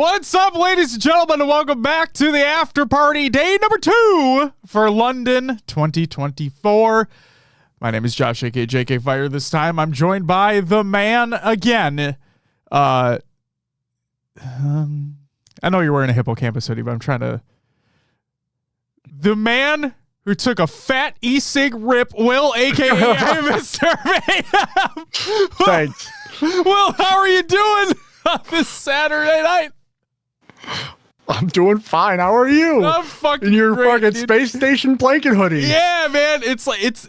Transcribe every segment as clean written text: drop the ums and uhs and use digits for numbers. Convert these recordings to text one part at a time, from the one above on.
What's up, ladies and gentlemen, and welcome back to the after party, day number 2 for London 2024. My name is Josh, aka JK Fire. This time I'm joined by the man again. I know you're wearing a Hippocampus hoodie, but I'm trying to... The man who took a fat e-cig rip, Will, aka Mr. Mayhem. Thanks. Will, how are you doing on this Saturday night? I'm doing fine. How are you? I'm fucking in your great, fucking dude. space station blanket hoodie. Yeah, man.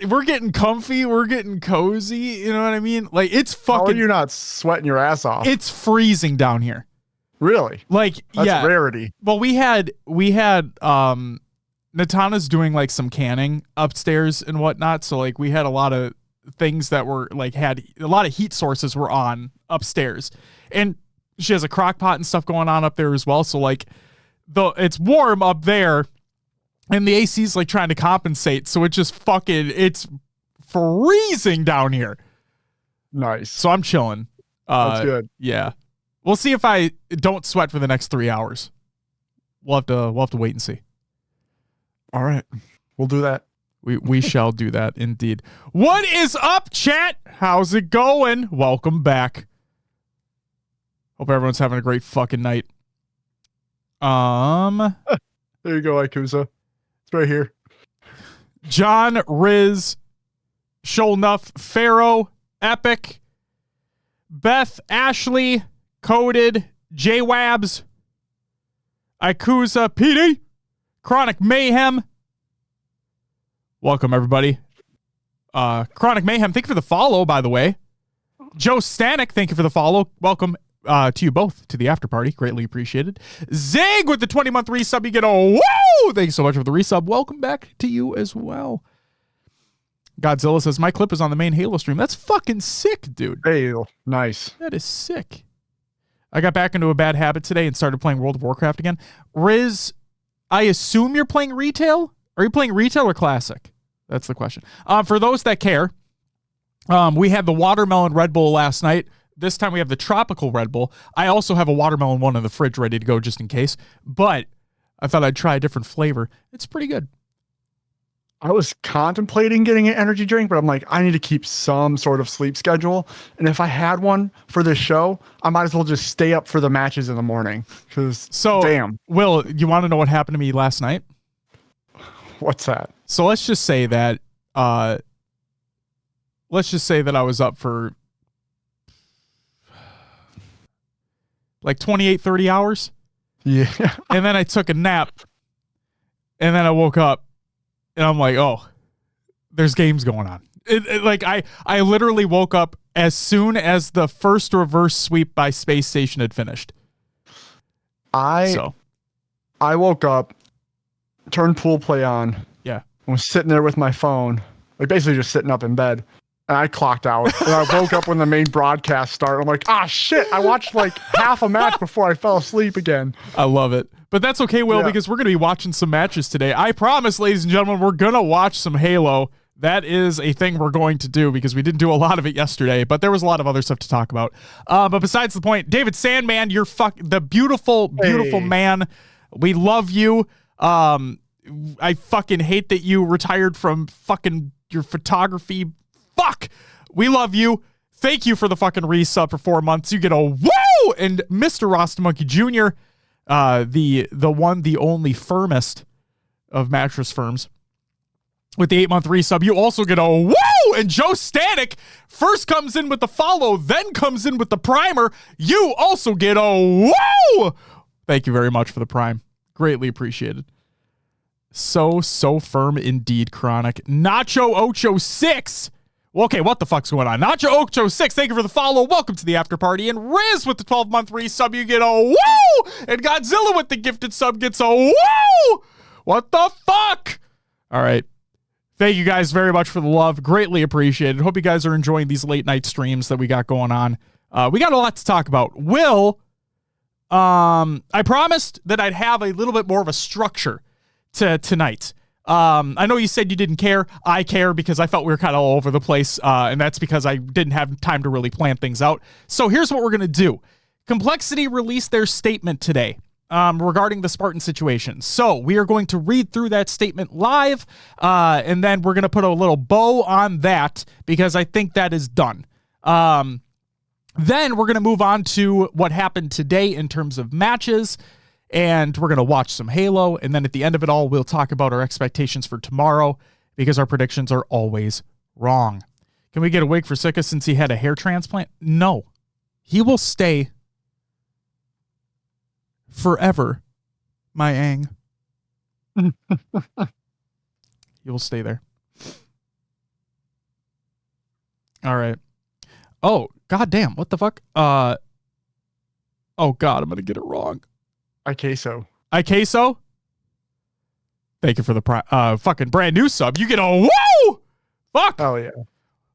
We're getting comfy. We're getting cozy. You know what I mean? Like, it's fucking... How are you not sweating your ass off? It's freezing down here. Really? Like, That's yeah. rarity. Well, we had Natana's doing like some canning upstairs and whatnot. So like we had a lot of things that were like had a lot of heat sources were on upstairs, and she has a crock pot and stuff going on up there as well. So like it's warm up there and the AC's like trying to compensate. So it's freezing down here. Nice. So I'm chilling. That's good. Yeah. We'll see if I don't sweat for the next 3 hours. We'll have to wait and see. All right. We'll do that. We shall do that indeed. What is up, chat? How's it going? Welcome back. Hope everyone's having a great fucking night. There you go, Ikusa. It's right here. John, Riz, Sholnuff, Pharaoh, Epic, Beth, Ashley, Coded, J-Wabs, Ikusa, PD, Chronic Mayhem. Welcome, everybody. Chronic Mayhem, thank you for the follow, by the way. Joe Stanek, thank you for the follow. Welcome to you both to the after party. Greatly appreciated. Zig with the 20-month resub. You get a woo! Thank you so much for the resub. Welcome back to you as well. Godzilla says, my clip is on the main Halo stream. That's fucking sick, dude. Hey, nice. That is sick. I got back into a bad habit today and started playing World of Warcraft again. Riz, I assume you're playing retail? Are you playing retail or classic? That's the question. For those that care, we had the watermelon Red Bull last night. This time we have the tropical Red Bull. I also have a watermelon one in the fridge ready to go just in case. But I thought I'd try a different flavor. It's pretty good. I was contemplating getting an energy drink, but I'm like, I need to keep some sort of sleep schedule. And if I had one for this show, I might as well just stay up for the matches in the morning. Damn. Will, you want to know what happened to me last night? What's that? So let's just say that I was up for like 28, 30 hours. Yeah. And then I took a nap. And then I woke up and I'm like, oh, there's games going on. I literally woke up as soon as the first reverse sweep by Space Station had finished. I woke up, turned pool play on. Yeah. I was sitting there with my phone, like basically just sitting up in bed. And I clocked out. And I woke up when the main broadcast started. I'm like, shit. I watched like half a match before I fell asleep again. I love it. But that's okay, Will, because we're going to be watching some matches today. I promise, ladies and gentlemen, we're going to watch some Halo. That is a thing we're going to do because we didn't do a lot of it yesterday, but there was a lot of other stuff to talk about. But besides the point, David Sandman, you're the beautiful, beautiful man. We love you. I fucking hate that you retired from fucking your photography. Fuck. We love you. Thank you for the fucking resub for 4 months. You get a woo! And Mr. Rasta Monkey Jr., the one, the only firmest of mattress firms, with the 8-month resub, you also get a woo! And Joe Stanek first comes in with the follow, then comes in with the primer. You also get a woo! Thank you very much for the prime. Greatly appreciated. So firm indeed, Chronic. Nacho Ocho 6. Okay, what the fuck's going on? Nacho Ocho 6, thank you for the follow. Welcome to the after party. And Riz with the 12-month resub, you get a woo! And Godzilla with the gifted sub gets a woo! What the fuck? All right. Thank you guys very much for the love. Greatly appreciated. Hope you guys are enjoying these late night streams that we got going on. We got a lot to talk about. Will, I promised that I'd have a little bit more of a structure to tonight. I know you said you didn't care. I care because I felt we were kind of all over the place, and that's because I didn't have time to really plan things out. So here's what we're going to do. Complexity released their statement today regarding the Spartan situation. So we are going to read through that statement live, and then we're going to put a little bow on that because I think that is done. Then we're going to move on to what happened today in terms of matches, and we're going to watch some Halo, and then at the end of it all, we'll talk about our expectations for tomorrow because our predictions are always wrong. Can we get a wig for Sika since he had a hair transplant? No. He will stay forever, my Ang. He will stay there. All right. Oh, goddamn. What the fuck? Oh, God. I'm going to get it wrong. Iqueso. Iqueso? Thank you for the fucking brand new sub. You get a woo! Fuck. Oh, yeah.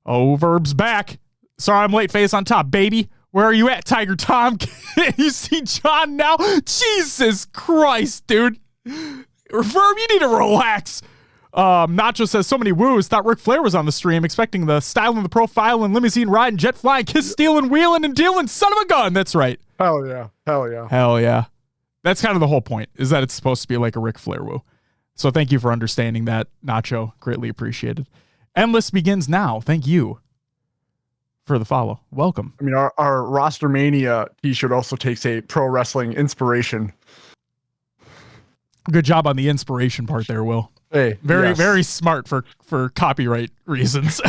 Oh, Verb's back. Sorry, I'm late. Face on top, baby. Where are you at, Tiger Tom? You see John now? Jesus Christ, dude. Verb, you need to relax. Nacho says, so many woos. Thought Ric Flair was on the stream, expecting the style and the profile and limousine ride and jet flying, kiss stealing, wheeling, and dealing. Son of a gun. That's right. Hell yeah. Hell yeah. Hell yeah. That's kind of the whole point, is that it's supposed to be like a Ric Flair woo. So thank you for understanding that, Nacho. Greatly appreciated. Endless begins now. Thank you for the follow. Welcome. I mean, our Roster Mania t-shirt also takes a pro wrestling inspiration. Good job on the inspiration part there, Will. Hey, very, yes. very smart for copyright reasons.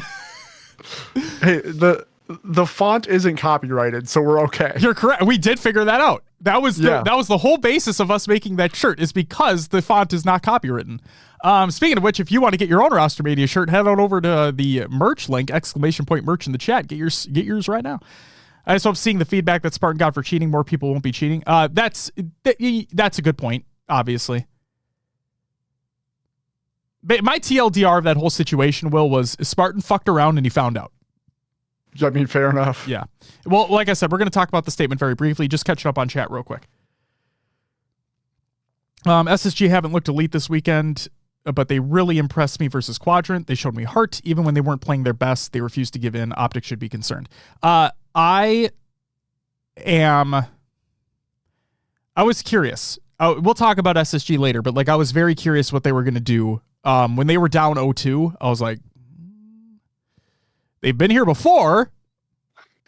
Hey, the font isn't copyrighted, so we're okay. You're correct. We did figure that out. That was the whole basis of us making that shirt, is because the font is not copywritten. Speaking of which, if you want to get your own Roster Media shirt, head on over to the merch link, ! Merch in the chat. Get yours right now. I just hope seeing the feedback that Spartan got for cheating, more people won't be cheating. That's a good point, obviously. But my TLDR of that whole situation, Will, was Spartan fucked around and he found out. I mean, fair enough. Yeah. Well, like I said, we're going to talk about the statement very briefly. Just catching up on chat real quick. SSG haven't looked elite this weekend, but they really impressed me versus Quadrant. They showed me heart. Even when they weren't playing their best, they refused to give in. Optics should be concerned. I was curious. We'll talk about SSG later, but I was very curious what they were going to do. When they were down 0-2, I was like, they've been here before,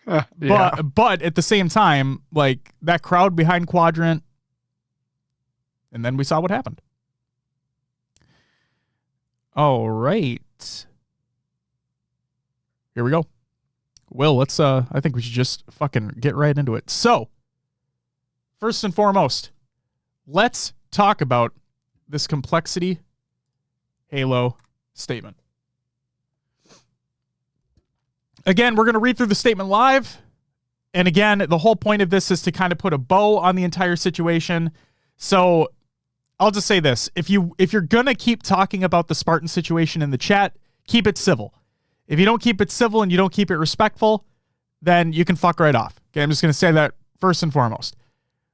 but at the same time, that crowd behind Quadrant, and then we saw what happened. All right. Here we go. Will, let's, I think we should just fucking get right into it. So, first and foremost, let's talk about this Complexity Halo statement. Again, we're going to read through the statement live. And again, the whole point of this is to kind of put a bow on the entire situation. So I'll just say this. If you're going to keep talking about the Spartan situation in the chat, keep it civil. If you don't keep it civil and you don't keep it respectful, then you can fuck right off. Okay, I'm just going to say that first and foremost.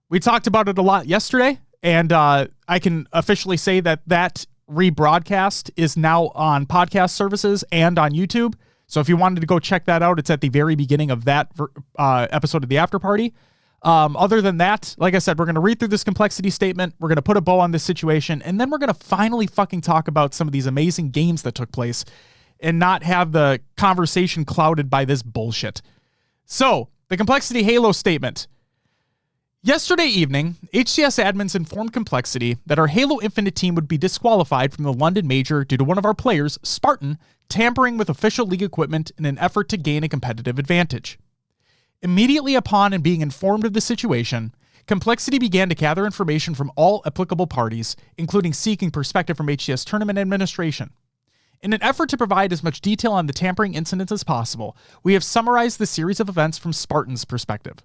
We talked about it a lot yesterday, and I can officially say that rebroadcast is now on podcast services and on YouTube. So if you wanted to go check that out, it's at the very beginning of that episode of the After Party. Other than that, like I said, we're going to read through this Complexity statement. We're going to put a bow on this situation. And then we're going to finally fucking talk about some of these amazing games that took place and not have the conversation clouded by this bullshit. So the Complexity Halo statement. Yesterday evening, HCS admins informed Complexity that our Halo Infinite team would be disqualified from the London Major due to one of our players, Spartan, tampering with official league equipment in an effort to gain a competitive advantage. Immediately upon and being informed of the situation, Complexity began to gather information from all applicable parties, including seeking perspective from HCS tournament administration. In an effort to provide as much detail on the tampering incident as possible, we have summarized the series of events from Spartan's perspective.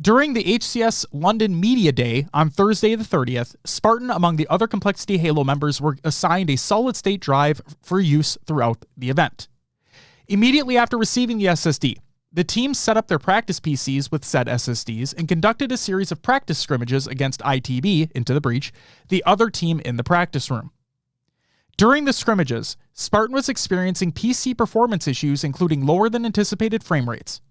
During the HCS London Media Day on Thursday the 30th, Spartan, among the other Complexity Halo members, were assigned a solid-state drive for use throughout the event. Immediately after receiving the SSD, the team set up their practice PCs with said SSDs and conducted a series of practice scrimmages against ITB, Into the Breach, the other team in the practice room. During the scrimmages, Spartan was experiencing PC performance issues, including lower than anticipated frame rates.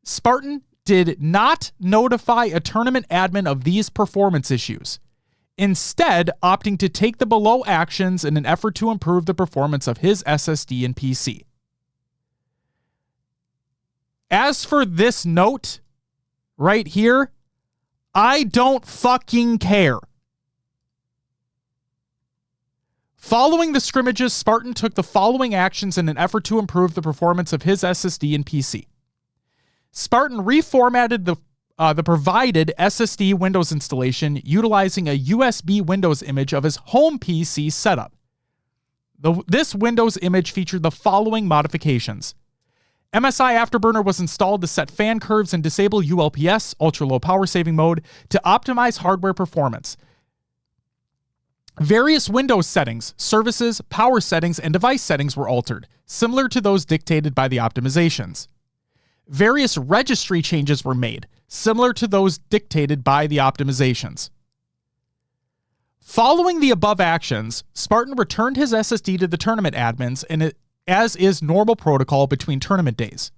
Spartan did not notify a tournament admin of these performance issues, instead opting to take the below actions in an effort to improve the performance of his SSD and PC. As for this note right here, I don't fucking care. Following the scrimmages, Spartan took the following actions in an effort to improve the performance of his SSD and PC. Spartan reformatted the provided SSD Windows installation utilizing a USB Windows image of his home PC setup. This Windows image featured the following modifications. MSI Afterburner was installed to set fan curves and disable ULPS, ultra-low power saving mode, to optimize hardware performance. Various Windows settings, services, power settings, and device settings were altered, similar to those dictated by the optimizations. Various registry changes were made, similar to those dictated by the optimizations. Following the above actions, Spartan returned his SSD to the tournament admins, as is normal protocol between tournament days.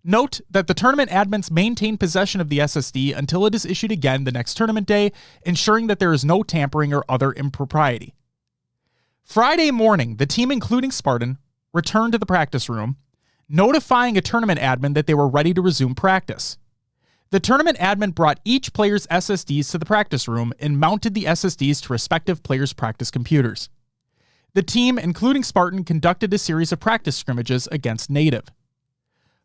Note that the tournament admins maintain possession of the SSD until it is issued again the next tournament day, ensuring that there is no tampering or other impropriety. Friday morning, the team, including Spartan, returned to the practice room, notifying a tournament admin that they were ready to resume practice. The tournament admin brought each player's SSDs to the practice room and mounted the SSDs to respective players' practice computers. The team, including Spartan, conducted a series of practice scrimmages against Native.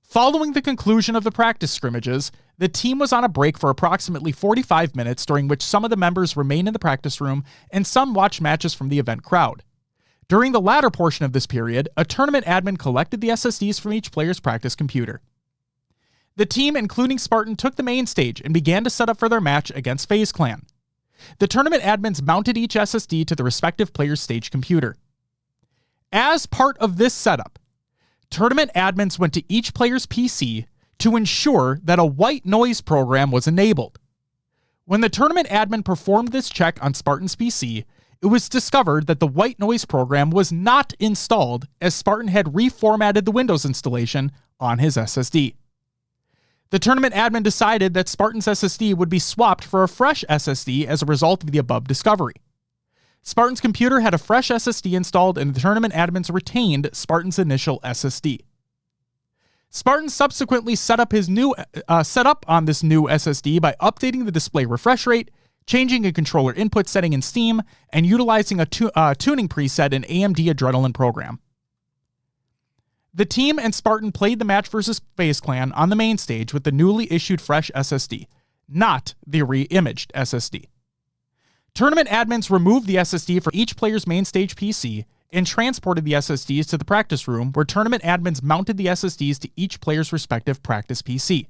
Following the conclusion of the practice scrimmages, the team was on a break for approximately 45 minutes, during which some of the members remained in the practice room and some watched matches from the event crowd. During the latter portion of this period, a tournament admin collected the SSDs from each player's practice computer. The team, including Spartan, took the main stage and began to set up for their match against FaZe Clan. The tournament admins mounted each SSD to the respective player's stage computer. As part of this setup, tournament admins went to each player's PC to ensure that a white noise program was enabled. When the tournament admin performed this check on Spartan's PC, it was discovered that the white noise program was not installed, as Spartan had reformatted the Windows installation on his SSD. The tournament admin decided that Spartan's SSD would be swapped for a fresh SSD as a result of the above discovery. Spartan's computer had a fresh SSD installed, and the tournament admins retained Spartan's initial SSD. Spartan subsequently set up on this new SSD by updating the display refresh rate, changing a controller input setting in Steam, and utilizing a tuning preset in AMD Adrenalin program. The team and Spartan played the match versus FaZe Clan on the main stage with the newly issued fresh SSD, not the re-imaged SSD. Tournament admins removed the SSD from each player's main stage PC and transported the SSDs to the practice room, where tournament admins mounted the SSDs to each player's respective practice PC.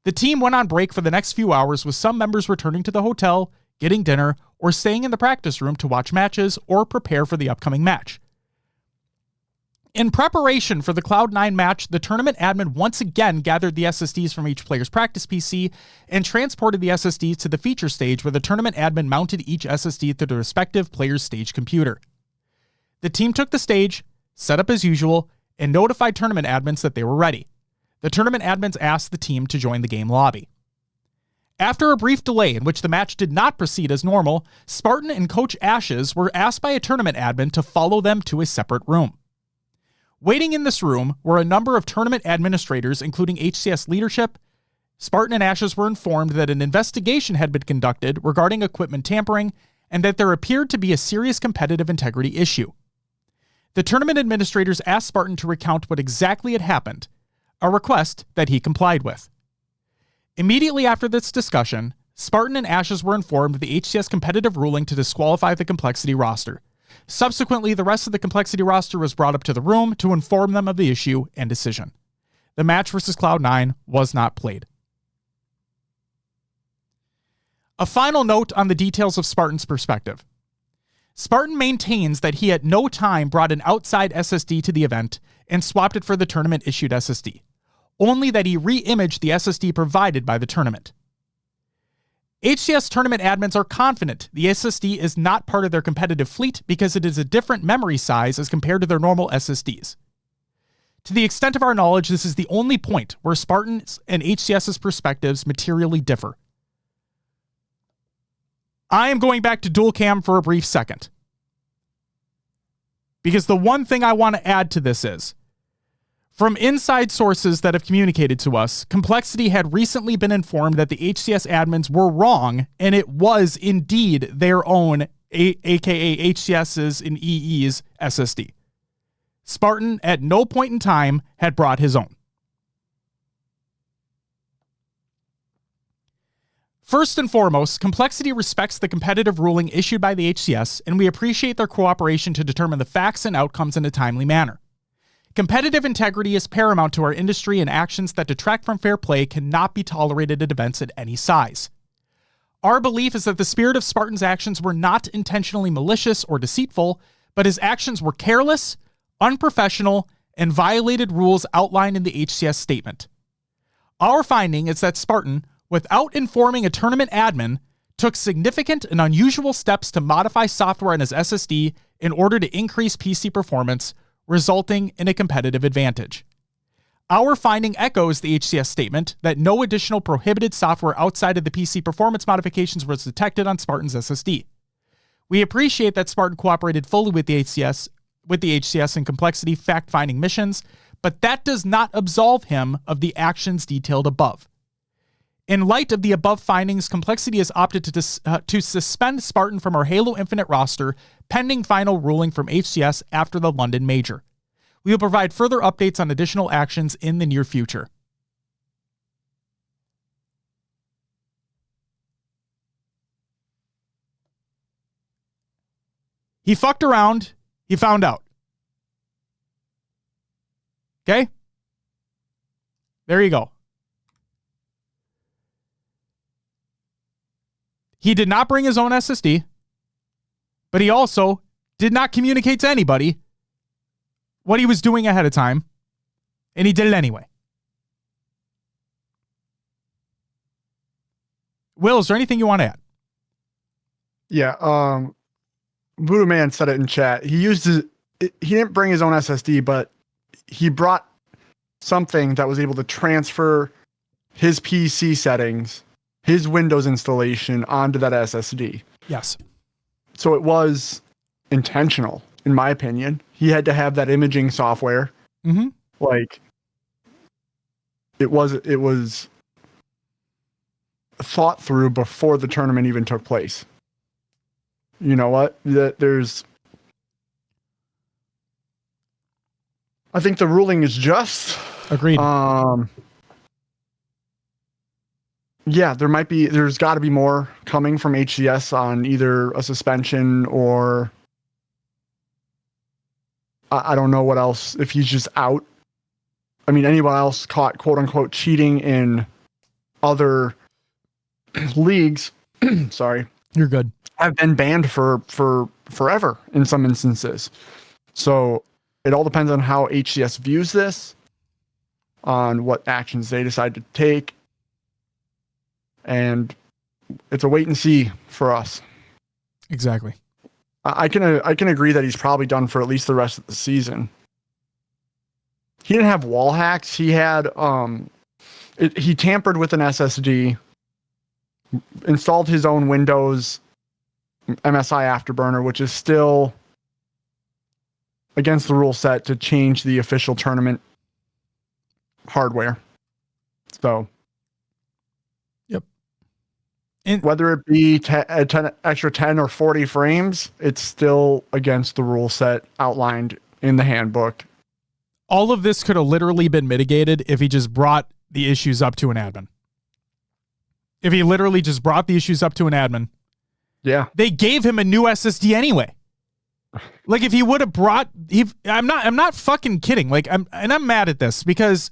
The team went on break for the next few hours, with some members returning to the hotel, getting dinner, or staying in the practice room to watch matches or prepare for the upcoming match. In preparation for the Cloud9 match, the tournament admin once again gathered the SSDs from each player's practice PC and transported the SSDs to the feature stage, where the tournament admin mounted each SSD to the respective player's stage computer. The team took the stage, set up as usual, and notified tournament admins that they were ready. The tournament admins asked the team to join the game lobby. After a brief delay in which the match did not proceed as normal, Spartan and Coach Ashes were asked by a tournament admin to follow them to a separate room. Waiting in this room were a number of tournament administrators, including HCS leadership. Spartan and Ashes were informed that an investigation had been conducted regarding equipment tampering and that there appeared to be a serious competitive integrity issue. The tournament administrators asked Spartan to recount what exactly had happened, a request that he complied with. Immediately after this discussion, Spartan and Ashes were informed of the HCS competitive ruling to disqualify the Complexity roster. Subsequently, the rest of the Complexity roster was brought up to the room to inform them of the issue and decision. The match versus Cloud9 was not played. A final note on the details of Spartan's perspective. Spartan maintains that he at no time brought an outside SSD to the event and swapped it for the tournament-issued SSD, only that he re-imaged the SSD provided by the tournament. HCS tournament admins are confident the SSD is not part of their competitive fleet because it is a different memory size as compared to their normal SSDs. To the extent of our knowledge, this is the only point where Spartan's and HCS's perspectives materially differ. I am going back to dual cam for a brief second. Because the one thing I want to add to this is, from inside sources that have communicated to us, Complexity had recently been informed that the HCS admins were wrong, and it was indeed their own, aka HCS's and EE's SSD. Spartan at no point in time had brought his own. First and foremost, Complexity respects the competitive ruling issued by the HCS, and we appreciate their cooperation to determine the facts and outcomes in a timely manner. Competitive integrity is paramount to our industry, and actions that detract from fair play cannot be tolerated at events at any size. Our belief is that the spirit of Spartan's actions were not intentionally malicious or deceitful, but his actions were careless, unprofessional, and violated rules outlined in the HCS statement. Our finding is that Spartan, without informing a tournament admin, took significant and unusual steps to modify software on his SSD in order to increase PC performance, resulting in a competitive advantage. Our finding echoes the HCS statement that no additional prohibited software outside of the PC performance modifications was detected on Spartan's SSD. We appreciate that Spartan cooperated fully with the HCS and Complexity fact-finding missions, but that does not absolve him of the actions detailed above. In light of the above findings, Complexity has opted to suspend Spartan from our Halo Infinite roster pending final ruling from HCS after the London Major. We will provide further updates on additional actions in the near future. He fucked around. He found out. Okay? There you go. He did not bring his own SSD, but he also did not communicate to anybody what he was doing ahead of time, and he did it anyway. Will, is there anything you want to add? Yeah, Voodoo Man said it in chat. He didn't bring his own SSD, but he brought something that was able to transfer his PC settings, his Windows installation onto that SSD. Yes. So it was intentional, in my opinion. He had to have that imaging software. Mm-hmm. Like, it was thought through before the tournament even took place. You know what? I think the ruling is just. Agreed. Yeah, there's got to be more coming from HCS on either a suspension or I don't know what else, if he's just out. I mean, anyone else caught quote unquote cheating in other leagues, sorry. You're good. Have been banned for forever in some instances. So it all depends on how HCS views this, on what actions they decide to take. And it's a wait and see for us. Exactly. I can agree that he's probably done for at least the rest of the season. He didn't have wall hacks. He had he tampered with an SSD, installed his own Windows MSI Afterburner, which is still against the rule set to change the official tournament hardware. So. And whether it be 10 extra 10 or 40 frames, it's still against the rule set outlined in the handbook. All of this could have literally been mitigated if he just brought the issues up to an admin. If he literally just brought the issues up to an admin. Yeah. They gave him a new SSD anyway. Like if he would have brought, I'm not fucking kidding. Like I'm mad at this because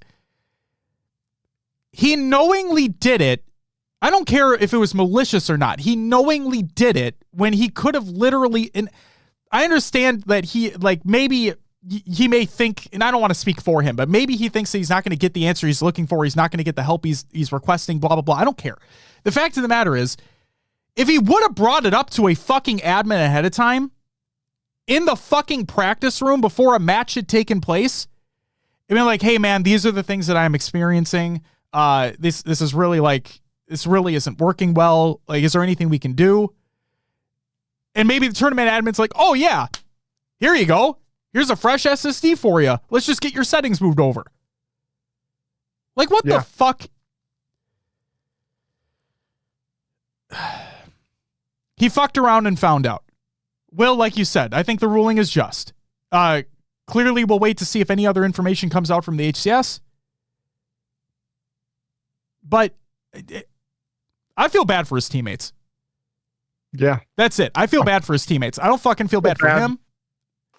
he knowingly did it. I don't care if it was malicious or not. He knowingly did it when he could have literally, and I understand that maybe he may think, and I don't want to speak for him, but maybe he thinks that he's not going to get the answer he's looking for. He's not going to get the help he's requesting, blah, blah, blah. I don't care. The fact of the matter is, if he would have brought it up to a fucking admin ahead of time in the fucking practice room before a match had taken place, I mean, like, hey man, these are the things that I'm experiencing. This is really like, this really isn't working well. Like, is there anything we can do? And maybe the tournament admin's like, oh yeah, here you go. Here's a fresh SSD for you. Let's just get your settings moved over. Like, what the fuck? He fucked around and found out. Will, like you said, I think the ruling is just. Clearly, we'll wait to see if any other information comes out from the HCS. But I feel bad for his teammates. Yeah. That's it. I feel bad for his teammates. I don't fucking feel bad for him.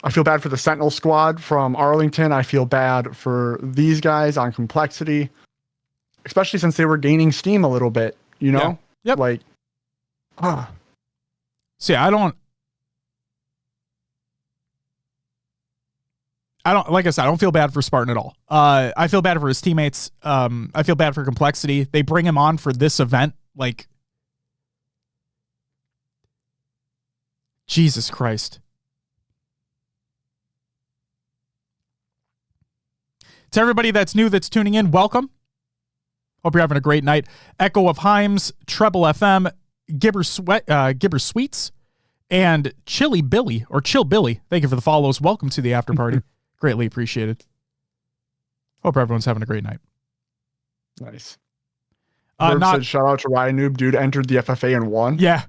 I feel bad for the Sentinel squad from Arlington. I feel bad for these guys on Complexity, especially since they were gaining steam a little bit, you know? Yeah. Yep. Like, See, I don't, like I said, I don't feel bad for Spartan at all. I feel bad for his teammates. I feel bad for Complexity. They bring him on for this event. Like, Jesus Christ. To everybody that's new, that's tuning in, welcome. Hope you're having a great night. Echo of Himes, Treble FM, Gibber Sweets, and Chili Billy, or Chill Billy. Thank you for the follows. Welcome to the after party. Greatly appreciated. Hope everyone's having a great night. Nice. Said, shout out to Ryan Noob. Dude entered the FFA and won. Yeah.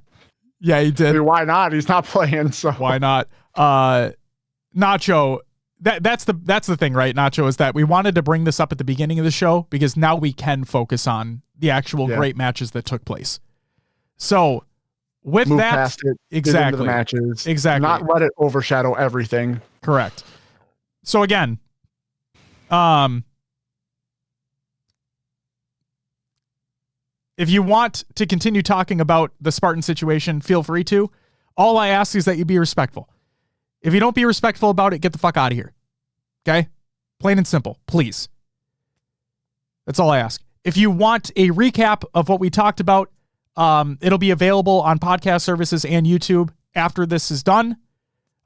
Yeah, he did. I mean, why not? He's not playing, so. Why not? Nacho, that's the thing, right, Nacho, is that we wanted to bring this up at the beginning of the show because now we can focus on the actual great matches that took place. So, with move that, past it, exactly, get into the matches, exactly, not let it overshadow everything. Correct. So again, if you want to continue talking about the Spartan situation, feel free to. All I ask is that you be respectful. If you don't be respectful about it, get the fuck out of here. Okay? Plain and simple, please. That's all I ask. If you want a recap of what we talked about, it'll be available on podcast services and YouTube after this is done.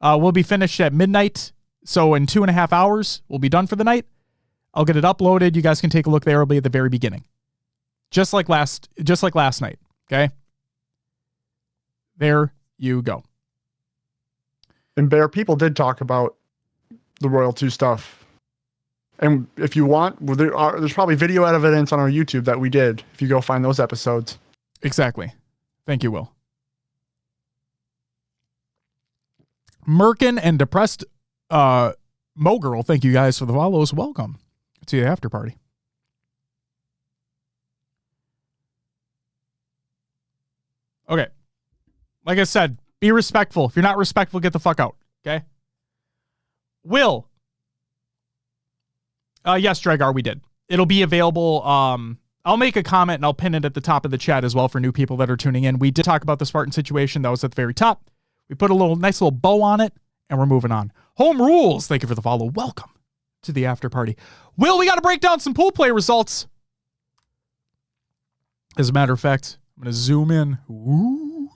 We'll be finished at midnight. So in 2.5 hours, we'll be done for the night. I'll get it uploaded. You guys can take a look there. It'll be at the very beginning. Just like last night. Okay? There you go. And Bear, people did talk about the Royal 2 stuff. And if you want, there's probably video evidence on our YouTube that we did, if you go find those episodes. Exactly. Thank you, Will. Merkin and Depressed Mogirl, thank you guys for the follows. Welcome to the after party. Okay. Like I said, be respectful. If you're not respectful, get the fuck out. Okay? Will. Yes, Dragar, we did. It'll be available. I'll make a comment and I'll pin it at the top of the chat as well for new people that are tuning in. We did talk about the Spartan situation. That was at the very top. We put a nice little bow on it and we're moving on. Home rules. Thank you for the follow. Welcome to the after party. Will, we got to break down some pool play results. As a matter of fact, I'm going to zoom in. Ooh.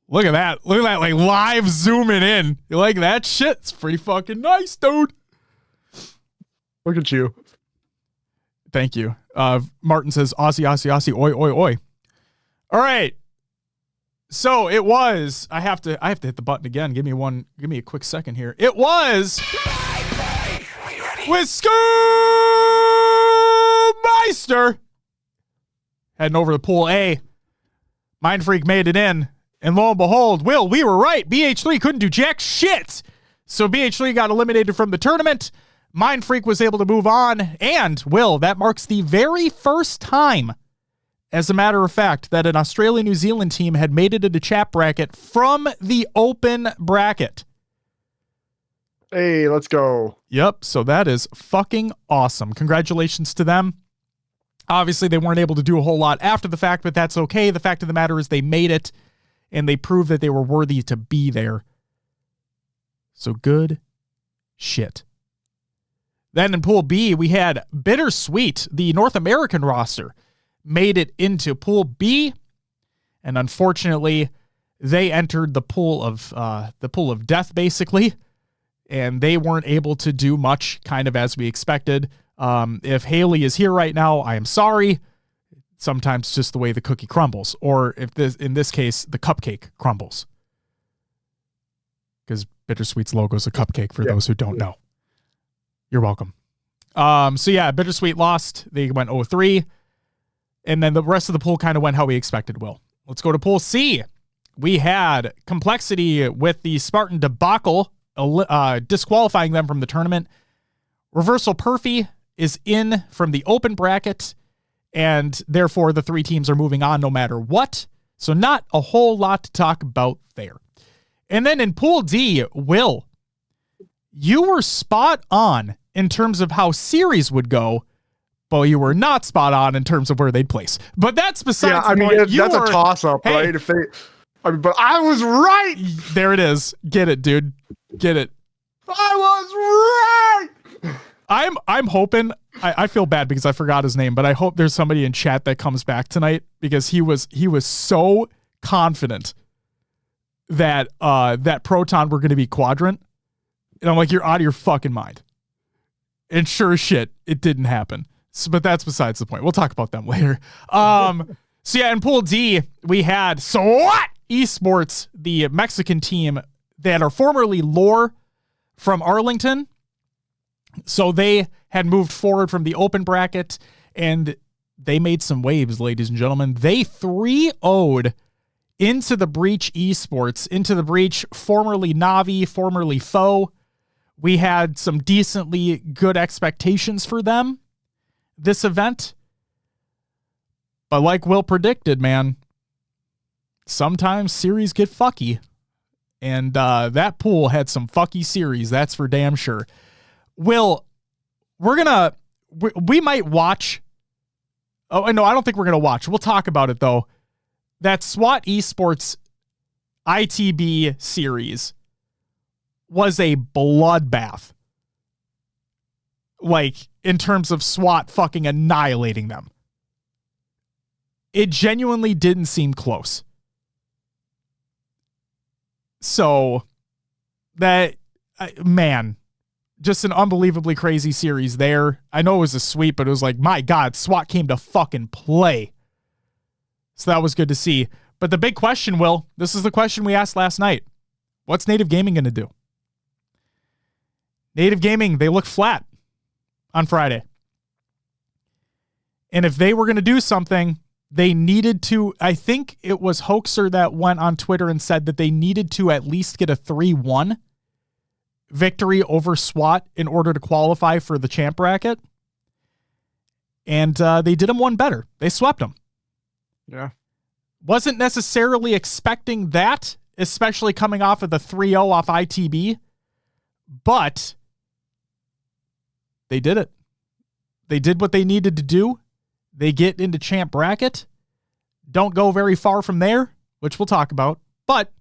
Look at that. Look at that, like live zooming in. You like that shit? It's pretty fucking nice, dude. Look at you. Thank you. Martin says, Aussie, Aussie, Aussie, oi, oi, oi. All right. So it was, I have to hit the button again. Give me a quick second here. It was with Schoolmeister heading over to Pool A. Mind Freak made it in. And lo and behold, Will, we were right. BH3 couldn't do jack shit. So BH3 got eliminated from the tournament. Mind Freak was able to move on. And, Will, that marks the very first time, as a matter of fact, that an Australia-New Zealand team had made it into chat bracket from the open bracket. Hey, let's go. Yep, so that is fucking awesome. Congratulations to them. Obviously, they weren't able to do a whole lot after the fact, but that's okay. The fact of the matter is they made it, and they proved that they were worthy to be there. So good shit. Then in Pool B, we had Bittersweet, the North American roster, made it into Pool B, and unfortunately, they entered the pool of death, basically. and they weren't able to do much, kind of as we expected. If Haley is here right now, I am sorry. Sometimes just the way the cookie crumbles, or if this, in this case, the cupcake crumbles. Because Bittersweet's logo is a cupcake for those who don't know. You're welcome. So yeah, Bittersweet lost. They went 0-3. And then the rest of the pool kind of went how we expected, Will. Let's go to Pool C. We had Complexity with the Spartan debacle, disqualifying them from the tournament. Reversal Perfy is in from the open bracket, and therefore the 3 teams are moving on no matter what. So not a whole lot to talk about there. And then in Pool D, Will, you were spot on in terms of how series would go, but you were not spot on in terms of where they'd place. But that's besides the point. That's a toss-up, right? If they, but I was right. There it is. Get it, dude. Get it. I was right. I'm hoping. I feel bad because I forgot his name, but I hope there's somebody in chat that comes back tonight, because he was so confident that that Proton were going to be Quadrant, and I'm like, you're out of your fucking mind. And sure as shit, it didn't happen. So, but that's besides the point. We'll talk about them later. So yeah, in Pool D, we had SWAT Esports, the Mexican team that are formerly Lore from Arlington. So they had moved forward from the open bracket, and they made some waves, ladies and gentlemen. They 3-0'd into the Breach Esports, into the Breach, formerly Navi, formerly Foe. We had some decently good expectations for them this event. But like Will predicted, man, sometimes series get fucky. And that pool had some fucky series, that's for damn sure. Will, we might watch. Oh, no, I don't think we're going to watch. We'll talk about it, though. That SWAT Esports ITB series was a bloodbath. Like, in terms of SWAT fucking annihilating them. It genuinely didn't seem close. So, that, man, just an unbelievably crazy series there. I know it was a sweep, but it was like, my God, SWAT came to fucking play. So that was good to see. But the big question, Will, this is the question we asked last night. What's Native Gaming going to do? Native Gaming, they look flat on Friday. And if they were going to do something, they needed to, I think it was Hoaxer that went on Twitter and said that they needed to at least get a 3-1 victory over SWAT in order to qualify for the champ bracket. And they did them one better. They swept them. Yeah. Wasn't necessarily expecting that, especially coming off of the 3-0 off ITB, but they did it. They did what they needed to do. They get into champ bracket. Don't go very far from there, which we'll talk about, but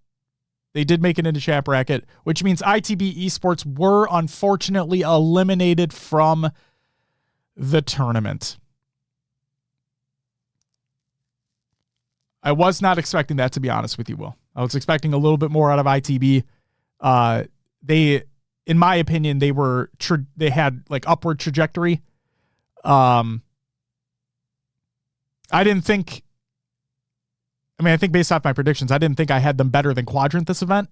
they did make it into champ bracket, which means ITB Esports were unfortunately eliminated from the tournament. I was not expecting that, to be honest with you, Will. I was expecting a little bit more out of ITB. They, in my opinion, they had like upward trajectory. I think based off my predictions, I didn't think I had them better than Quadrant this event,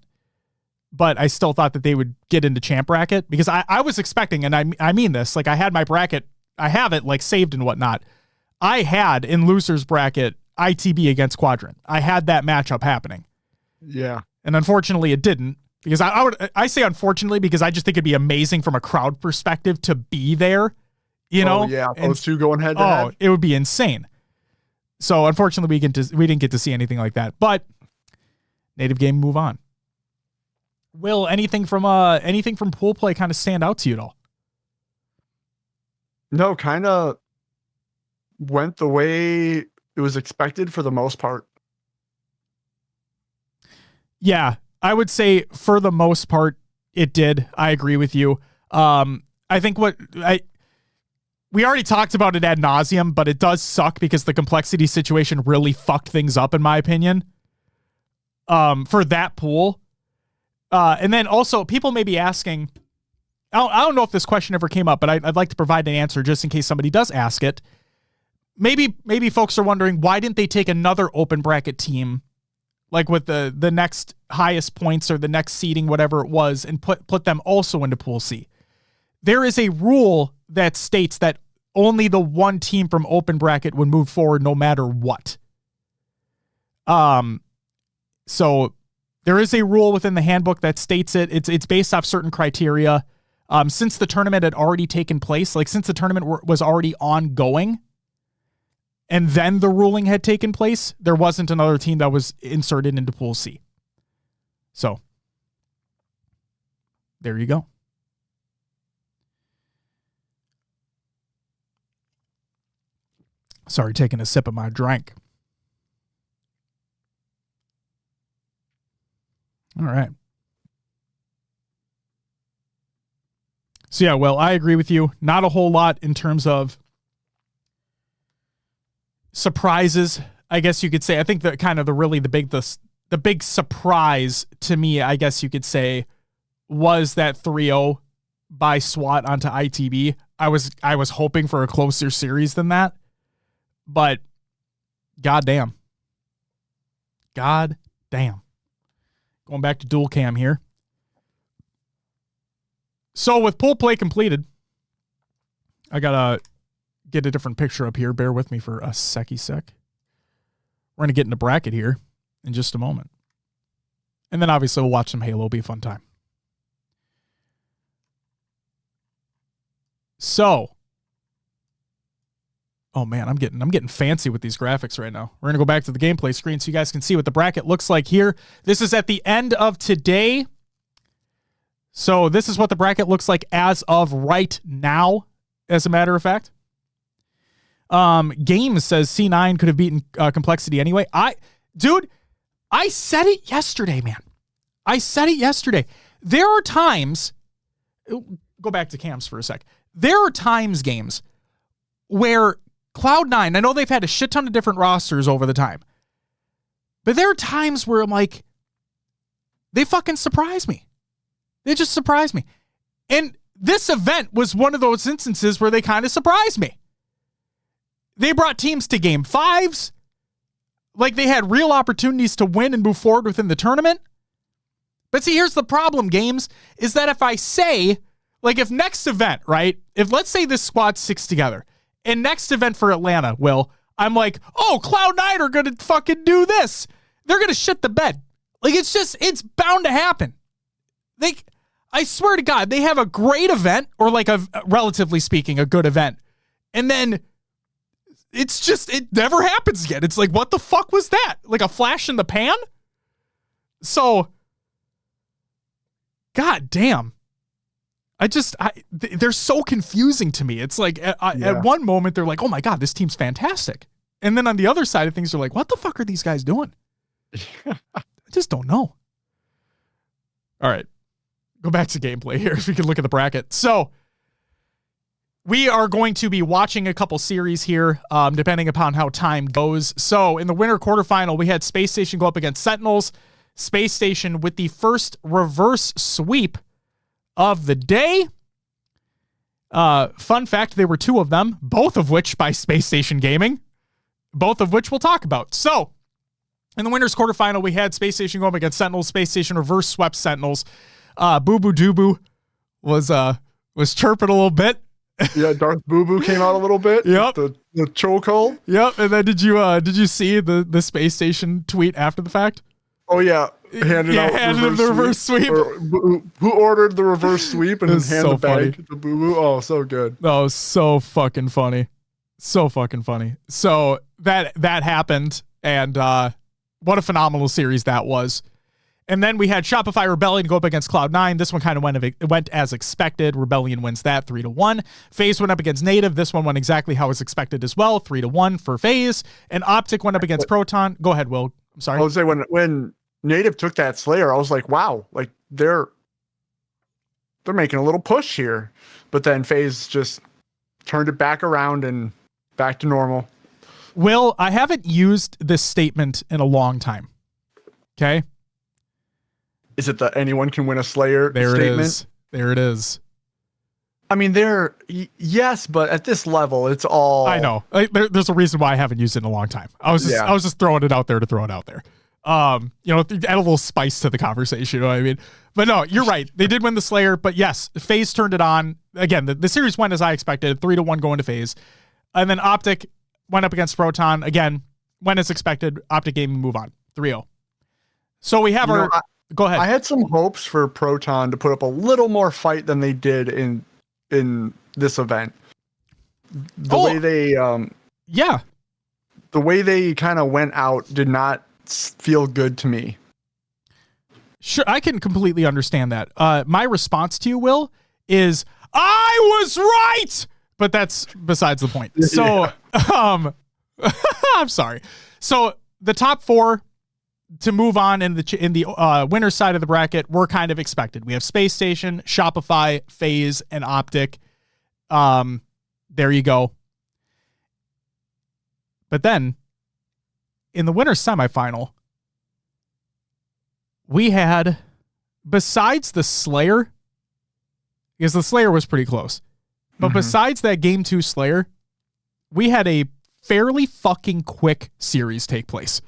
but I still thought that they would get into champ bracket, because I was expecting, and I mean this, like I had my bracket, I have it like saved and whatnot. I had in losers bracket ITB against Quadrant. I had that matchup happening. Yeah. And unfortunately it didn't, because I say unfortunately because I just think it'd be amazing from a crowd perspective to be there, you know? Yeah. Those two going head to head. Oh, it would be insane. So unfortunately we didn't get to see anything like that, but Native Game move on. Will, anything from pool play kind of stand out to you at all? No, kind of went the way it was expected for the most part. Yeah, I would say for the most part it did. I agree with you. I think we already talked about it ad nauseum, but it does suck because the complexity situation really fucked things up, in my opinion, for that pool. And then also people may be asking, I don't know if this question ever came up, but I'd like to provide an answer just in case somebody does ask it. Maybe folks are wondering, why didn't they take another open bracket team, like with the next highest points or the next seeding, whatever it was, and put them also into Pool C? There is a rule that states that only the one team from open bracket would move forward no matter what. So there is a rule within the handbook that states it. It's based off certain criteria. Since the tournament had already taken place, like since the tournament was already ongoing, and then the ruling had taken place, there wasn't another team that was inserted into Pool C. So there you go. Sorry, taking a sip of my drink. All right. So yeah, well, I agree with you. Not a whole lot in terms of surprises, I guess you could say. I think that kind of the big surprise to me, I guess you could say, was that 3-0 by SWAT onto ITB. I was hoping for a closer series than that, but goddamn. Going back to dual cam here. So with pool play completed, I gotta get a different picture up here. Bear with me for a sec. We're gonna get in the bracket here in just a moment. And then obviously we'll watch some Halo. Be a fun time. So, oh man, I'm getting fancy with these graphics right now. We're going to go back to the gameplay screen so you guys can see what the bracket looks like here. This is at the end of today. So this is what the bracket looks like as of right now, as a matter of fact. Games says C9 could have beaten Complexity anyway. I said it yesterday, man. I said it yesterday. There are times, go back to cams for a sec. There are times, games, where Cloud9, I know they've had a shit ton of different rosters over the time, but there are times where I'm like, they fucking surprise me. They just surprise me. And this event was one of those instances where they kind of surprised me. They brought teams to game 5s. Like they had real opportunities to win and move forward within the tournament. But see, here's the problem, games, is that if I say, like if next event, right? If let's say this squad sticks together and next event for Atlanta, I'm like, oh, Cloud9 are going to fucking do this. They're going to shit the bed. Like it's bound to happen. I swear to God, they have a great event or like relatively speaking, a good event. And then it never happens again. It's like, what the fuck was that? Like a flash in the pan? So, God damn. They're so confusing to me. It's like at one moment they're like, oh my God, this team's fantastic. And then on the other side of things, they're like, what the fuck are these guys doing? I just don't know. All right. Go back to gameplay here if we can look at the bracket. So we are going to be watching a couple series here, depending upon how time goes. So in the winter quarterfinal, we had Space Station go up against Sentinels. Space Station with the first reverse sweep of the day. Fun fact, there were 2 of them, both of which by Space Station Gaming, both of which we'll talk about. So in the winners quarterfinal, we had Space Station going up against Sentinels. Space Station reverse swept Sentinels. Boo Boo Doo Boo was chirping a little bit. Yeah, Darth Boo Boo came out a little bit. Yep. The chokehold. Yep. And then did you see the Space Station tweet after the fact? Oh yeah. Handed him the reverse sweep. Who ordered the reverse sweep and handed the bag to Boo Boo? Oh, so good. Oh, so fucking funny. So fucking funny. So that happened, and what a phenomenal series that was. And then we had Shopify Rebellion go up against Cloud9. This one kind of went as expected. Rebellion wins that 3-1. FaZe went up against Native. This one went exactly how it was expected as well, 3-1 for FaZe. And Optic went up against Proton. Go ahead, Will. I'm sorry. I would say when Native took that Slayer, I was like, wow, like they're making a little push here. But then FaZe just turned it back around and back to normal. Will, I haven't used this statement in a long time. Okay? Is it the anyone can win a Slayer statement? There it is. I mean, yes, but at this level, it's all. I know. There's a reason why I haven't used it in a long time. I was just throwing it out there to throw it out there. Add a little spice to the conversation. You know what I mean? But no, you're right. They did win the Slayer, but yes, FaZe turned it on. Again, the series went as I expected, 3-1 going to FaZe. And then Optic went up against Proton. Again, went as expected. Optic Gaming move on, 3-0. So we have go ahead. I had some hopes for Proton to put up a little more fight than they did in this event. The way they kind of went out did not feel good to me. Sure, I can completely understand that. My response to you, Will, is I was right, but that's besides the point. So, I'm sorry. So the top 4 to move on in the winner's side of the bracket were kind of expected. We have Space Station, Shopify, FaZe, and Optic. There you go. But then in the winner's semifinal, we had, besides the Slayer, because the Slayer was pretty close, but besides that Game 2 Slayer, we had a fairly fucking quick series take place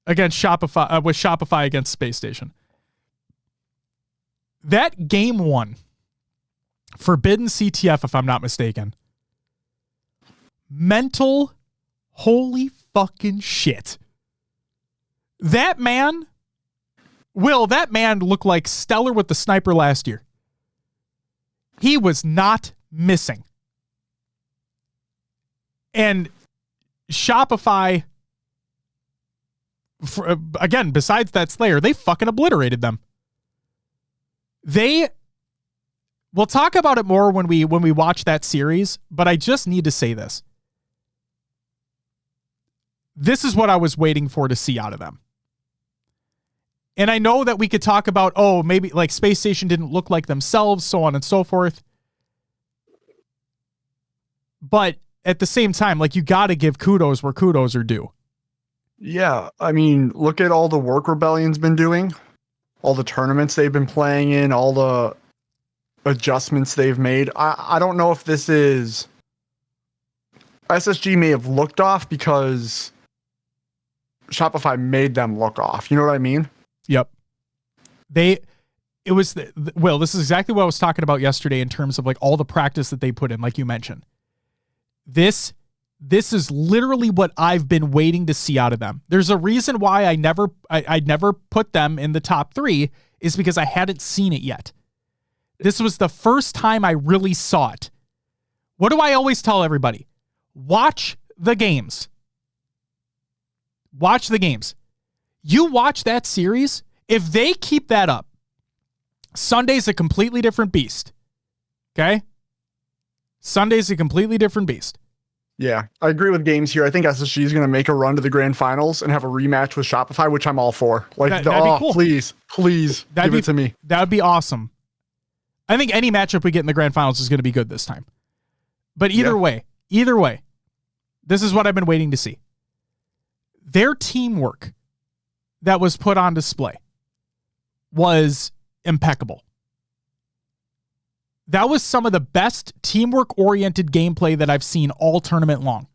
against Shopify, with Shopify against Space Station. That Game 1, Forbidden CTF, if I'm not mistaken, mental, holy fucking shit. That man looked like Stellar with the sniper last year. He was not missing. And Shopify, again, besides that Slayer, they fucking obliterated them. We'll talk about it more when we watch that series, but I just need to say this. This is what I was waiting for to see out of them. And I know that we could talk about, maybe like Space Station didn't look like themselves, so on and so forth. But at the same time, like, you got to give kudos where kudos are due. Yeah. I mean, look at all the work Rebellion's been doing, all the tournaments they've been playing in, all the adjustments they've made. I don't know if this is... SSG may have looked off because Shopify made them look off. You know what I mean? Yep. This is exactly what I was talking about yesterday in terms of like all the practice that they put in, like you mentioned. This is literally what I've been waiting to see out of them. There's a reason why I never put them in the top 3, is because I hadn't seen it yet. This was the first time I really saw it. What do I always tell everybody? Watch the games. Watch the games. You watch that series, if they keep that up, Sunday's a completely different beast. Okay? Sunday's a completely different beast. Yeah, I agree with games here. I think SSG is going to make a run to the grand finals and have a rematch with Shopify, which I'm all for. Like, that'd be cool. Please give it to me. That would be awesome. I think any matchup we get in the grand finals is going to be good this time. But either way, this is what I've been waiting to see. Their teamwork that was put on display was impeccable. That was some of the best teamwork-oriented gameplay that I've seen all tournament long.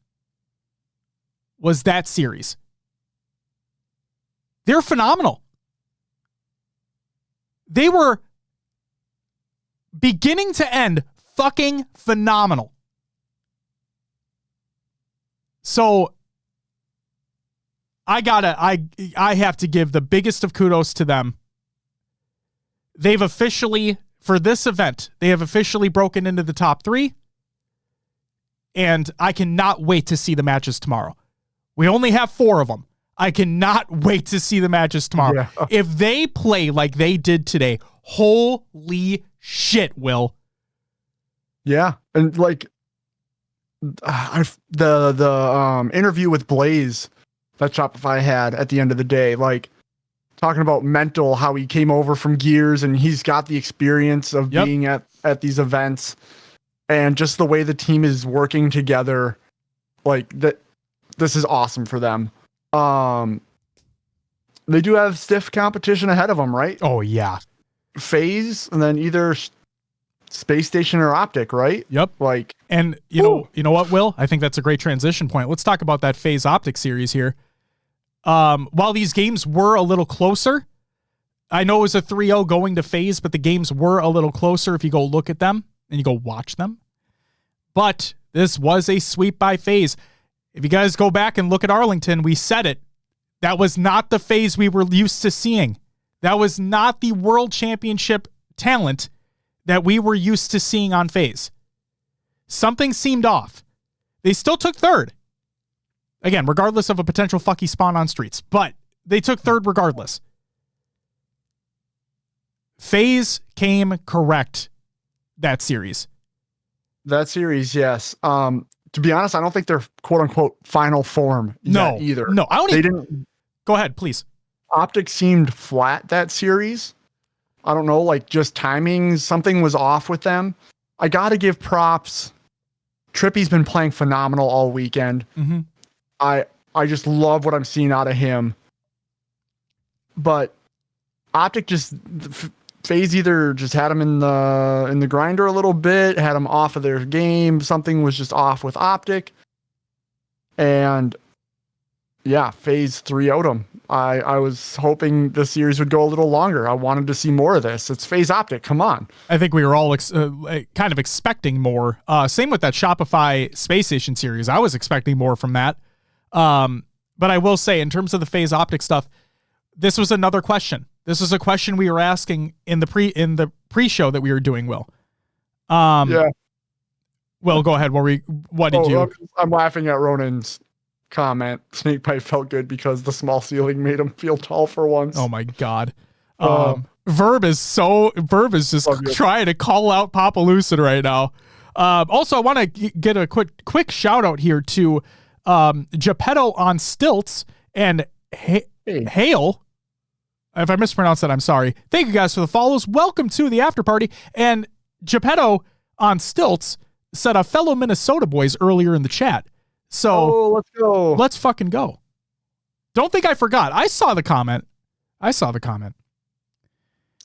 Was that series. They're phenomenal. They were beginning to end fucking phenomenal. So I have to give the biggest of kudos to them. They've officially, for this event, they have officially broken into the top 3. And I cannot wait to see the matches tomorrow. We only have 4 of them. I cannot wait to see the matches tomorrow. Yeah. If they play like they did today, holy shit, Will. Yeah. And like the interview with Blaze that Shopify had at the end of the day, like talking about mental, how he came over from Gears and he's got the experience of being at these events, and just the way the team is working together, like that. This is awesome for them. They do have stiff competition ahead of them, right? Oh yeah. FaZe, and then either Space Station or Optic, right? Yep. Like, and you know what, Will? I think that's a great transition point. Let's talk about that FaZe Optic series here. While these games were a little closer, I know it was a 3-0 going to FaZe, but the games were a little closer if you go look at them and you go watch them. But this was a sweep by FaZe. If you guys go back and look at Arlington, we said it. That was not the FaZe we were used to seeing. That was not the World Championship talent that we were used to seeing on FaZe. Something seemed off. They still took third. Again, regardless of a potential fucky spawn on streets. But they took third regardless. FaZe came correct that series. That series, yes. To be honest, I don't think they're quote unquote final form yet either. No, I don't. They didn't. Go ahead, please. Optic seemed flat that series. I don't know, like just timing, something was off with them. I got to give props. Trippy's been playing phenomenal all weekend. Mm-hmm. I just love what I'm seeing out of him. But Optic just FaZe either just had him in the grinder a little bit, had him off of their game. Something was just off with Optic. And yeah, FaZe 3-0'd him. I was hoping the series would go a little longer. I wanted to see more of this. It's FaZe Optic. Come on. I think we were all kind of expecting more. Same with that Shopify Space Station series. I was expecting more from that. But I will say, in terms of the FaZe Optic stuff, this was another question. This was a question we were asking in the pre-show that we were doing, Will. Yeah. Well, go ahead. What did you? I'm laughing at Ronan's comment. Snakepipe felt good because the small ceiling made him feel tall for once. Oh my God. Verb is just trying to call out Papa Lucid right now. Also, I want to get a quick shout out here to Geppetto on Stilts and Hale. If I mispronounced that, I'm sorry. Thank you guys for the follows. Welcome to the after party. And Geppetto on Stilts said a fellow Minnesota boys earlier in the chat. So let's go. Let's fucking go. Don't think I forgot. I saw the comment.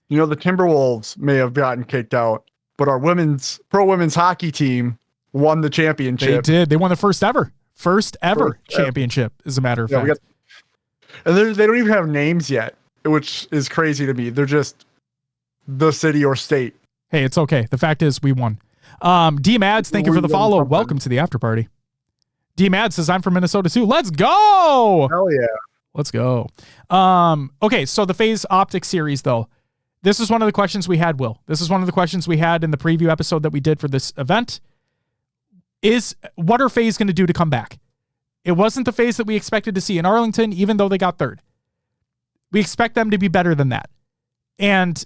You know, the Timberwolves may have gotten kicked out, but our pro women's hockey team won the championship. They did. They won the first ever championship, as a matter of fact. And they don't even have names yet, which is crazy to me. They're just the city or state. Hey, it's okay. The fact is we won. D Mads, thank you for the follow. Welcome to the after party. D Mads says, I'm from Minnesota too. Let's go. Hell yeah. Let's go. Okay, so the FaZe Optic series, though. This is one of the questions we had, Will. This is one of the questions we had in the preview episode that we did for this event. What are FaZe going to do to come back? It wasn't the FaZe that we expected to see in Arlington, even though they got third. We expect them to be better than that. And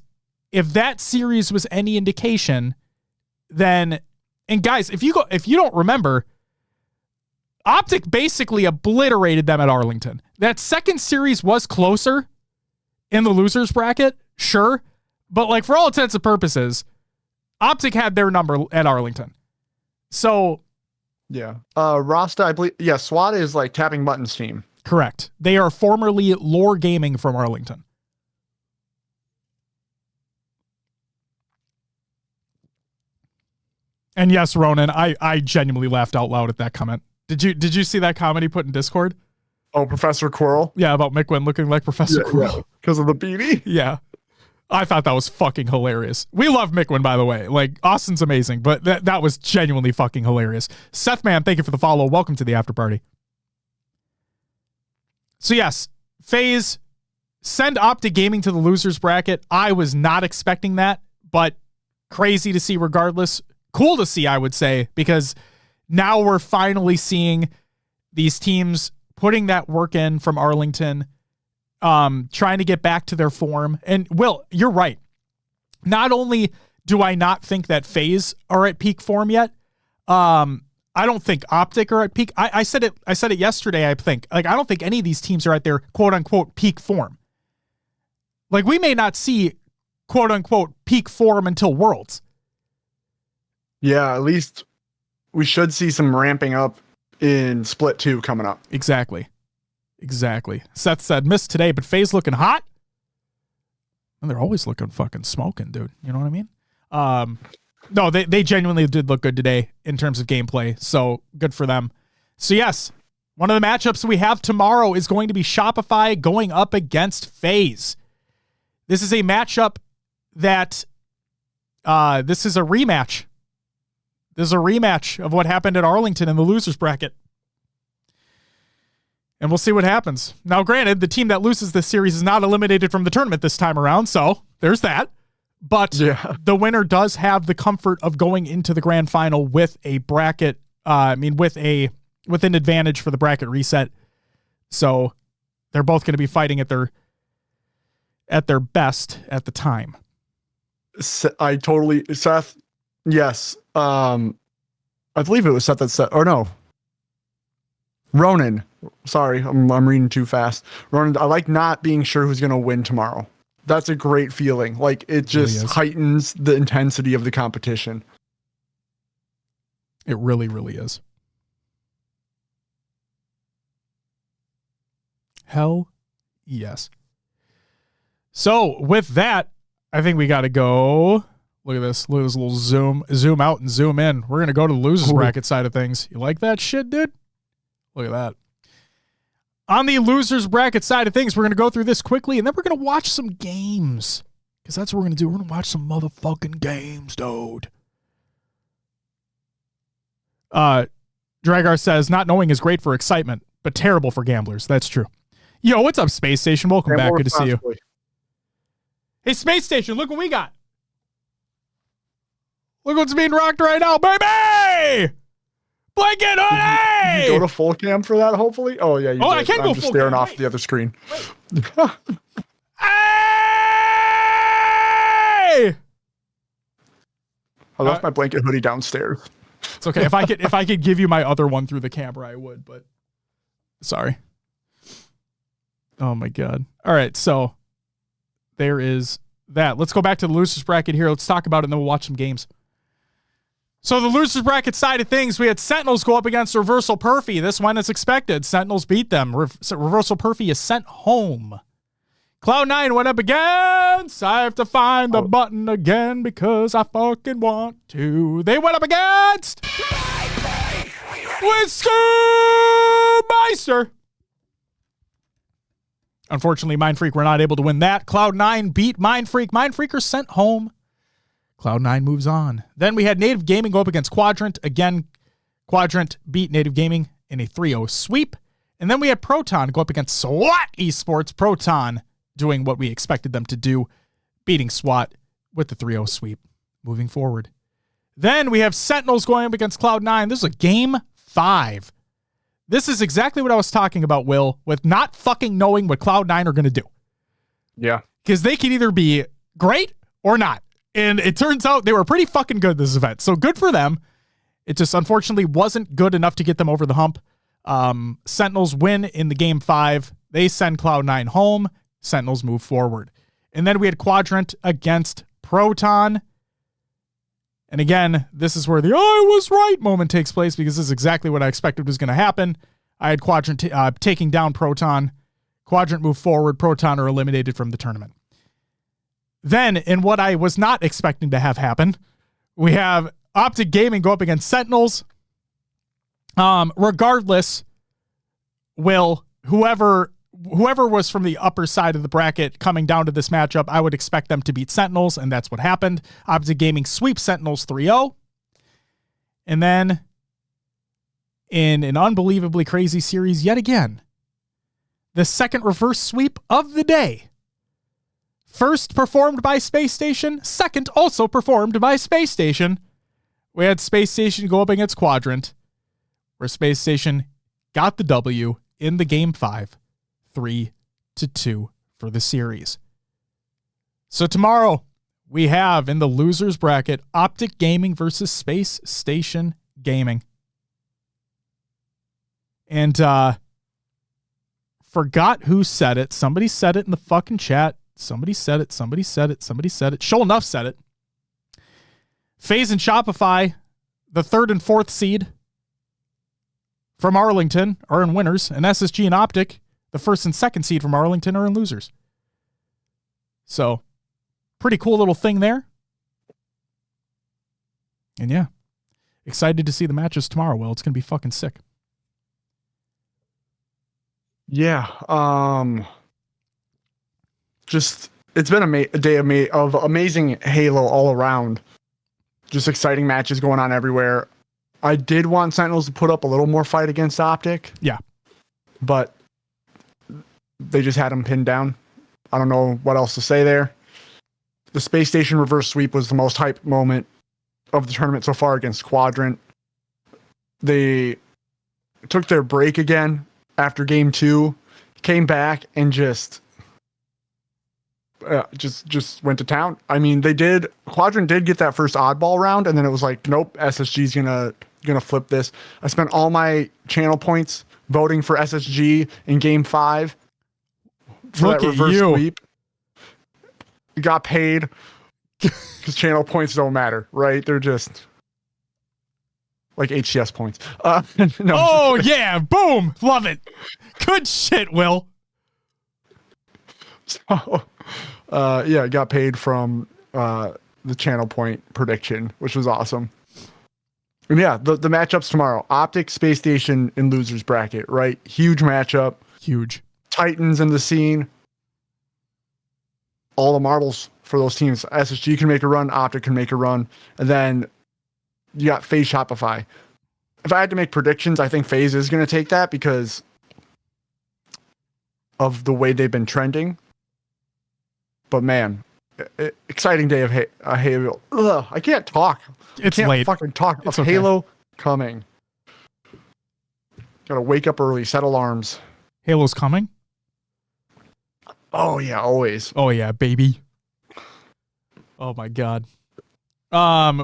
if that series was any indication, then, and guys, if you don't remember, Optic basically obliterated them at Arlington. That second series was closer in the losers bracket, sure, but like for all intents and purposes, Optic had their number at Arlington. So yeah, Rasta, I believe, yeah, SWAT is like Tapping Buttons team. Correct. They are formerly Lore Gaming from Arlington. And yes, Ronan, I genuinely laughed out loud at that comment. Did you see that comment he put in Discord? Oh, Professor Quirrell? Yeah, about Miquin looking like Professor Quirrell. Because of the beanie? Yeah. I thought that was fucking hilarious. We love Miquin, by the way. Like, Austin's amazing, but that was genuinely fucking hilarious. Seth Man, thank you for the follow. Welcome to the after party. So yes, FaZe, send Optic Gaming to the losers bracket. I was not expecting that, but crazy to see regardless. Cool to see, I would say, because now we're finally seeing these teams putting that work in from Arlington, trying to get back to their form. And Will, you're right. Not only do I not think that FaZe are at peak form yet, I don't think Optic are at peak. I said it yesterday, I think. Like, I don't think any of these teams are at their quote unquote peak form. Like, we may not see quote unquote peak form until Worlds. Yeah, at least we should see some ramping up in Split 2 coming up. Exactly. Seth said, missed today, but FaZe looking hot. And they're always looking fucking smoking, dude. You know what I mean? No, they genuinely did look good today in terms of gameplay. So good for them. So yes, one of the matchups we have tomorrow is going to be Shopify going up against FaZe. This is a matchup that this is a rematch. This is a rematch of what happened at Arlington in the losers bracket. And we'll see what happens. Now, granted, the team that loses this series is not eliminated from the tournament this time around, so there's that. But the winner does have the comfort of going into the grand final with a bracket, with an advantage for the bracket reset. So they're both going to be fighting at their best at the time. Seth, yes. I believe it was Seth that said, or no, Ronan. Sorry, I'm reading too fast. Ronan, I like not being sure who's going to win tomorrow. That's a great feeling. Like, it just heightens the intensity of the competition. It really, really is. Hell yes. So with that, I think we got to go. Look at this. Look at this little zoom out and zoom in. We're going to go to the losers bracket side of things. You like that shit, dude? Look at that. On the losers bracket side of things, we're going to go through this quickly, and then we're going to watch some games. Because that's what we're going to do. We're going to watch some motherfucking games, dude. Dragar says, not knowing is great for excitement, but terrible for gamblers. That's true. Yo, what's up, Space Station? Welcome back. Good to see you. Hey, Space Station, look what we got. Look what's being rocked right now, baby! Blanket hoodie! You go to full cam for that, hopefully? Oh, yeah. I can go full cam. I'm just staring off the other screen. Hey! I left my blanket hoodie downstairs. It's okay. If I could give you my other one through the camera, I would, but sorry. Oh my God. All right, so there is that. Let's go back to the losers bracket here. Let's talk about it and then we'll watch some games. So the losers bracket side of things, we had Sentinels go up against Reversal Perfy. This one is expected. Sentinels beat them. Reversal Perfy is sent home. Cloud9 went up against. I have to find the button again because I fucking want to. They went up against with Scoobmeister. Unfortunately, Mindfreak were not able to win that. Cloud9 beat Mindfreak. Mindfreaker sent home. Cloud9 moves on. Then we had Native Gaming go up against Quadrant. Again, Quadrant beat Native Gaming in a 3-0 sweep. And then we had Proton go up against SWAT Esports. Proton doing what we expected them to do, beating SWAT with the 3-0 sweep. Moving forward. Then we have Sentinels going up against Cloud9. This is a game 5. This is exactly what I was talking about, Will, with not fucking knowing what Cloud9 are going to do. Yeah. Because they can either be great or not. And it turns out they were pretty fucking good this event. So good for them. It just unfortunately wasn't good enough to get them over the hump. Sentinels win in the game 5. They send Cloud9 home. Sentinels move forward. And then we had Quadrant against Proton. And again, this is where the I was right moment takes place because this is exactly what I expected was going to happen. I had Quadrant taking down Proton. Quadrant moved forward. Proton are eliminated from the tournament. Then, in what I was not expecting to have happen, we have Optic Gaming go up against Sentinels. Regardless, whoever was from the upper side of the bracket coming down to this matchup, I would expect them to beat Sentinels, and that's what happened. Optic Gaming sweeps Sentinels 3-0. And then, in an unbelievably crazy series yet again, the second reverse sweep of the day. First performed by Space Station, second also performed by Space Station. We had Space Station go up against Quadrant, where Space Station got the W in the game 5, 3-2 for the series. So tomorrow we have in the losers bracket Optic Gaming versus Space Station Gaming. And forgot who said it. Somebody said it in the fucking chat. Somebody said it. Show Enough said it. FaZe and Shopify, the 3rd and 4th seed from Arlington, are in winners. And SSG and Optic, the 1st and 2nd seed from Arlington, are in losers. So, pretty cool little thing there. And yeah, excited to see the matches tomorrow. Well, it's going to be fucking sick. Yeah. Just it's been a day of amazing Halo all around. Just exciting matches going on everywhere. I did want Sentinels to put up a little more fight against Optic. Yeah. But they just had him pinned down. I don't know what else to say there. The Space Station reverse sweep was the most hyped moment of the tournament so far against Quadrant. They took their break again after game 2, came back and just went to town. I mean, Quadrant did get that first oddball round, and then it was like, nope, SSG's gonna flip this. I spent all my channel points voting for SSG in game 5 for Look that at reverse you. sweep. Got paid because channel points don't matter, right? They're just like HCS points. No, oh yeah, boom, love it. Good shit, Will. So, yeah, got paid from the channel point prediction, which was awesome. And yeah, the matchups tomorrow: Optic, Space Station, and losers bracket. Right, huge matchup. Huge. Titans in the scene. All the marbles for those teams. SSG can make a run, Optic can make a run, and then you got FaZe Shopify. If I had to make predictions, I think FaZe is going to take that because of the way they've been trending. But man, exciting day of Halo. Ugh, I can't talk. It's can't late. Fucking talk It's of okay. Halo coming. Gotta wake up early, set alarms. Halo's coming. Oh yeah, always. Oh yeah, baby. Oh my god.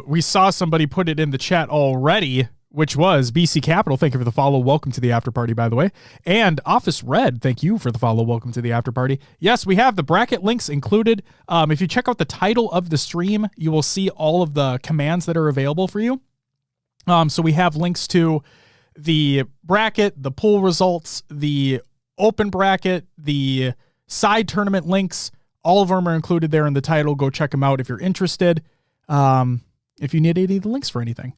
We saw somebody put it in the chat already, which was BC Capital. Thank you for the follow. Welcome to the after party, by the way. And Office Red, thank you for the follow. Welcome to the after party. Yes, we have the bracket links included. If you check out the title of the stream, you will see all of the commands that are available for you. So we have links to the bracket, the pool results, the open bracket, the side tournament links. All of them are included there in the title. Go check them out if you're interested. If you need any of the links for anything.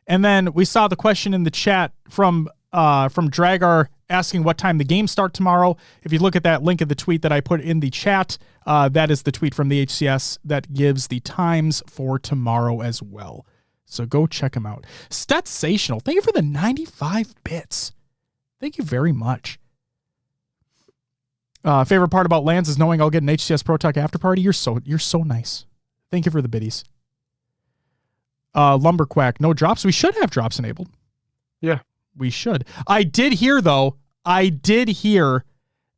And then we saw the question in the chat from Dragar asking what time the games start tomorrow. If you look at that link of the tweet that I put in the chat, that is the tweet from the HCS that gives the times for tomorrow as well. So go check them out. Statsational, thank you for the 95 bits. Thank you very much. Favorite part about Lands is knowing I'll get an HCS Pro Talk after party. You're so nice. Thank you for the biddies. Lumberquack, no drops. We should have drops enabled. Yeah, we should. I did hear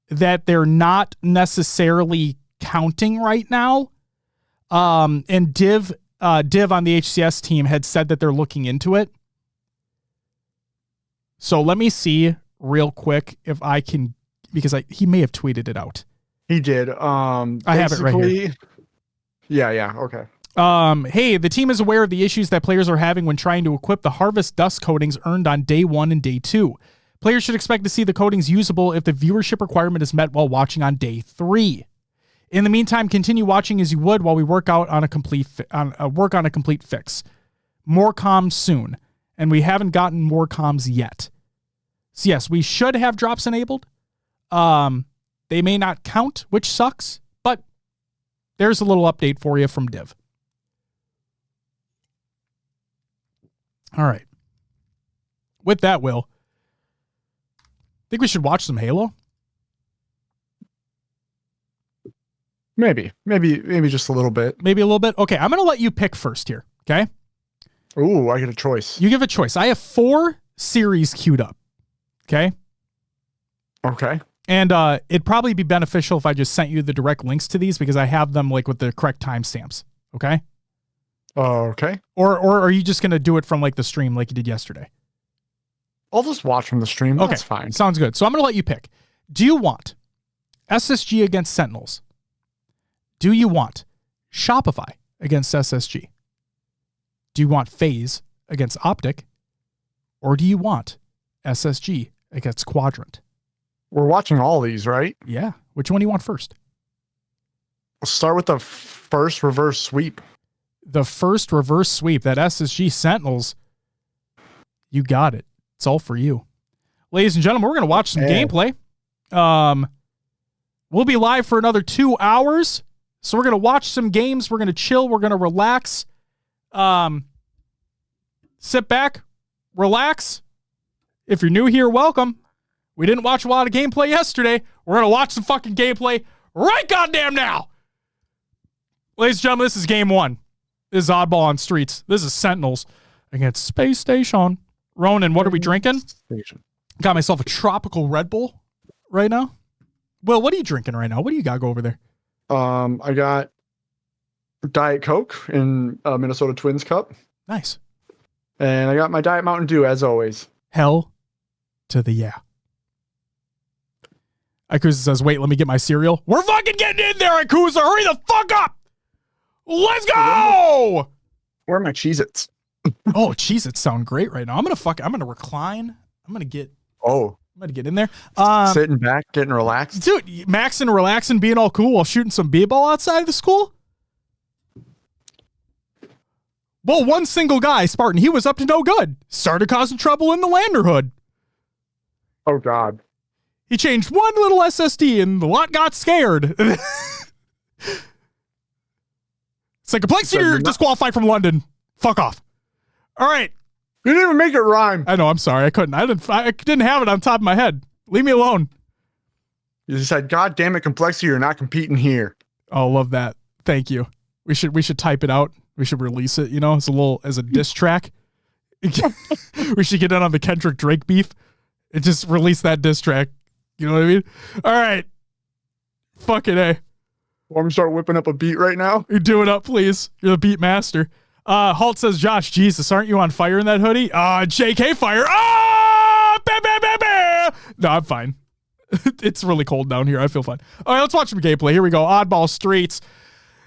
that they're not necessarily counting right now. And Div on the HCS team had said that they're looking into it. So let me see real quick if I can, because he may have tweeted it out. He did. I have it right here. Yeah. Okay. Hey, the team is aware of the issues that players are having when trying to equip the Harvest Dust coatings earned on day 1 and day 2. Players should expect to see the coatings usable if the viewership requirement is met while watching on day 3. In the meantime, continue watching as you would while we work on a complete fix. More comms soon, and we haven't gotten more comms yet. So yes, we should have drops enabled. They may not count, which sucks, but there's a little update for you from Div. All right. With that, Will, think we should watch some Halo? Maybe just a little bit. Maybe a little bit? Okay, I'm going to let you pick first here, okay? Ooh, I get a choice. You give a choice. I have 4 series queued up, okay? Okay. And it'd probably be beneficial if I just sent you the direct links to these because I have them like with the correct timestamps, okay? Okay. Or are you just going to do it from like the stream like you did yesterday? I'll just watch from the stream. Okay. That's fine. Sounds good. So I'm going to let you pick. Do you want SSG against Sentinels? Do you want Shopify against SSG? Do you want FaZe against Optic? Or do you want SSG against Quadrant? We're watching all these, right? Yeah. Which one do you want first? We'll start with the first reverse sweep. the first reverse sweep, that SSG Sentinels, you got it. It's all for you. Ladies and gentlemen, we're going to watch some gameplay. We'll be live for another 2 hours. So we're going to watch some games. We're going to chill. We're going to relax. Sit back, relax. If you're new here, welcome. We didn't watch a lot of gameplay yesterday. We're going to watch some fucking gameplay right goddamn now. Ladies and gentlemen, this is game one. This is Oddball on Streets. This is Sentinels against Space Station. Ronan, what are we drinking? Got myself a tropical Red Bull right now. Will, what are you drinking right now? What do you got go over there? I got Diet Coke in Minnesota Twins cup. Nice. And I got my Diet Mountain Dew, as always. Hell to the yeah. Ikuza says, wait, let me get my cereal. We're fucking getting in there, Ikuza. Hurry the fuck up. Let's go. Where are my Cheez-Its? Oh, Cheez-Its sound great right now. I'm going to recline. I'm going to get in there. Sitting back, getting relaxed. Dude, maxing, relaxing, being all cool while shooting some b-ball outside of the school. Well, one single guy, Spartan, he was up to no good. Started causing trouble in the Landerhood. Oh, God. He changed one little SSD and the lot got scared. It's like, Complexity, you're disqualified from London. Fuck off. All right. You didn't even make it rhyme. I know, I'm sorry. I couldn't. I didn't have it on top of my head. Leave me alone. You just said, God damn it, Complexity, you're not competing here. Oh, love that. Thank you. We should type it out. We should release it, as a diss track. We should get in on the Kendrick Drake beef and just release that diss track. You know what I mean? All right. Fucking A. Want me to start whipping up a beat right now? You do it up, please. You're the beat master. Halt says, Josh, Jesus, aren't you on fire in that hoodie? JK fire. No, I'm fine. It's really cold down here. I feel fine. All right, let's watch some gameplay. Here we go. Oddball Streets,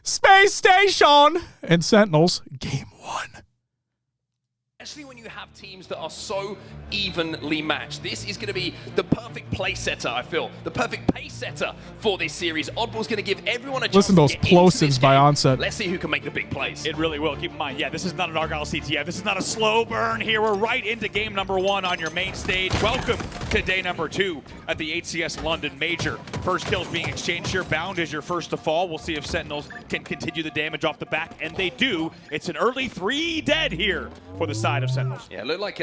Space Station, and Sentinels. Game one. Especially when you have teams that are so evenly matched. This is going to be the perfect play setter, I feel. The perfect pace setter for this series. Oddball's going to give everyone a chance. Listen to those to get into this plosives by game. Onset. Let's see who can make the big plays. It really will. Keep in mind, this is not an Argyle CTF. This is not a slow burn here. We're right into game number one on your main stage. Welcome to day number 2 at the HCS London Major. First kills being exchanged here. Bound is your first to fall. We'll see if Sentinels can continue the damage off the back, and they do. It's an early 3 dead here for the side of Sentinels. Yeah, it looked like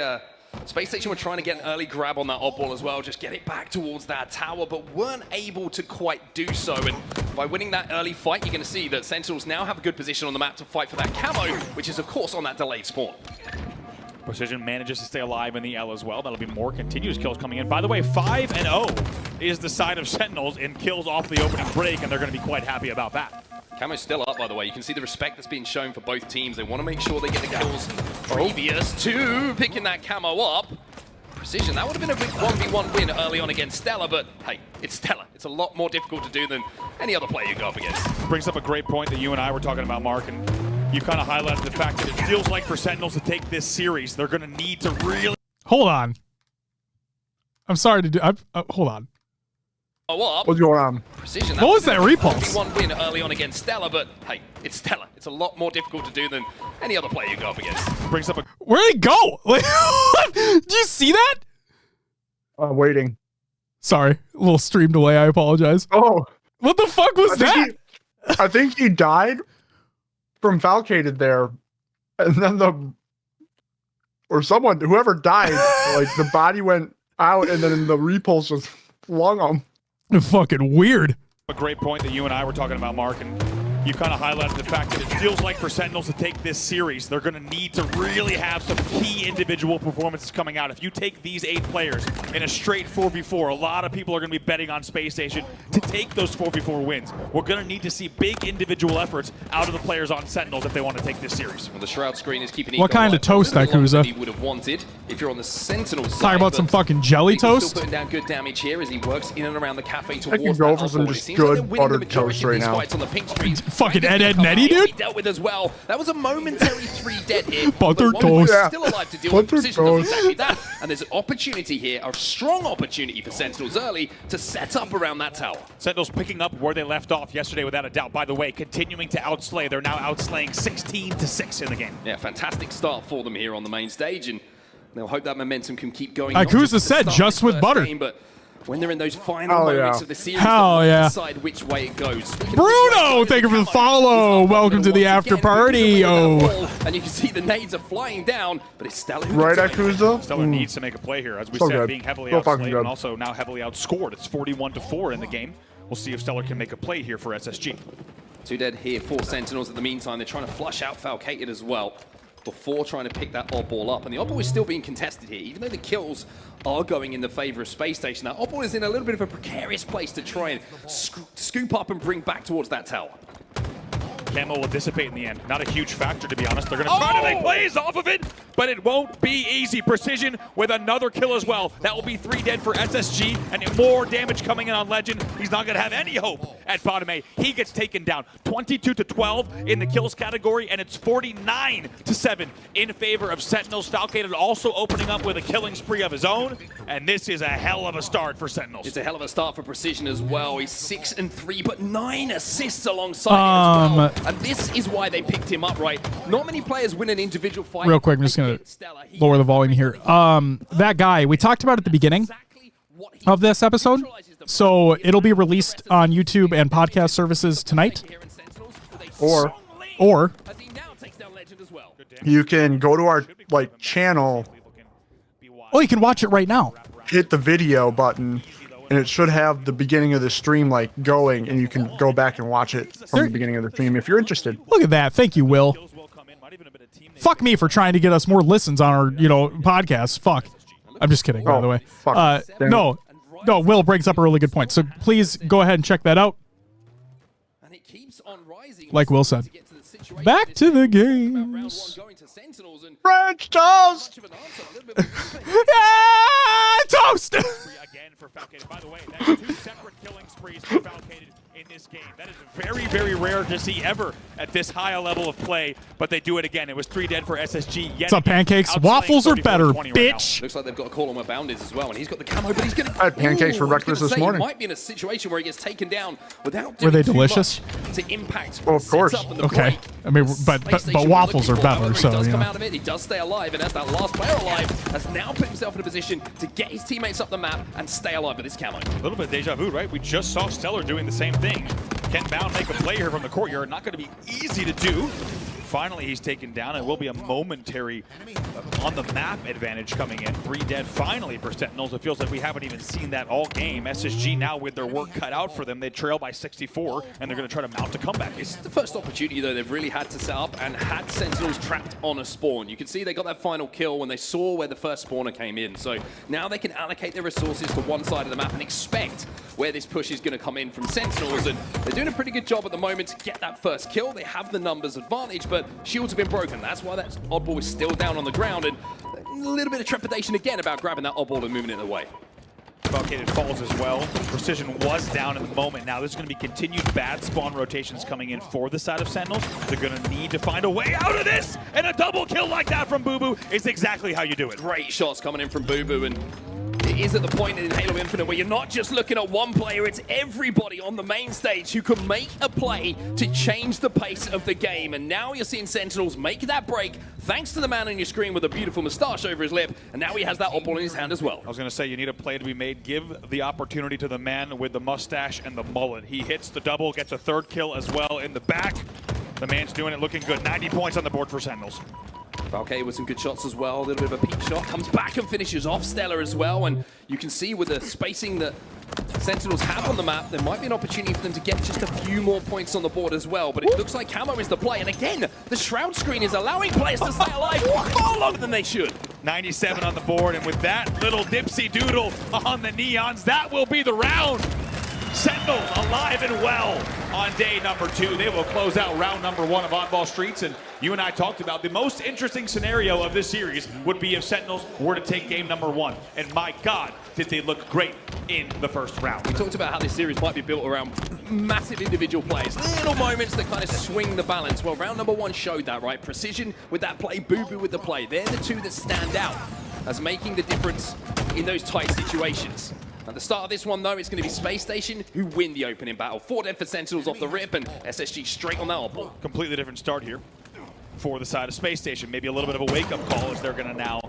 Space Station were trying to get an early grab on that Oddball as well, just get it back towards that tower, but weren't able to quite do so. And by winning that early fight, you're going to see that Sentinels now have a good position on the map to fight for that camo, which is, of course, on that delayed spawn. Precision manages to stay alive in the L as well. That'll be more continuous kills coming in. By the way, 5-0 is the side of Sentinels in kills off the opening break, and they're going to be quite happy about that. Camo's still up, by the way. You can see the respect that's being shown for both teams. They want to make sure they get the kills previous to picking that camo up. Precision, that would have been a big 1v1 win early on against Stella, but hey, it's Stella. It's a lot more difficult to do than any other player you go up against. Brings up a great point that you and I were talking about, Mark, and you kind of highlighted the fact that it feels like for Sentinels to take this series, they're going to need to really... Hold on. I'm sorry to do... hold on. Up. What's going on? Precision. What was that repulse? One win early on against Stella, but hey, it's Stella. It's a lot more difficult to do than any other player you go up against. Brings up a... Where'd he go? Did you see that? Waiting. Sorry, a little stream delay. I apologize. Oh, what the fuck was that? I think he died from Falcated there, and then whoever died, like the body went out, and then the repulse just flung him. Fucking weird. A great point that you and I were talking about, Mark, and you kind of highlighted the fact that it feels like for Sentinels to take this series, they're going to need to really have some key individual performances coming out. If you take these 8 players in a straight 4v4, a lot of people are going to be betting on Space Station to take those 4v4 wins. We're going to need to see big individual efforts out of the players on Sentinels if they want to take this series. Well, the Shroud screen is keeping what kind of toast, Ikuza? He would have wanted if you're on the Sentinel side. Talking about some fucking jelly toast? Still putting down good damage here as he works in and around the cafe towards I can go for some just good buttered toast right now. On the pink street. Fucking Ed and Eddie, dude. Dealt with as well. That was a momentary 3 dead hit. Butter but toast. yeah. Still alive to deal with. Butter Precision does toast. exactly that. And there's an opportunity here, a strong opportunity for Sentinels early to set up around that tower. Sentinels picking up where they left off yesterday without a doubt. By the way, continuing to outslay. They're now outslaying 16-6 in the game. Yeah, fantastic start for them here on the main stage, and they'll hope that momentum can keep going. Akusa said just with butter. But when they're in those final moments of the series, Hell they yeah. decide which way it goes. Bruno, thank you for the follow. Welcome to the after party. Oh, and you can see the nades are flying down, but it's Stellar. Right, Akusa? Stellar needs to make a play here, as we So said, good. being heavily So fucking outplayed good. and also now heavily outscored. It's 41-4 in the game. We'll see if Stellar can make a play here for SSG. 2 dead here for Sentinels. In the meantime, they're trying to flush out Falcated as well before trying to pick that oddball up. And the oddball is still being contested here, even though the kills are going in the favor of Space Station. That oddball is in a little bit of a precarious place to try and scoop up and bring back towards that tower. Camo will dissipate in the end. Not a huge factor, to be honest. They're going to try to make plays off of it, but it won't be easy. Precision with another kill as well. That will be 3 dead for SSG, and more damage coming in on Legend. He's not going to have any hope at bottom A. He gets taken down 22-12 in the kills category, and it's 49-7 in favor of Sentinels. Falcated also opening up with a killing spree of his own, and this is a hell of a start for Sentinels. It's a hell of a start for Precision as well. He's 6-3, but 9 assists alongside him as well. And this is why they picked him up, right? Not many players win an individual fight. real quick, I'm just going to lower the volume here. That guy, we talked about at the beginning of this episode. So it'll be released on YouTube and podcast services tonight. Or you can go to our channel, Oh, you can watch it right now. hit the video button, and it should have the beginning of the stream going, and you can go back and watch it from the beginning of the stream if you're interested. Look at that. Thank you, Will. Fuck me for trying to get us more listens on our, podcasts. Fuck. I'm just kidding, by the way. Fuck. Damn No, Will brings up a really good point. So please go ahead and check that out. Like Will said. Back to the games. French toast! Yeah, toast! Again for Falcated. By the way, that's 2 separate killing sprees for Falcated in this game. That is very, very rare to see ever at this high a level of play, but they do it again. It was 3 dead for SSG. What's up, pancakes? Waffles are better, bitch. Looks like they've got a call on where Bound is as well, and he's got the camo, but he's going to... I had pancakes for breakfast this morning. He might be in a situation where he gets taken down without Were doing they too delicious? much to impact. Well, of course. Okay. I mean, but waffles are better, so, He does come out of it, he does stay alive, and as that last player alive, has now put himself in a position to get his teammates up the map and stay alive with his camo. A little bit deja vu, right? We just saw Stellar doing the same thing. Can Bound make a play here from the courtyard? Not going to be easy to do. Finally, he's taken down. It will be a momentary on the map advantage coming in. 3 dead finally for Sentinels. It feels like we haven't even seen that all game. SSG now with their work cut out for them. They trail by 64, and they're going to try to mount a comeback. It's the first opportunity, though, they've really had to set up and had Sentinels trapped on a spawn. You can see they got that final kill when they saw where the first spawner came in. So now they can allocate their resources to one side of the map and expect where this push is going to come in from Sentinels. And they're doing a pretty good job at the moment to get that first kill. They have the numbers advantage, but shields have been broken. That's why that oddball is still down on the ground, and a little bit of trepidation again about grabbing that oddball and moving it away. Falcated falls as well. Precision was down in the moment. Now there's going to be continued bad spawn rotations coming in for the side of Sentinels. They're going to need to find a way out of this, and a double kill like that from Boo Boo is exactly how you do it. Great shots coming in from Boo Boo, and it is at the point in Halo Infinite where you're not just looking at one player, it's everybody on the main stage who can make a play to change the pace of the game. And now you're seeing Sentinels make that break thanks to the man on your screen with a beautiful moustache over his lip, and now he has that oddball in his hand as well. I was going to say, you need a play to be made. Give the opportunity to the man with the mustache and the mullet. He hits the double, gets a 3rd kill as well in the back. The man's doing it looking good. 90 points on the board for Sentinels. Falcated with some good shots as well, a little bit of a peak shot, comes back and finishes off Stellar as well, and you can see with the spacing that Sentinels have on the map, there might be an opportunity for them to get just a few more points on the board as well, but it looks like camo is the play, and again, the Shroud screen is allowing players to stay alive far longer than they should. 97 on the board, and with that little dipsy doodle on the neons, that will be the round. Sentinels alive and well. on day number 2. They will close out round number 1 of Oddball Streets, and you and I talked about the most interesting scenario of this series would be if Sentinels were to take game number 1. And my God, did they look great in the first round. We talked about how this series might be built around massive individual plays, little moments that kind of swing the balance. Well, round number 1 showed that, right? Precision with that play, Boo Boo with the play. They're the two that stand out as making the difference in those tight situations. At the start of this one, though, it's going to be Space Station who win the opening battle. 4 dead for Sentinels off the rip, and SSG straight on that oddball. Completely different start here for the side of Space Station. Maybe a little bit of a wake-up call as they're going to now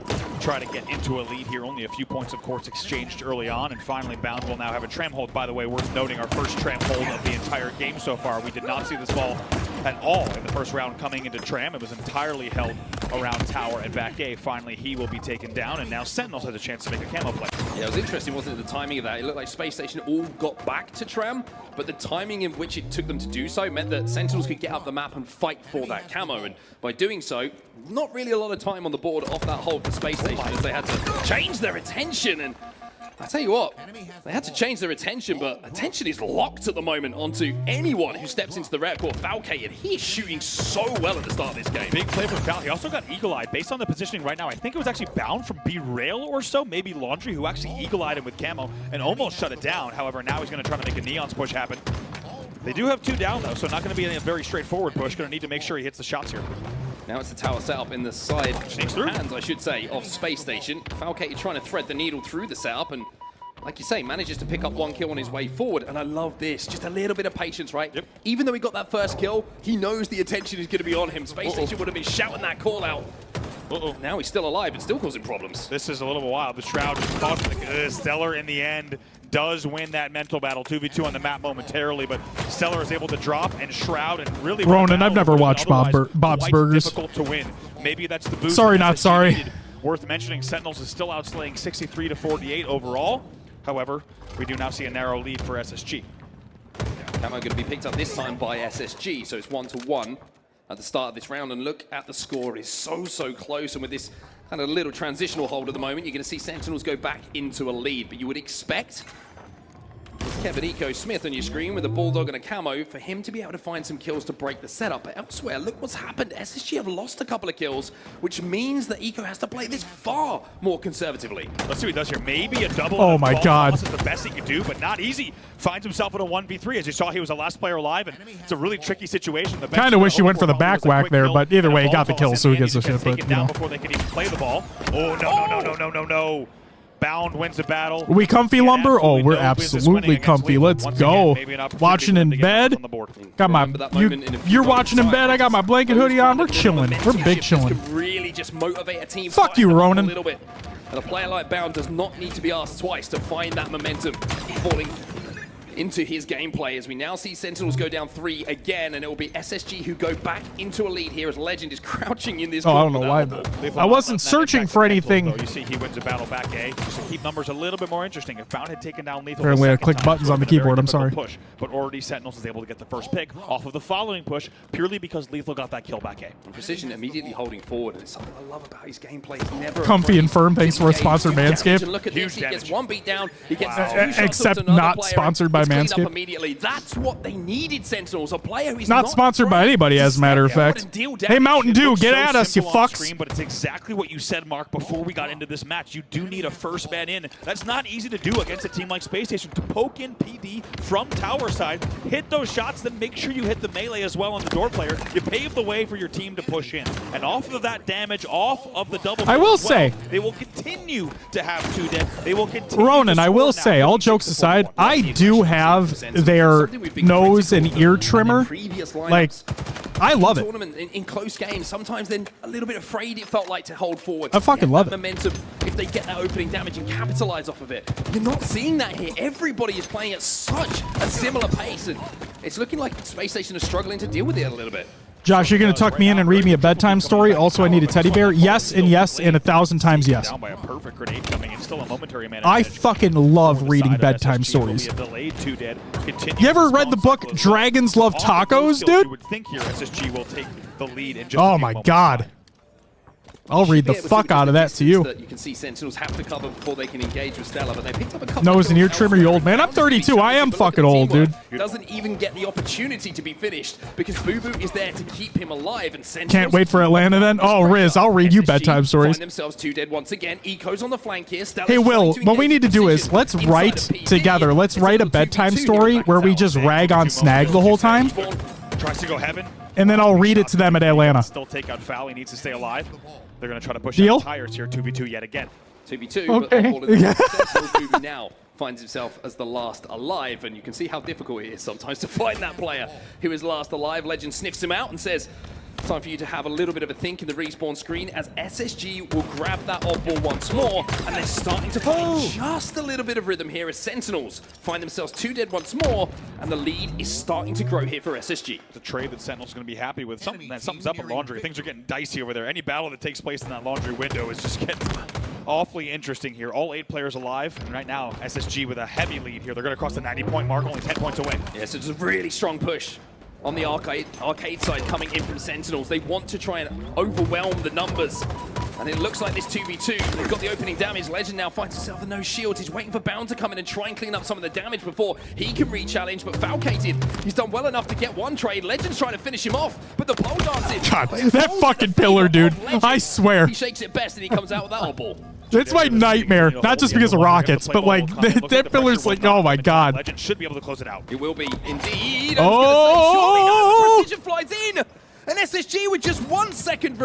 try to get into a lead here. Only a few points, of course, exchanged early on, and finally Bound will now have a tram hold. By the way, worth noting, our first tram hold of the entire game so far. We did not see this ball at all in the first round coming into tram. It was entirely held around tower and back A. Finally, he will be taken down, and now Sentinels has a chance to make a camo play. Yeah, it was interesting, wasn't it, the timing of that? It looked like Space Station all got back to tram, but the timing in which it took them to do so meant that Sentinels could get up the map and fight for that camo, and by doing so, not really a lot of time on the board off that hold for Space Station as they had to change their attention. And I tell you what, they had to change their attention, but attention is locked at the moment onto anyone who steps into the red court. Falcate, and he is shooting so well at the start of this game. Big play from Cal. He also got eagle-eyed. Based on the positioning right now, I think it was actually Bound from B-Rail or so, maybe Laundry, who actually eagle-eyed him with camo and almost shut it down. However, now he's going to try to make a Neon's push happen. They do have 2 down, though, so not going to be a very straightforward push. Going to need to make sure he hits the shots here. Now it's the tower setup in the side hands, I should say, of Space Station. Falcate trying to thread the needle through the setup, and like you say, manages to pick up 1 kill on his way forward. And I love this, just a little bit of patience, right? Yep. Even though he got that first kill, he knows the attention is going to be on him. Space Station would have been shouting that call out. Now he's still alive and still causing problems. This is a little wild. The Shroud just caught Stellar in the end. Does win that mental battle, 2v2 on the map momentarily, but Stellar is able to drop and Shroud and really. Ronan, I've never watched Bob's Burgers. Difficult to win. Maybe that's the boost. Sorry, not sorry. Needed. Worth mentioning, Sentinels is still outslaying 63 to 48 overall. However, we do now see a narrow lead for SSG. Camo going to be picked up this time by SSG, so it's 1-1 at the start of this round. And look at the score, it's so close. And with this kind of little transitional hold at the moment, you're going to see Sentinels go back into a lead. But you would expect Kevin Eco Smith on your screen with a Bulldog and a camo for him to be able to find some kills to break the setup. But elsewhere, look what's happened. SSG have lost a couple of kills, which means that Eco has to play this far more conservatively. Let's see what he does here. Maybe a double. Oh my God. Is the best he could do, but not easy. Finds himself in a 1v3. As you saw, he was the last player alive, and it's a really tricky situation. Kind of wish he went for the back whack there, but either way, he got the kill, so he gets the shit. But, you know. Before they can even play the ball. Oh, no. Bound wins the battle. We comfy, Lumber? Oh, we're absolutely comfy. Let's go. Watching in bed. Got my. You're watching in bed. I got my blanket hoodie on. We're chilling. We're big chilling. Really just motivate a team. Fuck you, Ronan. A little bit. And a player like Bound does not need to be asked twice to find that momentum falling into his gameplay, as we now see Sentinels go down 3 again, and it will be SSG who go back into a lead here as Legend is crouching in this. Oh, I don't know why though. I wasn't searching for anything. You see he wins a battle back A, just to keep numbers a little bit more interesting. If Bound had taken down Lethal, apparently I clicked buttons on the keyboard. I'm sorry. Push, but already Sentinels is able to get the first pick off of the following push, purely because Lethal got that kill back A. And Precision immediately holding forward, and it's something I love about his gameplay. He's never comfy and firm. Thanks for a sponsor, Manscaped. Look at this. He gets 1 beat down. He gets 2 shots except not sponsored by Manscaped. Immediately. That's what they needed, Sentinels. A player who's not sponsored by anybody, as a matter of fact. Hey, Mountain Dew, get at us, you fucks. Screen, but it's exactly what you said, Mark, before we got into this match. You do need a first man in. That's not easy to do against a team like Space Station. To poke in PD from tower side, hit those shots, then make sure you hit the melee as well on the door player. You pave the way for your team to push in. And off of that damage, off of the double, I will say, they will continue to have 2 dead. They will continue. Ronan, I will say, all jokes aside, I do have their nose and ear trimmer. Like, I love it. In close games, sometimes they're a little bit afraid, it felt like, to hold forward. I fucking love it. Momentum, if they get that opening damage and capitalize off of it. You're not seeing that here. Everybody is playing at such a similar pace, and it's looking like Space Station is struggling to deal with it a little bit. Josh, you're going to tuck me in and read me a bedtime story? Also, I need a teddy bear? Yes, and 1,000 times yes. I fucking love reading bedtime stories. You ever read the book Dragons Love Tacos, dude? Oh my God. I'll read the fuck out of that to you. That you can see Sentinels have to cover before they can engage with Stella, but they picked up a couple Nose and ear kills trimmer, you old man. I'm 32. I am fucking old, dude. Doesn't even get the opportunity to be finished because Boo is there to keep him alive, and Sentinels Can't wait for Atlanta then. Oh, Riz, I'll read you bedtime stories. Find themselves 2 dead once again. Eco's on the flank here. Stella's Hey, Will, trying to what we need to do is engage let's inside write of PD. together. Let's write a bedtime story where we just rag on Snag the whole time, Tries to go heaven. and then I'll read it to them at Atlanta. Still take out Foul. He needs to stay alive. They're going to try to push Deal? out tires here. 2v2 yet again. 2v2, Okay. but all of the Sentinels Boo now finds himself as the last alive, and you can see how difficult it is sometimes to find that player who is last alive. Legend sniffs him out and says, time for you to have a little bit of a think in the respawn screen as SSG will grab that oddball once more, and they're starting to find just a little bit of rhythm here as Sentinels find themselves 2 dead once more, and the lead is starting to grow here for SSG. It's a trade that Sentinel's going to be happy with. Something's up in laundry. Things are getting dicey over there. Any battle that takes place in that laundry window is just getting awfully interesting here. All 8 players alive, and right now SSG with a heavy lead here. They're going to cross the 90-point mark, only 10 points away. Yeah, so it's a really strong push on the arcade side coming in from Sentinels. They want to try and overwhelm the numbers. And it looks like this 2v2, they've got the opening damage. Legend now finds himself with no shields. He's waiting for Bound to come in and try and clean up some of the damage before he can re-challenge, but Falcated, he's done well enough to get one trade. Legend's trying to finish him off, but the pole dancing. God, that fucking pillar, dude. I swear. He shakes it best and he comes out with that odd ball. It's my nightmare, not just because of rockets, but like that pillar's like, oh my god. Legend should be able to close it out. It will be indeed. Oh! Precision flies in, and SSG with just 1 second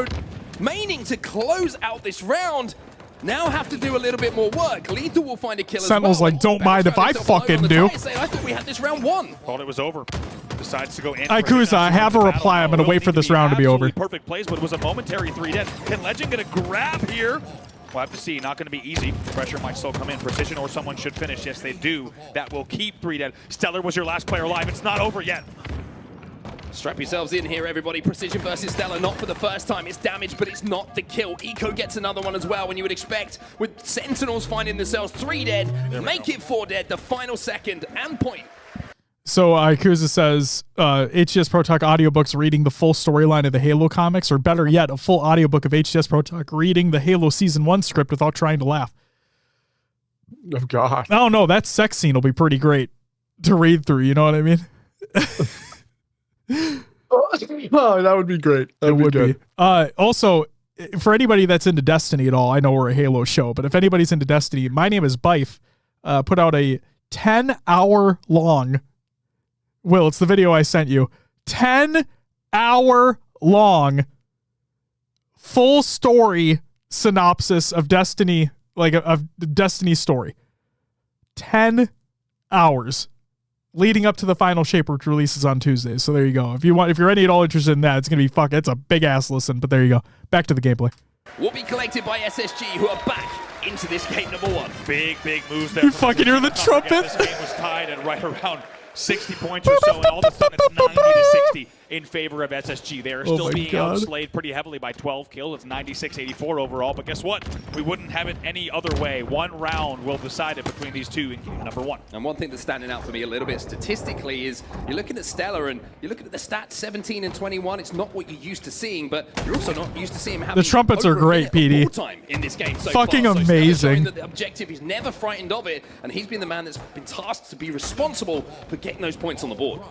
remaining to close out this round. Now have to do a little bit more work. Lethal will find a kill Sentinel's as well. like, don't mind if I fucking do. I thought we had this round won. Thought it was over. Decides to go in. Ikuza, I have a reply. I'm going to wait for this round to be over. Perfect plays, but it was a momentary 3 dead. Can Legend get a grab here? We'll have to see. Not going to be easy. Pressure might still come in. Precision or someone should finish. Yes, they do. That will keep 3 dead. Stellar was your last player alive. It's not over yet. Strap yourselves in here, everybody. Precision versus Stellar, not for the first time. It's damage, but it's not the kill. Eco gets another one as well, when you would expect, with Sentinels finding themselves 3 dead, make it 4 dead, the final second and point. So Ikuza says, HCS Pro Talk audiobooks reading the full storyline of the Halo comics, or better yet, a full audiobook of HCS Pro Talk reading the Halo Season 1 script without trying to laugh. Oh, God. I don't know. That sex scene will be pretty great to read through, you know what I mean? Oh, that would be great. That would be good. Also, for anybody that's into Destiny at all, I know we're a Halo show, but if anybody's into Destiny, My Name is Bife put out a 10-hour long, Will, it's the video I sent you, 10-hour long full story synopsis of Destiny, like of Destiny's story. 10 hours leading up to the final shape, which releases on Tuesday. So there you go. If you're any at all interested in that, it's gonna be it's a big ass listen. But there you go. Back to the gameplay. Will be collected by SSG, who are back into this game number 1. Big moves there. You fucking hear the trumpet? This game was tied at right around 60 points or so, and all of a sudden it's 90 to 60 in favor of SSG. They are still being outslayed pretty heavily by 12 kills. It's 96-84 overall, but guess what? We wouldn't have it any other way. One round will decide it between these two in game number 1. And one thing that's standing out for me a little bit statistically is you're looking at Stellar and you're looking at the stats 17 and 21. It's not what you're used to seeing, but you're also not used to seeing him having the trumpets are great, PD. Time in this game so fucking far. So amazing. that the objective, he's never frightened of it, and he's been the man that's been tasked to be responsible for getting those points on the board.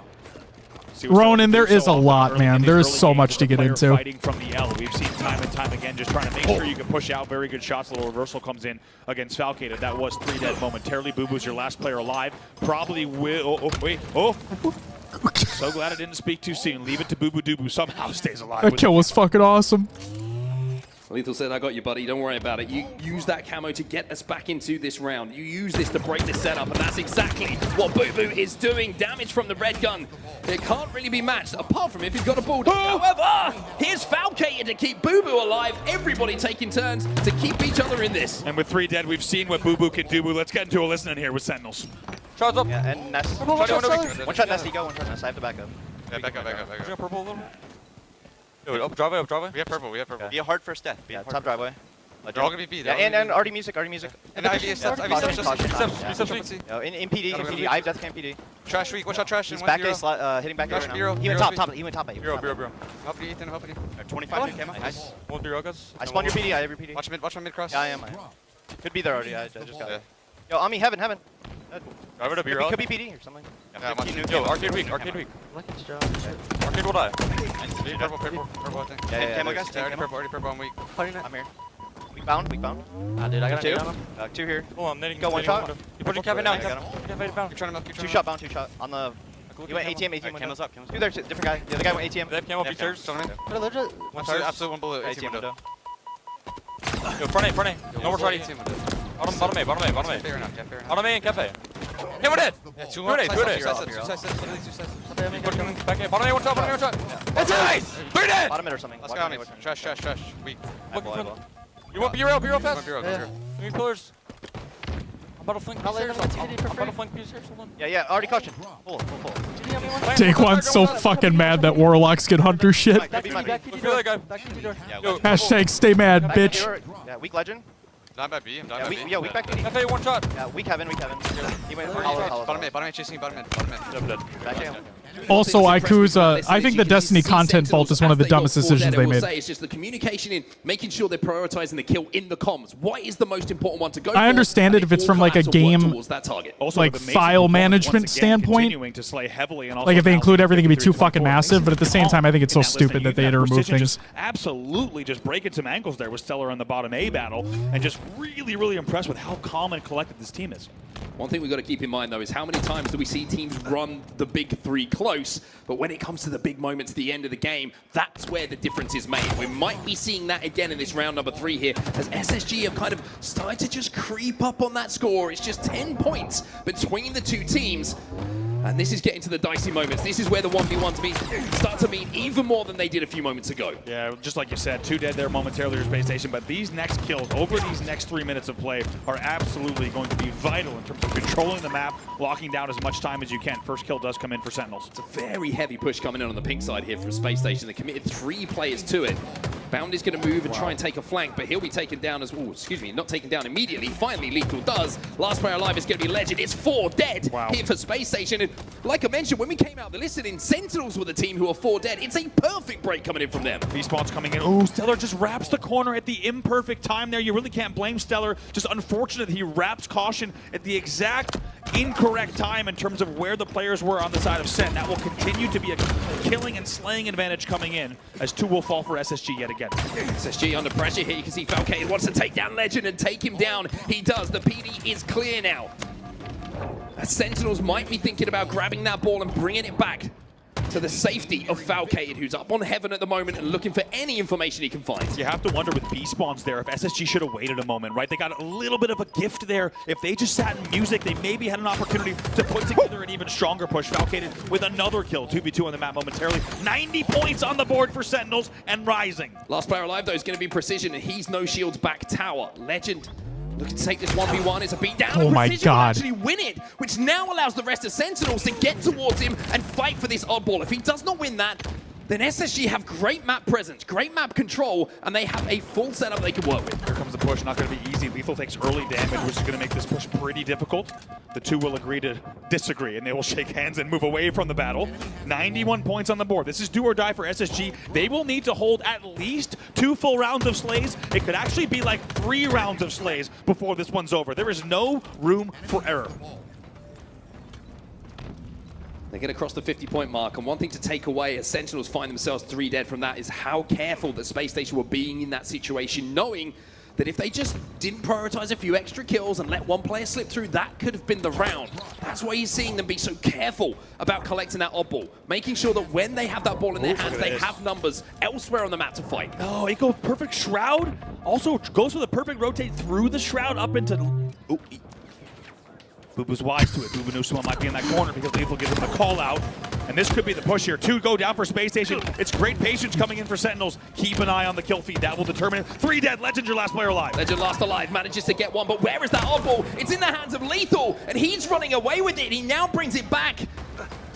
Ronan, there is a lot, man. There is so much to get into. Fighting from the L. We've seen time and time again just trying to make sure you can push out very good shots. A little reversal comes in against Falcated. That was 3 dead momentarily. Boo-Boo's your last player alive. Probably will. So glad I didn't speak too soon. Leave it to Boo-Boo Doo-Boo. Somehow stays alive. That kill was fucking awesome. Lethal said, I got you, buddy. Don't worry about it. You use that camo to get us back into this round. You use this to break this setup, and that's exactly what Boo-Boo is doing. Damage from the red gun. It can't really be matched, apart from if he's got a bulldog. However, here's Falcated to keep Boo-Boo alive. Everybody taking turns to keep each other in this. And with 3 dead, we've seen what Boo-Boo can do. Let's get into a listen in here with Sentinels. Charles up. Yeah, and Nest. One shot Nest, you go, one shot Nest. I have to back up. Yeah, back up. We got purple a little? Yo, up driveway. We have purple. Be a hard first step. Yeah, top driveway. They're all gonna be B. Yeah, and RD music. And IV steps, In PD. I have death camp PD. Trash weak, watch out trash. He's back A, hitting back A right now. Bureau. He went top. He went top A. Bureau. Help you, Ethan, help you. 25 camo. Nice. One Bureau goes. I spawned your PD. I have your PD. Watch my mid cross. Yeah, I am. Could be there already. I just got it. Yo, on me, heaven. Drive it up Bureau. Could be PD or something. Yo, arcade weak. Arcade will die. Purple, I think. Yeah, Camo guys, already purple, I'm weak. I'm here. Weak bound. Dude, I got two. two. Two here. Hold on, then Go one shot. You pushing Kevin down. Yeah, I got him. You're trying to milk. Two shot bound. On the. He went ATM. Camo's up. Two there. Different guy. The other guy went ATM. They have camo features. One Absolute one bullet. ATM window. Yo, front A. No more try ATM. Bottom A. Bottom A and cafe. Camo dead. Yeah, two sides. Back A. Bottom A, one shot. That's nice. Three dead. Bottom mid or something. Let's go, me. Trash. Weak. You want Bureau fast? Bureau. Give me pillars. I'm about to flank piece here. Yeah. Already caution. Full. Daquan's so fucking mad that Warlocks get Hunter shit. Might be. Hashtag stay mad, bitch. Yeah, weak legend. Not bad B. Yeah, weak back PD. Cafe, one shot. Yeah, weak heaven. He went hollow. Bottom mid chasing bottom mid. Back A. Also, Iku's, I think the Destiny content vault is one of the dumbest decisions they made. It's just the communication in making sure they're prioritizing the kill in the comms. What is the most important one to go for? I understand it if it's from like a game, Also, like the amazing file performance, management once again, standpoint. continuing to slay heavily and also Like if they include everything, it'd be too 3 fucking 4 massive. But at the same time, I think it's so in that list stupid that they had to remove Precision things. just absolutely just breaking some ankles there with Stellar on the bottom A battle, and just really impressed with how calm and collected this team is. One thing we've got to keep in mind, though, is how many times do we see teams run the big three close, but when it comes to the big moments at the end of the game, that's where the difference is made. We might be seeing that again in this round number 3 here, as SSG have kind of started to just creep up on that score. It's just 10 points between the two teams. And this is getting to the dicey moments. This is where the 1v1s start to mean even more than they did a few moments ago. Yeah, just like you said, 2 dead there momentarily to Space Station, but these next kills over these next 3 minutes of play are absolutely going to be vital in terms of controlling the map, locking down as much time as you can. First kill does come in for Sentinels. It's a very heavy push coming in on the pink side here from Space Station. They committed 3 players to it. Bound is going to move and try and take a flank, but he'll be taken down as well. Excuse me, not taken down immediately. Finally, Lethal does. Last player alive is going to be Legend. It's 4 dead here for Space Station. And like I mentioned, when we came out the listing, Sentinels were the team who are 4 dead. It's a perfect break coming in from them. Respawn's coming in. Oh, Stellar just wraps the corner at the imperfect time there. You really can't blame Stellar. Just unfortunate that he wraps caution at the exact incorrect time in terms of where the players were on the side of Sen. That will continue to be a killing and slaying advantage coming in as 2 will fall for SSG yet again. SSG under pressure here. You can see Falcade wants to take down Legend and take him down. He does. The PD is clear now. Sentinels might be thinking about grabbing that ball and bringing it back to the safety of Falcade, who's up on heaven at the moment and looking for any information he can find. You have to wonder with B spawns there if SSG should have waited a moment, right? They got a little bit of a gift there. If they just sat in music, they maybe had an opportunity to put together an even stronger push. Falcade with another kill, 2v2 on the map momentarily. 90 points on the board for Sentinels and rising. Last player alive, though, is going to be Precision, and he's no shields back tower. Legend looking to take this 1v1. It's a beat down. Oh my God. Actually win it, which now allows the rest of Sentinels to get towards him and fight for this oddball. If he does not win that, then SSG have great map presence, great map control, and they have a full setup they can work with. Here comes the push, not going to be easy. Lethal takes early damage, which is going to make this push pretty difficult. The 2 will agree to disagree, and they will shake hands and move away from the battle. 91 points on the board. This is do or die for SSG. They will need to hold at least 2 full rounds of slays. It could actually be like 3 rounds of slays before this one's over. There is no room for error. They get across the 50-point mark, and one thing to take away as Sentinels find themselves 3 dead from that is how careful that Space Station were being in that situation, knowing that if they just didn't prioritize a few extra kills and let one player slip through, that could have been the round. That's why you're seeing them be so careful about collecting that odd ball, making sure that when they have that ball in their hands, they have numbers elsewhere on the map to fight. Oh, it goes perfect Shroud. Also goes for the perfect rotate through the Shroud up into... Oh, Booba's wise to it. Booba knew someone might be in that corner because Lethal gives him the call out. And this could be the push here. 2 go down for Space Station. It's great patience coming in for Sentinels. Keep an eye on the kill feed. That will determine it. 3 dead. Legend, your last player alive. Legend last alive, manages to get one, but where is that oddball? It's in the hands of Lethal, and he's running away with it. He now brings it back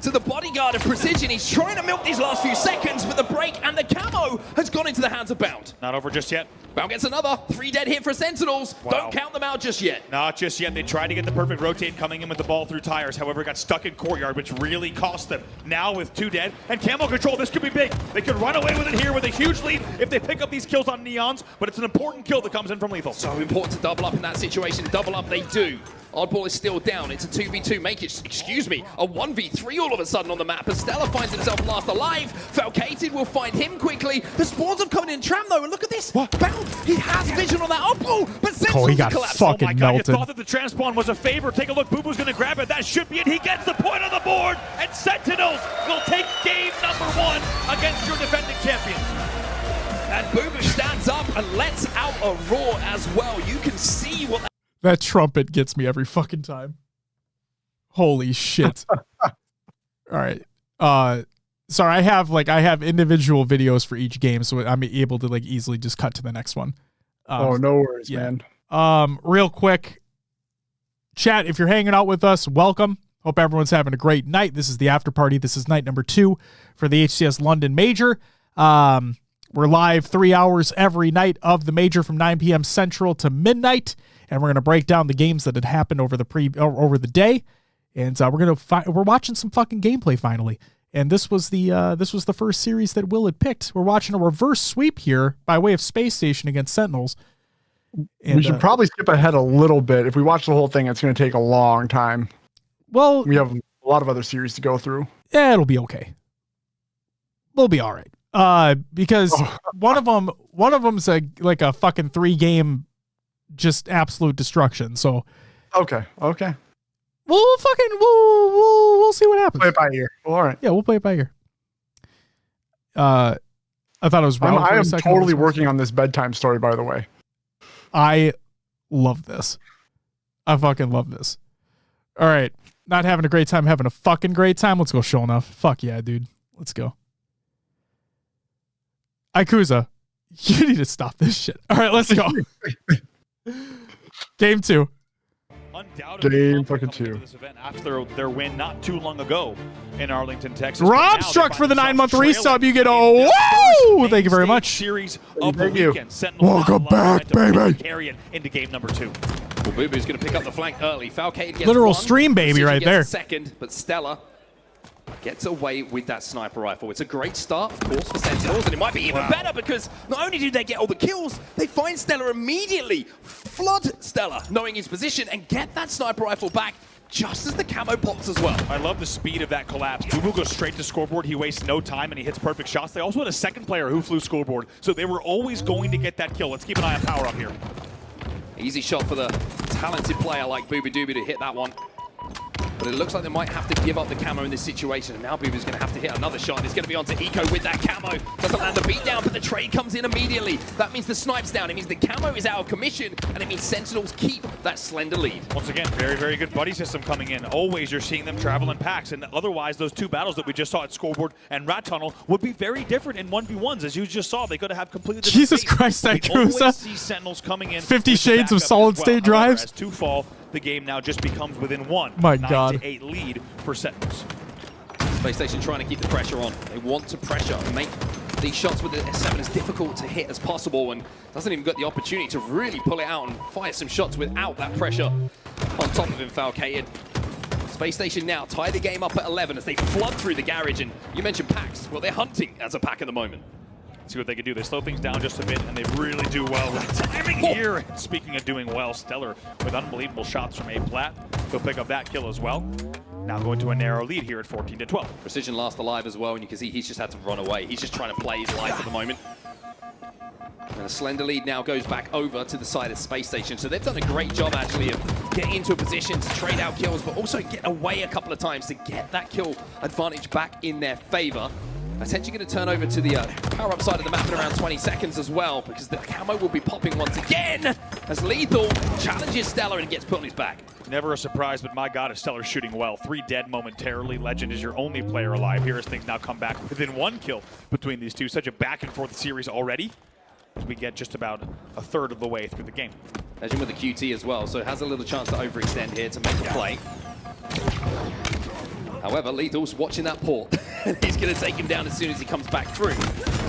to the bodyguard of Precision. He's trying to milk these last few seconds, but the break and the camo has gone into the hands of Bound. Not over just yet. Bound gets another. 3 dead here for Sentinels. Wow. Don't count them out just yet. Not just yet. They tried to get the perfect rotate coming in with the ball through tires. However, got stuck in courtyard, which really cost them. Now with 2 dead and camo control, this could be big. They could run away with it here with a huge lead if they pick up these kills on Neons, but it's an important kill that comes in from Lethal. So important to double up in that situation. Double up they do. Oddball is still down. It's a 2v2. Make it, excuse me, a 1v3 all of a sudden on the map. As Stella finds himself last alive. Falcated will find him quickly. The spawns have come in Tram though, and look at this. What? Bound, he has vision on that oddball, but Sentinels he got collapsed. fucking Oh my God, melted. you thought that the transpawn was a favor. Take a look, Boo-Boo's gonna grab it. That should be it. He gets the point on the board, and Sentinels will take game number 1 against your defending champions. And Boo-Boo stands up and lets out a roar as well. You can see what That trumpet gets me every fucking time. Holy shit. All right. Sorry, I have individual videos for each game, so I'm able to like easily just cut to the next one. Oh, no worries, yeah. man. Real quick, chat, if you're hanging out with us, welcome. Hope everyone's having a great night. This is the after party. This is night number 2 for the HCS London Major. We're live 3 hours every night of the Major from 9 p.m. Central to midnight, and we're gonna break down the games that had happened over the day, and we're watching some fucking gameplay finally. And this was the first series that Will had picked. We're watching a reverse sweep here by way of Space Station against Sentinels. And, we should probably skip ahead a little bit. If we watch the whole thing, it's going to take a long time. Well, We have a lot of other series to go through. yeah, it'll be okay. We'll be all right. Because one of them's like a fucking 3-game, just absolute destruction. So Okay. we'll see what happens. Play it by ear. Well, all right. Yeah, we'll play it by ear. I thought it was wrong. I am totally working on this bedtime story, by the way. I love this. I fucking love this. All right. Not having a great time, having a fucking great time. Let's go show enough. Fuck yeah, dude. Let's go. Ikuza, you need to stop this shit. All right, let's go. Game 2. Undoubtedly Game fucking coming 2. to this event after their win not too long ago in Arlington, Texas. Rob But now struck they for the find 9-month themselves resub. You get a trailing in their woo! first Thank you very main much. stage series of the Thank you. weekend. Sentinels Welcome back, baby. Carry it into game number 2. Well, Boo-Boo's going to pick up the flank early. Falcated gets Literal one. stream baby Precision right gets there. a second, but Stella gets away with that sniper rifle. It's a great start, of course, for Sentinels, and it might be even better because not only do they get all the kills, they find Stella immediately, flood Stella, knowing his position, and get that sniper rifle back just as the camo pops as well. I love the speed of that collapse. Boo-Boo goes straight to scoreboard. He wastes no time, and he hits perfect shots. They also had a second player who flew scoreboard, so they were always going to get that kill. Let's keep an eye on power up here. Easy shot for the talented player like Booba Doobie to hit that one. But it looks like they might have to give up the camo in this situation. And now Booba's going to have to hit another shot. It's going to be onto Eco with that camo. Doesn't land the beat down, but the trade comes in immediately. That means the snipe's down. It means the camo is out of commission, and it means Sentinels keep that slender lead. Once again, very, very good buddy system coming in. Always you're seeing them travel in packs, and otherwise those 2 battles that we just saw at Scoreboard and Rat Tunnel would be very different in 1v1s. As you just saw, they could have completely different Jesus fates. Christ, that We always Kusa. see Sentinels coming in 50 with shades of backup solid as well. state However, drives. As 2 fall, the game now just becomes within 1. My 9-8 lead for Sentinels. Space Station trying to keep the pressure on. They want to pressure and make these shots with the S7 as difficult to hit as possible, and doesn't even get the opportunity to really pull it out and fire some shots without that pressure on top of him. Falcated. Space Station now tie the game up at 11 as they flood through the garage, and you mentioned packs. Well, they're hunting as a pack at the moment. See what they can do. They slow things down just a bit, and they really do well with the timing here. Speaking of doing well, Stellar with unbelievable shots from A-Plat. He'll pick up that kill as well. Now going to a narrow lead here at 14-12. Precision last alive as well, and you can see he's just had to run away. He's just trying to play his life at the moment. And a slender lead now goes back over to the side of Space Station. So they've done a great job, actually, of getting into a position to trade out kills, but also get away a couple of times to get that kill advantage back in their favor. Essentially going to turn over to the power-up side of the map in around 20 seconds as well, because the camo will be popping once again as Lethal challenges Stellar and gets put on his back. Never a surprise, but my God, is Stellar shooting well. 3 dead momentarily. Legend is your only player alive. Here as things now come back within 1 kill between these two. Such a back-and-forth series already as we get just about a third of the way through the game. Legend with the QT as well, so it has a little chance to overextend here to make the play. However, Lethal's watching that port. He's going to take him down as soon as he comes back through.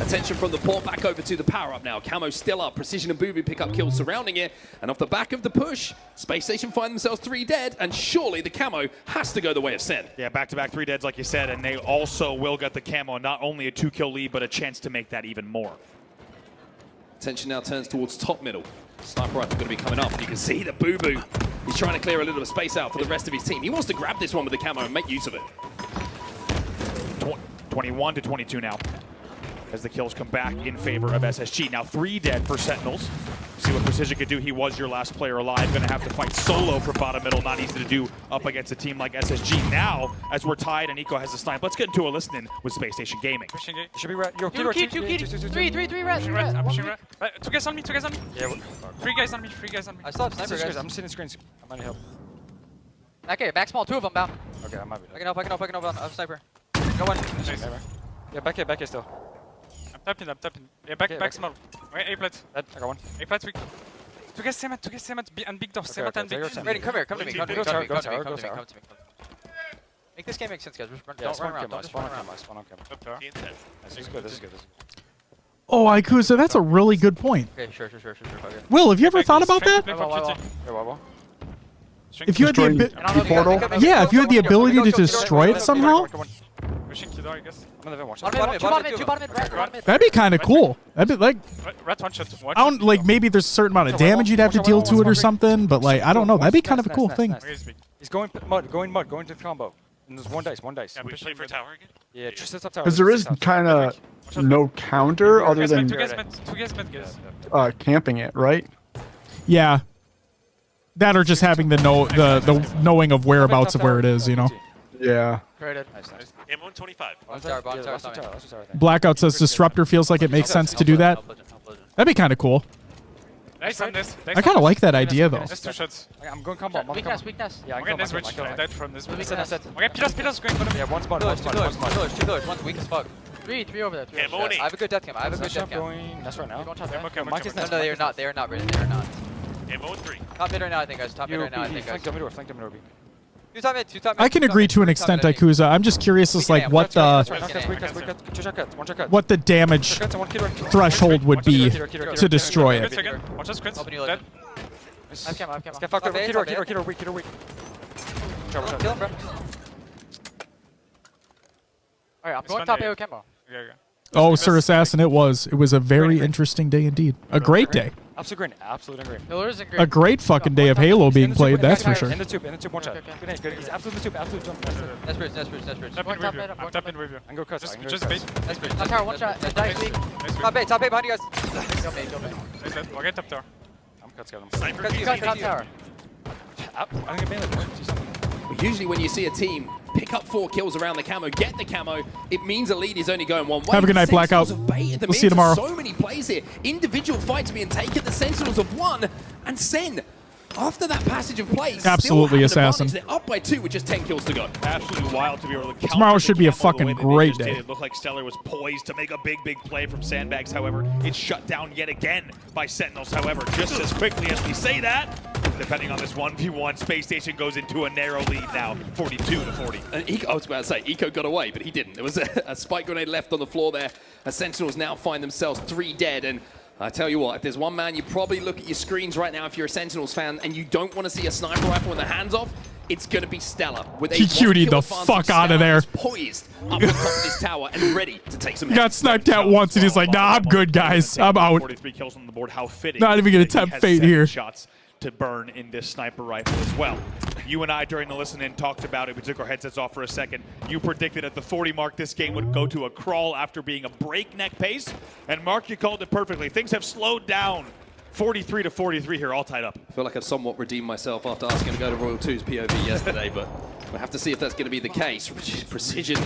Attention from the port back over to the power-up now. Camo still up. Precision and Boo Boo pick up kills surrounding it. And off the back of the push, Space Station find themselves 3 dead. And surely the Camo has to go the way of Sen. Yeah, back-to-back 3 deads, like you said. And they also will get the Camo not only a 2-kill lead, but a chance to make that even more. Attention now turns towards top middle. Sniper rifle going to be coming up. And you can see that Boo Boo is trying to clear a little bit of space out for the rest of his team. He wants to grab this one with the Camo and make use of it. 21 to 22 now, as the kills come back in favor of SSG. Now 3 dead for Sentinels. See what Precision could do. He was your last player alive. Going to have to fight solo for bottom middle. Not easy to do up against a team like SSG. Now, as we're tied and Eco has a snipe, let's get into a listen-in with Space Station Gaming. Should be red. Yo, Two red. I'm pushing red. 2 guys on me. Yeah, 3 guys on me. I still have sniper, guys. I'm sitting screens. I might need help. Okay, back small. 2 of them bound. Okay, I might be. I can help. I have sniper. No one. Yeah, back here still. I'm tapping. Yeah, back small. Okay, A plate. Dead. I got one. A plate weak. 2 guys cement and big door. Cement and big. Ready, come here. Come to me. Go tower. Make this game make sense, guys. Yeah, Don't run around. spawn on camera. This is good. Oh, Ikusa, that's a really good point. Okay, sure. Will, have you ever thought about that? If you had the Destroying portal. yeah, if you had the ability to destroy it somehow, Pushing key door, I guess. I'm gonna watch. Two bottom mid. that'd be kind of cool. That'd be like, Red one shot. I don't like maybe there's a certain amount of damage you'd have to deal to it or something, but like I don't know, that'd be kind of a cool thing. He's going mud, going to the combo. And there's one dice. Yeah, we play for tower again? Yeah, just sits up tower. Because there is kind of no counter other than 2 guys mid, guys. camping it, right? Yeah, that or just having the knowing of whereabouts of where it is, you know. Yeah. Created. Nice. Tower. Blackout says Disruptor feels like it makes sense to do that. That'd be kind of cool. Nice on this. I kind of like that idea though. Just 2 shots. I'm going combo. Weakness. Yeah, Okay, this I witch. I died from this witch. Set. Okay, pillars going for them. Yeah, one spot. Two pillars. One's weak as fuck. 3 over there. I have a good death cam. That's right now. Mike is no, they are not. They are not ready. They are not. Top mid right now, I think, guys. Top mid right now, I think, guys. Flank them mid. 2 top mid. I can agree to an extent, Ikusa. I'm just curious as like what the damage threshold would be to destroy it. Watch us, crits. Dead. I have cam. Fuck, Keto weak. Kill him, bro. Alright, I'm going top AO camo. Oh, Sir Assassin, it was a very interesting day indeed. A great day. Absolutely great. Pillars and green. A great fucking day of Halo being played, that's for sure. In the tube, one shot. Good. He's absolutely in the tube, jump. That's bridge. I'm tapping review. I can go cut. Just bait. That's bridge. Top tower, one shot. Dice weak. Top bait behind you guys. Go bait. We'll get top tower. I'm cut scouting. Cut top tower. I'm gonna ban it. Usually when you see a team pick up 4 kills around the camo, get the camo, it means a lead is only going one way. Have a good night, Blackout. We'll see you tomorrow. So many plays here. Individual fights being taken. The Sentinels of 1 and Sen. After that passage of plays, absolutely, still have an Assassin. advantage. They're up by 2 with just 10 kills to go. Absolutely wild to be able to counter. Tomorrow should be a fucking great day. It looked like Stellar was poised to make a big play from Sandbags. However, it's shut down yet again by Sentinels. However, just as quickly as we say that, depending on this 1v1, Space Station goes into a narrow lead now, 42-40. And I was about to say, Eco got away, but he didn't. There was a spike grenade left on the floor there. As Sentinels now find themselves 3 dead. And I tell you what, if there's one man, you probably look at your screens right now if you're a Sentinels fan and you don't want to see a sniper rifle with the hands off, it's going to be Stellar. With a QQ'd the fuck out of there. Poised up on top of this tower and ready to take some He got sniped out once and he's like, nah, I'm good, guys. I'm out. 43 kills on the board. How fitting. Not even gonna that he tempt has fate 7 here. shots to burn in this sniper rifle as well. You and I, during the listen-in, talked about it. We took our headsets off for a second. You predicted at the 40 mark this game would go to a crawl after being a breakneck pace. And Mark, you called it perfectly. Things have slowed down. 43-43 here, all tied up. I feel like I've somewhat redeemed myself after asking to go to Royal 2's POV yesterday, but we'll have to see if that's going to be the case. Precision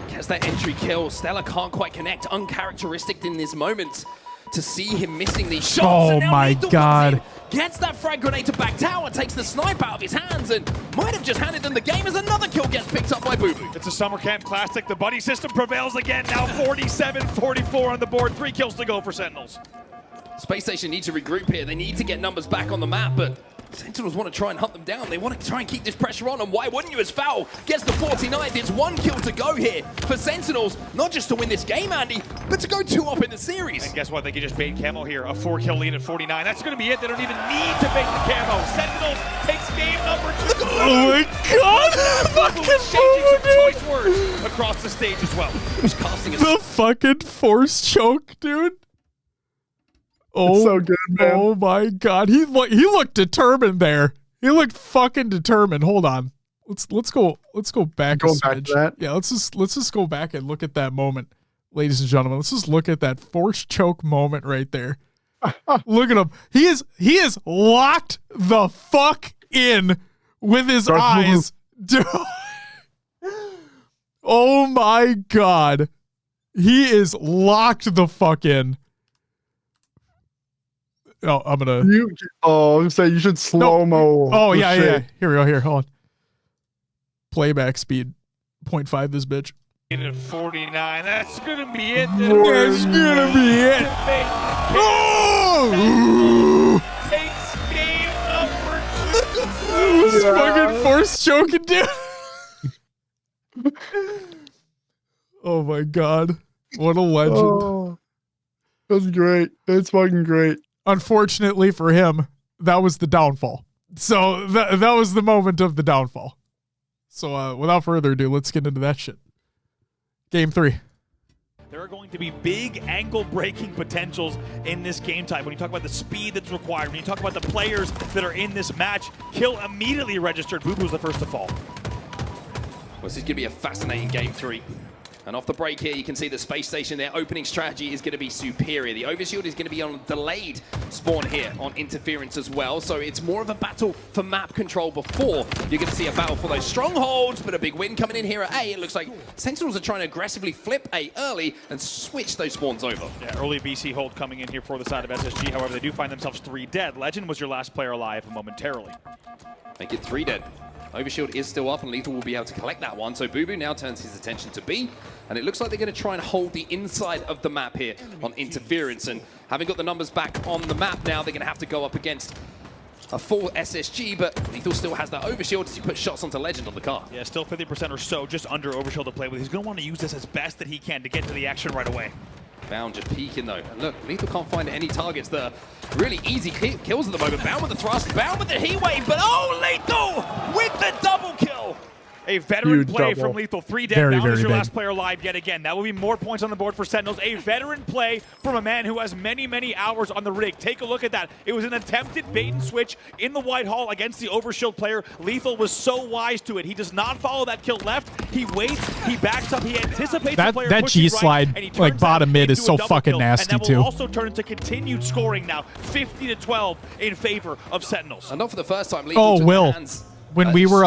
gets that entry kill. Stellar can't quite connect. Uncharacteristic in this moment to see him missing these shots. Oh and now my Lethal God. comes in, gets that frag grenade to back tower, takes the snipe out of his hands, and might have just handed them the game as another kill gets picked up by Boo Boo. It's a summer camp classic. The buddy system prevails again. Now 47-44 on the board. 3 kills to go for Sentinels. Space Station need to regroup here. They need to get numbers back on the map, but Sentinels want to try and hunt them down. They want to try and keep this pressure on, and why wouldn't you as Foul gets the 49th? It's 1 kill to go here for Sentinels, not just to win this game, Andy, but to go 2 up in the series. And guess what? They can just bait Camo here. A 4-kill lead at 49. That's going to be it. They don't even need to bait the Camo. Sentinels takes game number 2. Oh my god! Fucking changing some choice words across the stage as well. Who's casting a The fucking force choke, dude. Oh, It's so good, man. Oh my god, he looked determined there. He looked fucking determined. Hold on, let's go back. Going back to that? Yeah, let's just go back and look at that moment, ladies and gentlemen. Let's just look at that force choke moment right there. Look at him. He is locked the fuck in with his eyes, dude. Oh my god, he is locked the fuck in. Oh, I'm gonna. I was gonna say you should slow mo. Oh yeah. Here we go. Here, hold on. Playback speed, 0.5. This bitch. At 49. That's gonna be it. That's gonna be it. Oh! Takes game number 2. This fucking force choking, dude. Oh my god, what a legend. Oh, that's great. It's fucking great. Unfortunately for him, that was the downfall. So that was the moment of the downfall. So without further ado, let's get into that shit. Game 3. There are going to be big ankle-breaking potentials in this game type. When you talk about the speed that's required, when you talk about the players that are in this match, kill immediately registered. Bubu's the first to fall. Well, this is going to be a fascinating game 3. And off the break here, you can see the space station, their opening strategy is going to be superior. The overshield is going to be on delayed spawn here on interference as well. So it's more of a battle for map control before you're going to see a battle for those strongholds. But a big win coming in here at A. It looks like Sentinels are trying to aggressively flip A early and switch those spawns over. Yeah, early BC hold coming in here for the side of SSG. However, they do find themselves 3 dead. Legend was your last player alive momentarily. Make it 3 dead. Overshield is still up, and Lethal will be able to collect that one. So Bubu now turns his attention to B, and it looks like they're going to try and hold the inside of the map here on interference. And having got the numbers back on the map now, they're going to have to go up against a full SSG, but Lethal still has that overshield as he puts shots onto Legend on the car. Yeah, still 50% or so, just under overshield to play with. He's going to want to use this as best that he can to get to the action right away. Bound just peeking though. And look, Lethal can't find any targets that are really easy kills at the moment. Bound with the thrust, Bound with the heat wave, but oh, Lethal with the double kill. A veteran Huge play double. from Lethal. 3 dead. Very, Bound is very your big. last player alive yet again. That will be more points on the board for Sentinels. A veteran play from a man who has many, many hours on the rig. Take a look at that. It was an attempted bait and switch in the White Hall against the overshield player. Lethal was so wise to it. He does not follow that kill left. He waits, he backs up, he anticipates the player that pushing G right, slide, and he turns like bottom that mid, is into so a double fucking kill. nasty and that too. will also turn into continued scoring now. 50-12 in favor of Sentinels. And not for the first time, Lethal Oh, took Will. the hands. When we were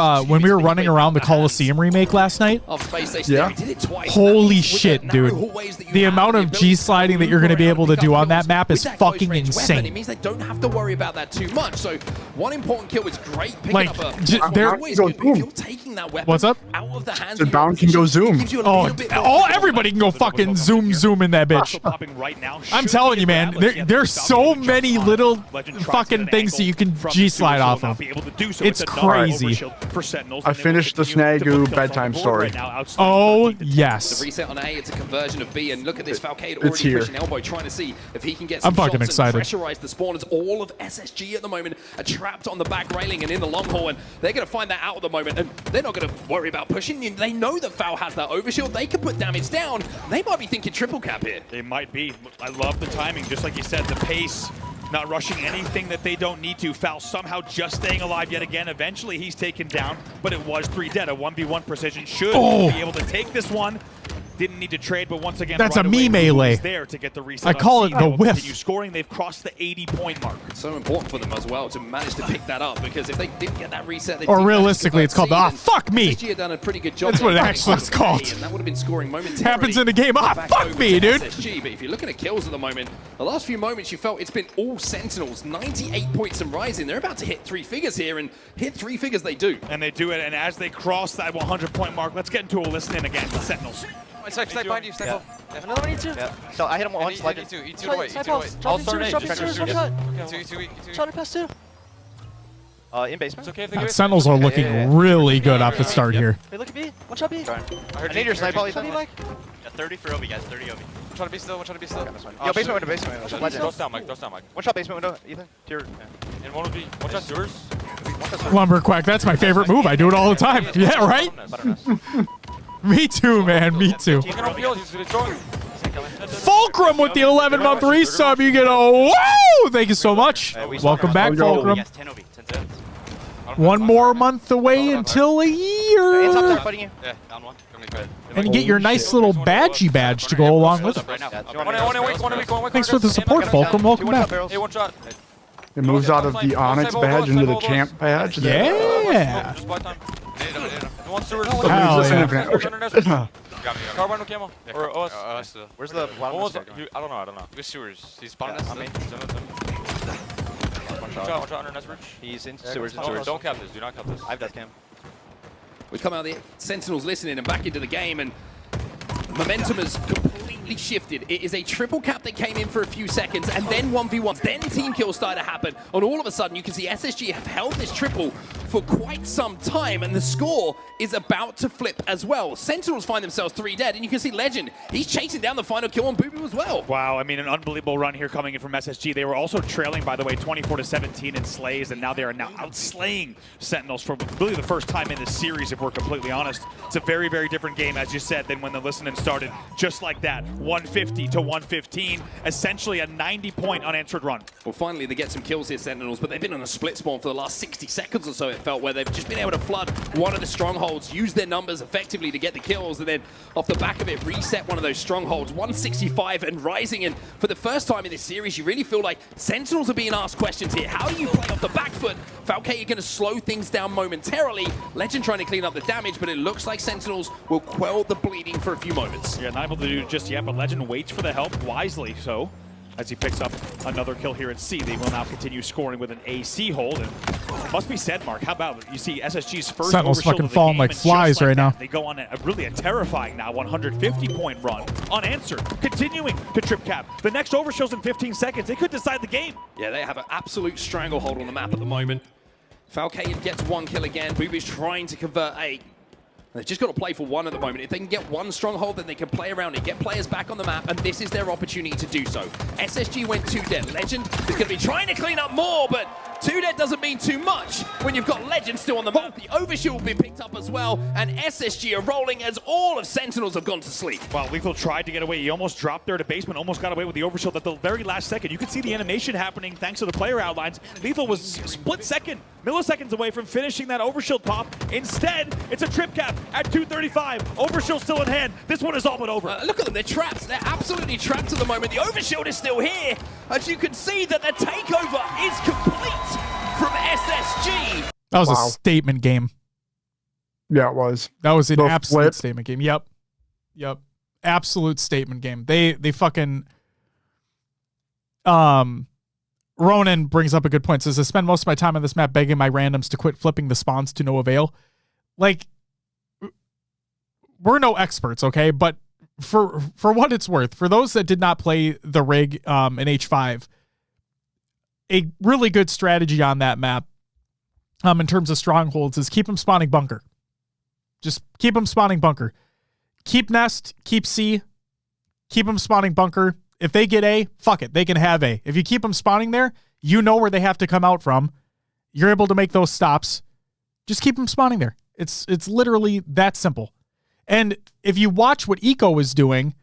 running around the Coliseum remake last night, Of Space Station, Yeah. he did it twice. holy With shit, the narrow dude. hallways that you The have amount and of ability G to sliding that you're move going to be around able and to pick do up on that kills map with is that fucking close-range insane. weapon. It means they don't have to worry about that too much. So one important kill is great picking Like, up a there- always good, but if you're taking that weapon What's up? out of the hands The of your Bound can go opposition, zoom. it gives you a Oh, little bit more all control. everybody can go fucking zoom in that bitch. Also popping right now. I'm Should telling be you, man, a grab. Let's see how there's the so Falcon many jumps on. little Legend tries to fucking get an things that angle you can from G the slide suit, off will not of. be able to do so. It's a double crazy. overshield for Sentinels, I and they will finished the continue to put Snagu kills on the bedtime board story. right now, outside Oh, 13 to 10. yes. The reset on A, it's a conversion of B, and look at this Falcade It's already here. pushing elbow, trying to see if he can get I'm some fucking shots excited. and pressurize the spawners. All of SSG at the moment are trapped on the back railing and in the long haul, and they're going to find that out at the moment, and they're not going to worry about pushing. They know that Foul has that overshield. They can put damage down. They might be thinking triple cap here. They might be. I love the timing, just like you said, the pace, not rushing anything that they don't need to. Foul somehow just staying alive yet again. Eventually he's taken down, but it was 3 dead. A 1v1 precision should be able to take this one. Didn't need to trade, but once again, That's right a away, me melee. is there to get the reset. I call it on the C. They will whiff. continue scoring. They've crossed the 80-point mark. So important for them as well to manage to pick that up, because if they didn't get that reset, they Or didn't realistically, manage to it's called the, convert "Ah, C, fuck then me." SSG had done a pretty good job. That's what it there. actually is called. And that would have been scoring momentarily. Happens in the game. Ah, Back fuck over me, to dude. SSG, but if you're looking at kills at the moment, the last few moments you felt it's been all Sentinels, 98 points and rising. They're about to hit 3 figures here, and hit 3 figures they do. And they do it, and as they cross that 100-point mark, let's get into a listen-in again. The Sentinels. Stack behind you, stack Yeah. off. Another one, E2. Yeah. So I hit him once. Like, E2 away, E2 away. I'll start drop E2, shot it past 2. In basement. It's okay if they give it. Sentinels are looking really good off the start here. Hey, look at B. One shot B. I need your snipe ball, Ethan. Mike. Yeah, 30 for Obi, guys. 30 Obi. One shot to be still. One shot to be still. Yo, basement window, basement window. Legend. Close down, Mike. Close down, Mike. One shot basement window, Ethan. Tier. And one would be one shot sewers. Lumberquack, that's my favorite move. I do it all the time. Yeah, right? Me too, man. Me too. He's gonna field. He's gonna throw. Fulcrum with the 11-month resub. You get a whoa! Thank you so much. Welcome back, Fulcrum. Yes, 10 Obi. 10 One more month away until a It's up there year. fighting you. Yeah, down one. And you get your nice little badgy badge to go along with it. Thanks for the support, Fulcrum. Welcome back. Hey, one shot. It moves out of the Onyx badge into the champ badge. Yeah. Just buy time. One sewers. Hell yeah. Carbine no camo. Or OS. Where's the bottom? I don't know. I don't know. With sewers. He's spawning us. I mean, One shot under nest bridge. he's in sewers. Don't cap this. Do not cap this. I have death cam. We come out of the Sentinels listening and back into the game, and momentum has completely shifted. It is a triple cap that came in for a few seconds, and then 1v1s, then team kills started to happen. And all of a sudden, you can see SSG have held this triple for quite some time, and the score is about to flip as well. Sentinels find themselves 3 dead, and you can see Legend, he's chasing down the final kill on Boo Boo as well. Wow, I mean, an unbelievable run here coming in from SSG. They were also trailing, by the way, 24-17 in slays, and now they are outslaying Sentinels for really the first time in this series, if we're completely honest. It's a very, very different game, as you said, than when the listening started. Just like that, 150 to 115, essentially a 90-point unanswered run. Well, finally, they get some kills here, Sentinels, but they've been on a split spawn for the last 60 seconds or so, it felt, where they've just been able to flood one of the strongholds, use their numbers effectively to get the kills, and then off the back of it, reset one of those strongholds, 165 and rising. And for the first time in this series, you really feel like Sentinels are being asked questions here. How do you play off the back foot? Falcao are going to slow things down momentarily. Legend trying to clean up the damage, but it looks like Sentinels will quell the bleeding for a few moments. Yeah, not able to do it just yet, but Legend waits for the help, wisely so, as he picks up another kill here at C. They will now continue scoring with an AC hold, and must be said, Mark, how about, you see SSG's first Sentinels overshield fucking of the falling game, like and just flies right that, now. They go on a really terrifying now 150-point run, unanswered, continuing to trip cap. The next overshield's in 15 seconds. They could decide the game. Yeah, they have an absolute stranglehold on the map at the moment. Falcao gets 1 kill again. Boo Boo's trying to convert 8. They've just got to play for 1 at the moment. If they can get 1 stronghold, then they can play around it, get players back on the map, and this is their opportunity to do so. SSG went 2 dead. Legend is going to be trying to clean up more, but 2 dead doesn't mean too much when you've got Legend still on the map. The overshield will be picked up as well, and SSG are rolling as all of Sentinels have gone to sleep. Well, Lethal tried to get away. He almost dropped there to basement, almost got away with the overshield at the very last second. You could see the animation happening thanks to the player outlines. Lethal was split second, milliseconds away from finishing that overshield pop. Instead, it's a trip cap at 235. Overshield still in hand. This one is all but over. Look at them, they're trapped. They're absolutely trapped at the moment. The overshield is still here. As you can see that the takeover is complete from SSG. That was a statement game. Yeah, it was. That was an The absolute flip. statement game. Yep. Absolute statement game. They fucking Ronan brings up a good point. Says, I spend most of my time on this map begging my randoms to quit flipping the spawns to no avail. Like, we're no experts, okay? But for what it's worth, for those that did not play the rig in H5, a really good strategy on that map in terms of strongholds is keep them spawning bunker. Just keep them spawning bunker. Keep nest, keep C, keep them spawning bunker. If they get A, fuck it, they can have A. If you keep them spawning there, you know where they have to come out from. You're able to make those stops. Just keep them spawning there. It's literally that simple. And if you watch what Eco was doing,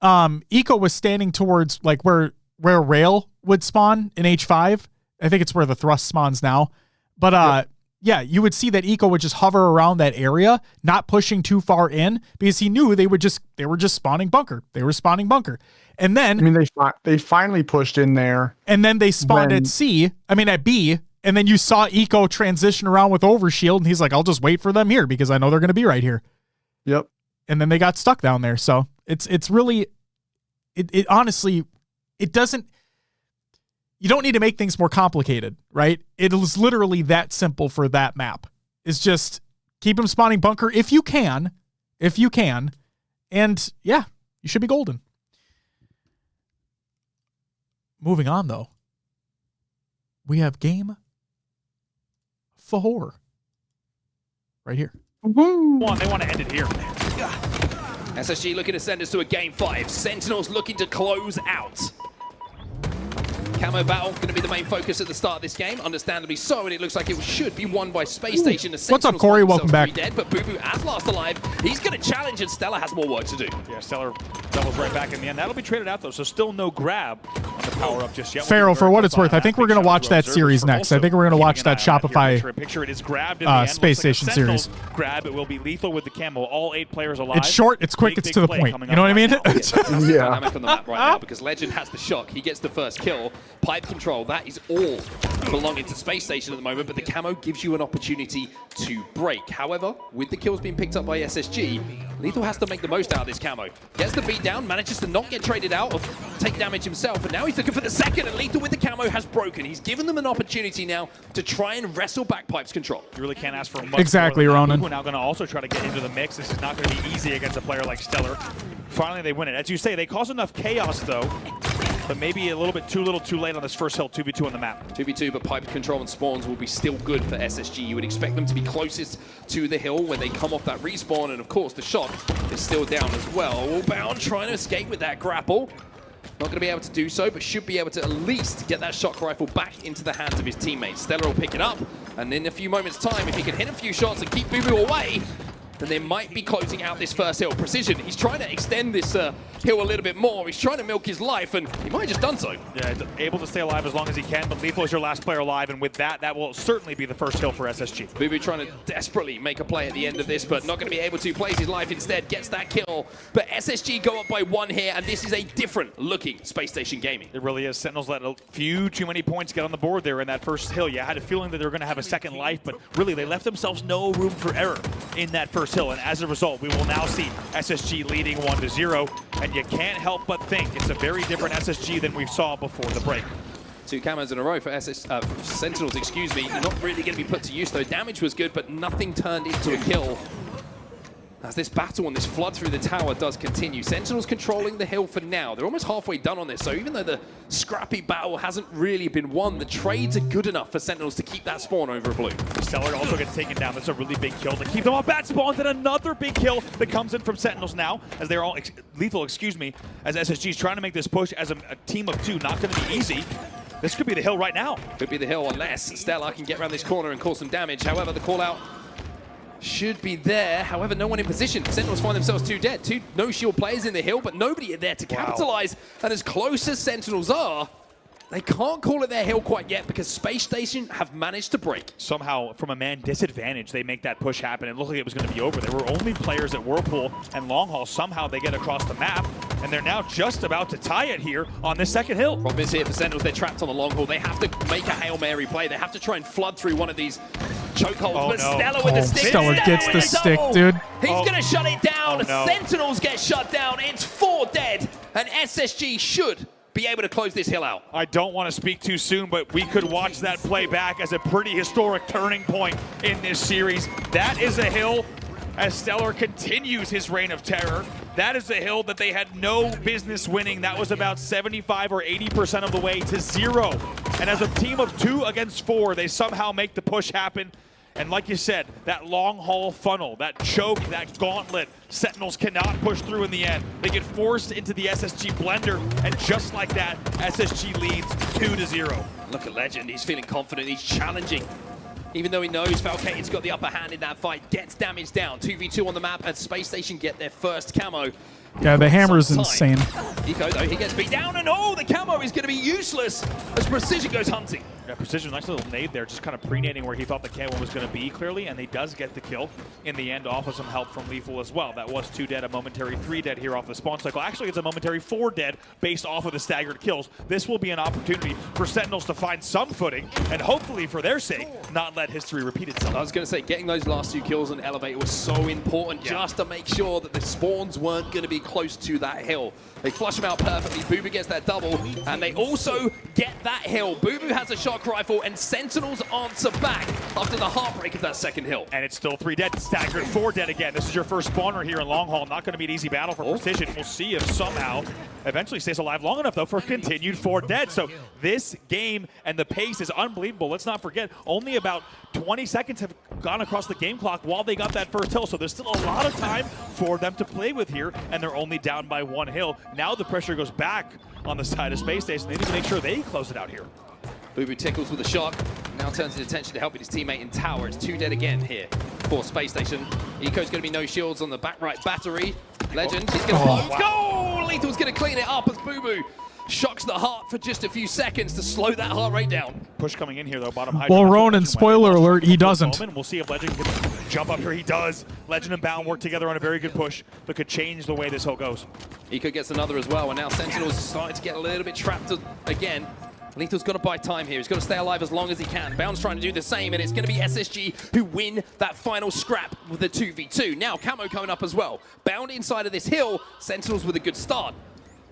Eco was standing towards like where Rail would spawn in H5. I think it's where the thrust spawns now. But yeah, you would see that Eco would just hover around that area, not pushing too far in, because he knew they were just spawning bunker. They were spawning bunker. And then I mean, they finally pushed in there. And then they spawned at B, and then you saw Eco transition around with overshield, and he's like, I'll just wait for them here because I know they're going to be right here. Yep. And then they got stuck down there. So it's really, it honestly, it doesn't, you don't need to make things more complicated, right? It is literally that simple for that map. It's just keep them spawning bunker if you can. And yeah, you should be golden. Moving on though. We have game 4. Right here. One, they want to end it here. SSG looking to send us to a game 5. Sentinels looking to close out. Camo battle going to be the main focus at the start of this game, understandably so, and it looks like it should be won by Space Station. What's up, Corey? Welcome back. Dead, but Boo Boo, as last alive, he's going to challenge, and Stella has more work to do. Yeah, Stellar doubles right back in the end. That'll be traded out, though, so still no grab on the power-up just yet. Pharaoh, for what it's worth, I think we're going to watch that series next. I think we're going to watch that Shopify Space Station series. Grab, it will be lethal with the camo. All 8 players alive. It's short, it's quick, it's to the point. You know what I mean? Yeah. Dynamic on the map right now because Legend has the shock. He gets the first kill. Pipe control, that is all belonging to Space Station at the moment, but the camo gives you an opportunity to break. However, with the kills being picked up by SSG, Lethal has to make the most out of this camo. Gets the beat down, manages to not get traded out or take damage himself, and now he's looking for the second, and Lethal with the camo has broken. He's given them an opportunity now to try and wrestle back Pipe's control. You really can't ask for much. Exactly, Ronan. We're now going to also try to get into the mix. This is not going to be easy against a player like Stellar. Finally, they win it. As you say, they cause enough chaos, though, but maybe a little bit too little too late on this first hill, 2v2 on the map. 2v2, but Pipe control and spawns will be still good for SSG. You would expect them to be closest to the hill when they come off that respawn, and of course the shot is still down as well. Wallbound trying to escape with that grapple. Not going to be able to do so, but should be able to at least get that shock rifle back into the hands of his teammates. Stellar will pick it up, and in a few moments' time, if he can hit a few shots and keep Boo Boo away, then they might be closing out this first hill. Precision, he's trying to extend this hill a little bit more. He's trying to milk his life, and he might have just done so. Yeah, able to stay alive as long as he can, but Lethal is your last player alive, and with that, that will certainly be the first hill for SSG. Boo Boo trying to desperately make a play at the end of this, but not going to be able to. Plays his life instead, gets that kill. But SSG go up by 1 here, and this is a different looking Space Station Gaming. It really is. Sentinels let a few too many points get on the board there in that first hill. Yeah, I had a feeling that they were going to have a second life, but really they left themselves no room for error in that first hill, and as a result, we will now see SSG leading 1-0, and you can't help but think it's a very different SSG than we saw before the break. 2 camos in a row for Sentinels, excuse me. Not really going to be put to use, though. Damage was good, but nothing turned into a kill. As this battle and this flood through the tower does continue. Sentinels controlling the hill for now. They're almost halfway done on this, so even though the scrappy battle hasn't really been won, the trades are good enough for Sentinels to keep that spawn over a blue. Stellar also gets taken down. That's a really big kill to keep them on bat spawns, and another big kill that comes in from Sentinels now, as they're all lethal, excuse me, as SSG is trying to make this push as a team of 2. Not going to be easy. This could be the hill right now. Could be the hill unless Stella can get around this corner and cause some damage. However, the call out should be there. However, no one in position. Sentinels find themselves 2 dead. 2 no-shield players in the hill, but nobody there to capitalize. And as close as Sentinels are, they can't call it their hill quite yet because Space Station have managed to break. Somehow, from a man disadvantage, they make that push happen. It looked like it was going to be over. There were only players at Whirlpool and Long Haul. Somehow they get across the map, and they're now just about to tie it here on this second hill. Problem is here for Sentinels, they're trapped on the Long Haul. They have to make a Hail Mary play. They have to try and flood through one of these chokeholds. Oh, but no. Stella with the stick. Stella gets the stick, dude. He's going to shut it down. Oh, no. Sentinels get shut down. It's 4 dead, and SSG should be able to close this hill out. I don't want to speak too soon, but we could watch that play back as a pretty historic turning point in this series. That is a hill as Stellar continues his reign of terror. That is a hill that they had no business winning. That was about 75 or 80% of the way to 0. And as a team of 2 against 4, they somehow make the push happen. And like you said, that long haul funnel, that choke, that gauntlet, Sentinels cannot push through in the end. They get forced into the SSG blender, and just like that, SSG leads 2-0. Look at Legend, he's feeling confident, he's challenging. Even though he knows Falcane's got the upper hand in that fight, gets damage down. 2v2 on the map, and Space Station get their first camo. Yeah, the hammer's insane. Eco, though, he gets beat down, and oh, the camo is going to be useless as Precision goes hunting. Yeah, Precision, nice little nade there, just kind of pre-nading where he thought the camo was going to be, clearly, and he does get the kill in the end off of some help from Lethal as well. That was 2 dead, a momentary 3 dead here off the spawn cycle. Actually, it's a momentary 4 dead based off of the staggered kills. This will be an opportunity for Sentinels to find some footing, and hopefully, for their sake, not let history repeat itself. I was going to say, getting those last 2 kills on Elevator was so important just to make sure that the spawns weren't going to be close to that hill. They flush them out perfectly. Boo Boo gets that double, and they also get that hill. Boo Boo has a shot shock rifle, and Sentinels answer back after the heartbreak of that second hill. And it's still 3 dead, staggered 4 dead again. This is your first spawner here in Long Haul. Not going to be an easy battle for Precision. We'll see if somehow eventually stays alive long enough, though, for continued 4 dead. So this game and the pace is unbelievable. Let's not forget, only about 20 seconds have gone across the game clock while they got that first hill. So there's still a lot of time for them to play with here, and they're only down by 1 hill. Now the pressure goes back on the side of Space Station. They need to make sure they close it out here. Boo tickles with a shock. Now turns his attention to helping his teammate in tower. It's 2 dead again here for Space Station. Eco's going to be no shields on the back right battery. Legend, he's going to go. Lethal's going to clean it up as Boo shocks the heart for just a few seconds to slow that heart rate down. Push coming in here, though, bottom high. Well, Ronan, spoiler alert, he doesn't. We'll see if Legend can jump up here. He does. Legend and Bound work together on a very good push that could change the way this hill goes. Eco gets another as well, and now Sentinel's starting to get a little bit trapped again. Lethal's got to buy time here. He's got to stay alive as long as he can. Bound's trying to do the same, and it's going to be SSG who win that final scrap with the 2v2. Now, Camo coming up as well. Bound inside of this hill. Sentinels with a good start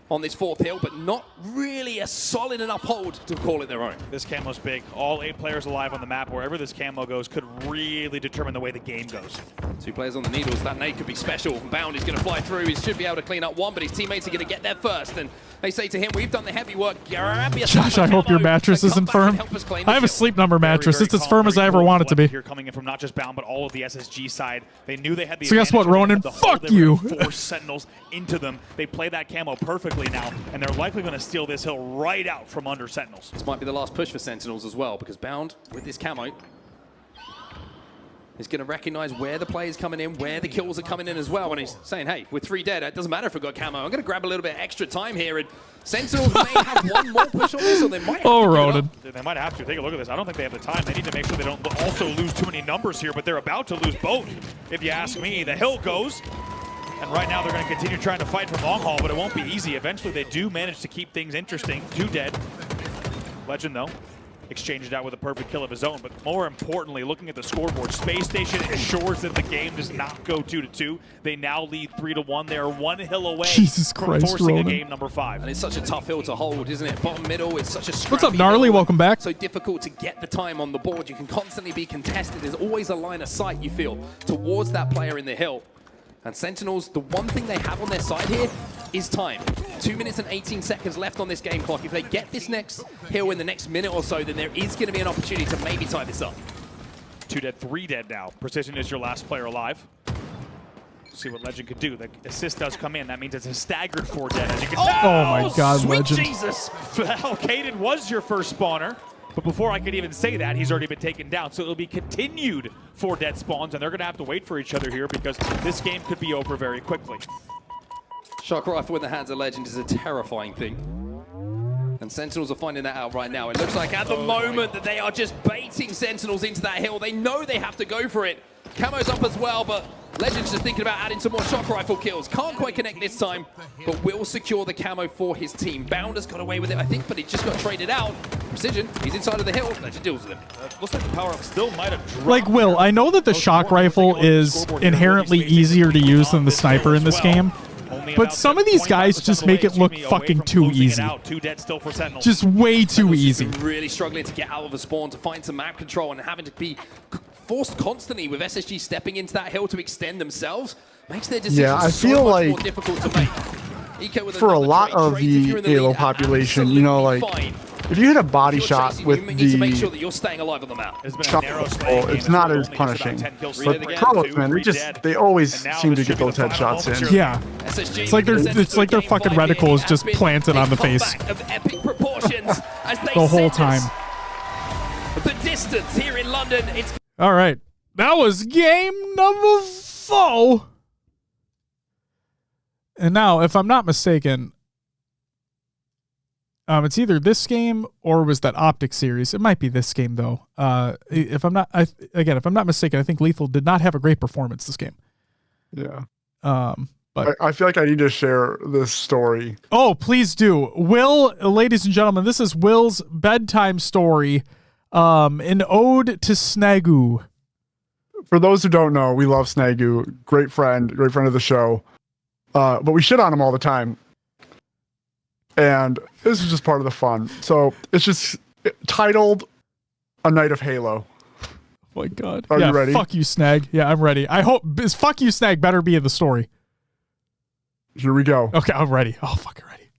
on this 4th hill, but not really a solid enough hold to call it their own. This camo's big. All 8 players alive on the map. Wherever this camo goes could really determine the way the game goes. 2 players on the needles. That nade could be special. Bound is going to fly through. He should be able to clean up 1, but his teammates are going to get there first. And they say to him, we've done the heavy work. Josh, I hope your mattress isn't firm. I have a Sleep Number mattress. It's as firm as I ever want it to be. Here coming in from not just Bound, but all of the SSG side. They knew they had the So guess what, Ronan? Fuck you. Force Sentinels into them. They play that camo perfectly now, and they're likely going to steal this hill right out from under Sentinels. This might be the last push for Sentinels as well, because Bound, with this camo, is going to recognize where the play is coming in, where the kills are coming in as well. And he's saying, hey, with 3 dead, it doesn't matter if we've got camo. I'm going to grab a little bit extra time here. And Sentinels may have 1 more push on this, or they might have to Ronan. They might have to. Take a look at this. I don't think they have the time. They need to make sure they don't also lose too many numbers here, but they're about to lose both. If you ask me, the hill goes. And right now they're going to continue trying to fight from Long Haul, but it won't be easy. Eventually they do manage to keep things interesting. 2 dead. Legend, though, exchanged out with a perfect kill of his own. But more importantly, looking at the scoreboard, Space Station ensures that the game does not go 2-2. They now lead 3-1. They are 1 hill away from forcing a game number 5. And it's such a tough hill to hold, isn't it? Bottom middle, it's such a scrappy What's up, Gnarly? hill. Welcome back. So difficult to get the time on the board. You can constantly be contested. There's always a line of sight, you feel, towards that player in the hill. And Sentinels, the one thing they have on their side here is time. 2 minutes and 18 seconds left on this game clock. If they get this next hill in the next minute or so, then there is going to be an opportunity to maybe tie this up. 2 dead, 3 dead now. Precision is your last player alive. See what Legend could do. The assist does come in. That means it's a staggered 4 dead. As you can oh my God, sweet Legend. Jesus! Well, Caden was your first spawner. But before I could even say that, he's already been taken down. So it'll be continued 4 dead spawns, and they're going to have to wait for each other here because this game could be over very quickly. Shock rifle in the hands of Legend is a terrifying thing. And Sentinels are finding that out right now. It looks like at the moment that they are just baiting Sentinels into that hill. They know they have to go for it. Camo's up as well, but Legend's just thinking about adding some more shock rifle kills. Can't quite connect this time, but will secure the camo for his team. Bounder's got away with it, I think, but he just got traded out. Precision, he's inside of the hill. Legend deals with him. Looks like the power-up still might have dropped. Like, Will, I know that the shock rifle is inherently easier to use than the sniper in this game, but some of these guys just make it look fucking too easy. Just way too easy. Really struggling to get out of a spawn, to find some map control, and having to be forced constantly with SSG stepping into that hill to extend themselves makes their decisions so much more difficult to make. Eco with for a lot of the Halo population, you know, like if you hit a body shot with the make sure that you're staying alive on the map. shot rifle, it's not as punishing. But pros, man, they always seem to get those headshots in. Yeah, it's like their fucking reticle is just planted on the face the whole time. The distance here in London, it's all right. That was game number 4. And now, if I'm not mistaken, it's either this game or was that Optic series. It might be this game though. If I'm not mistaken, I think Lethal did not have a great performance this game. Yeah. But I feel like I need to share this story. Oh, please do. Will, ladies and gentlemen, this is Will's bedtime story. An ode to Snagu. For those who don't know, we love Snagu. Great friend of the show. But we shit on him all the time. And this is just part of the fun. So it's just titled a night of Halo. Oh my God. Are you ready? Fuck you, Snag. Yeah, I'm ready. I hope this fuck you, Snag better be in the story. Here we go. Okay, I'm ready. Oh, fucking ready.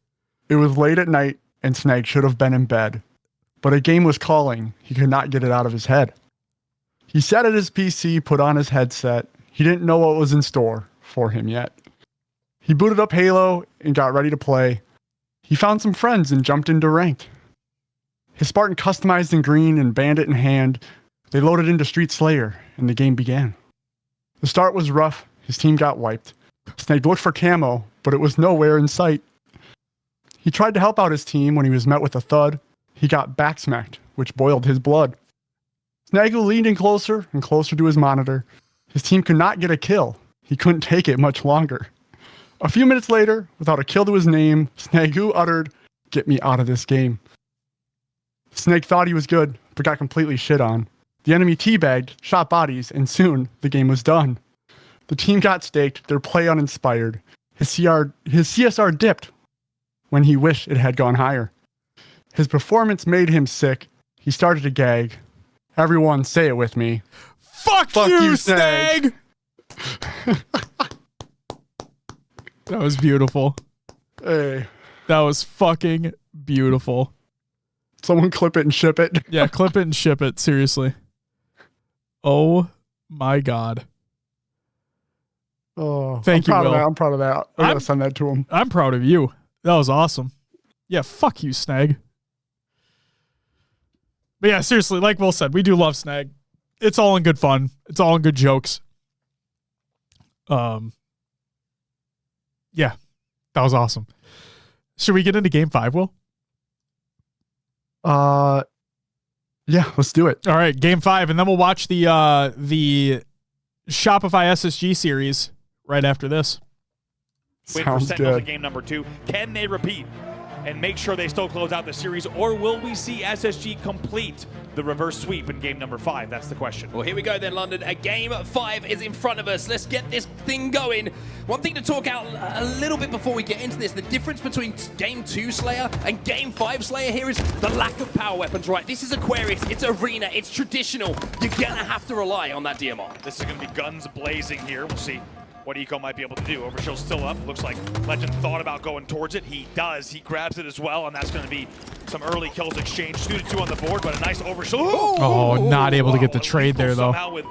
It was late at night, and Snag should have been in bed. But a game was calling. He could not get it out of his head. He sat at his PC, put on his headset. He didn't know what was in store for him yet. He booted up Halo and got ready to play. He found some friends and jumped into ranked. His Spartan customized in green and bandit in hand. They loaded into Street Slayer, and the game began. The start was rough. His team got wiped. Snag looked for camo, but it was nowhere in sight. He tried to help out his team when he was met with a thud. He got backsmacked, which boiled his blood. Snaggle leaned in closer and closer to his monitor. His team could not get a kill. He couldn't take it much longer. A few minutes later, without a kill to his name, Snagoo uttered, "Get me out of this game." Snag thought he was good, but got completely shit on. The enemy teabagged, shot bodies, and soon the game was done. The team got staked, their play uninspired. His CSR dipped when he wished it had gone higher. His performance made him sick. He started to gag. Everyone say it with me. Fuck you, Snag! That was beautiful. Hey. That was fucking beautiful. Someone clip it and ship it. Yeah, clip it and ship it. Seriously. Oh my God. Oh, Thank you, Will. I'm proud of that. I gotta send that to him. I'm proud of you. That was awesome. Yeah, fuck you, Snag. But yeah, seriously, like Will said, we do love Snag. It's all in good fun. It's all in good jokes. Yeah, that was awesome. Should we get into game 5, Will? Yeah, let's do it. All right, game 5, and then we'll watch the Shopify SSG series right after this. Wait for Sounds Sentinels in good. game number 2. Can they repeat and make sure they still close out the series, or will we see SSG complete the reverse sweep in game number 5? That's the question. Well, here we go then, London. A game 5 is in front of us. Let's get this thing going. One thing to talk out a little bit before we get into this, the difference between game 2 Slayer and game 5 Slayer here is the lack of power weapons, right? This is Aquarius, it's Arena, it's traditional. You're gonna have to rely on that DMR. This is going to be guns blazing here. We'll see what Eco might be able to do. Overshield's still up. Looks like Legend thought about going towards it. He does. He grabs it as well, and that's going to be some early kills exchanged. 2-2 on the board, but a nice Overshield. Oh, not able to get the trade there, though. Somehow with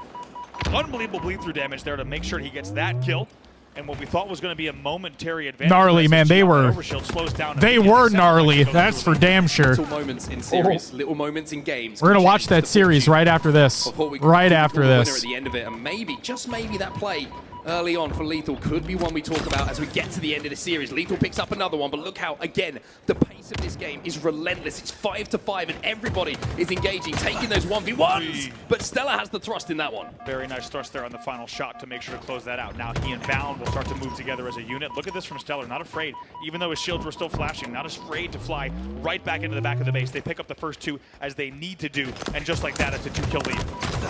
unbelievable bleed-through damage there to make sure he gets that kill. And what we thought was going to be a momentary advantage. Gnarly, man. They were Slows down gnarly. That's for damn sure. Little moments in series, little moments in games. We're going to watch that series right after this. Right after Winner this. at the end of it, and maybe, just maybe, that play early on for Lethal could be one we talk about as we get to the end of the series. Lethal picks up another one, but look how, again, the pace of this game is relentless. It's 5-5, and everybody is engaging, taking those 1v1s, but Stella has the thrust in that one. Very nice thrust there on the final shot to make sure to close that out. Now he and Bound will start to move together as a unit. Look at this from Stellar, not afraid, even though his shields were still flashing, not afraid to fly right back into the back of the base. They pick up the first 2 as they need to do, and just like that, it's a 2-kill lead.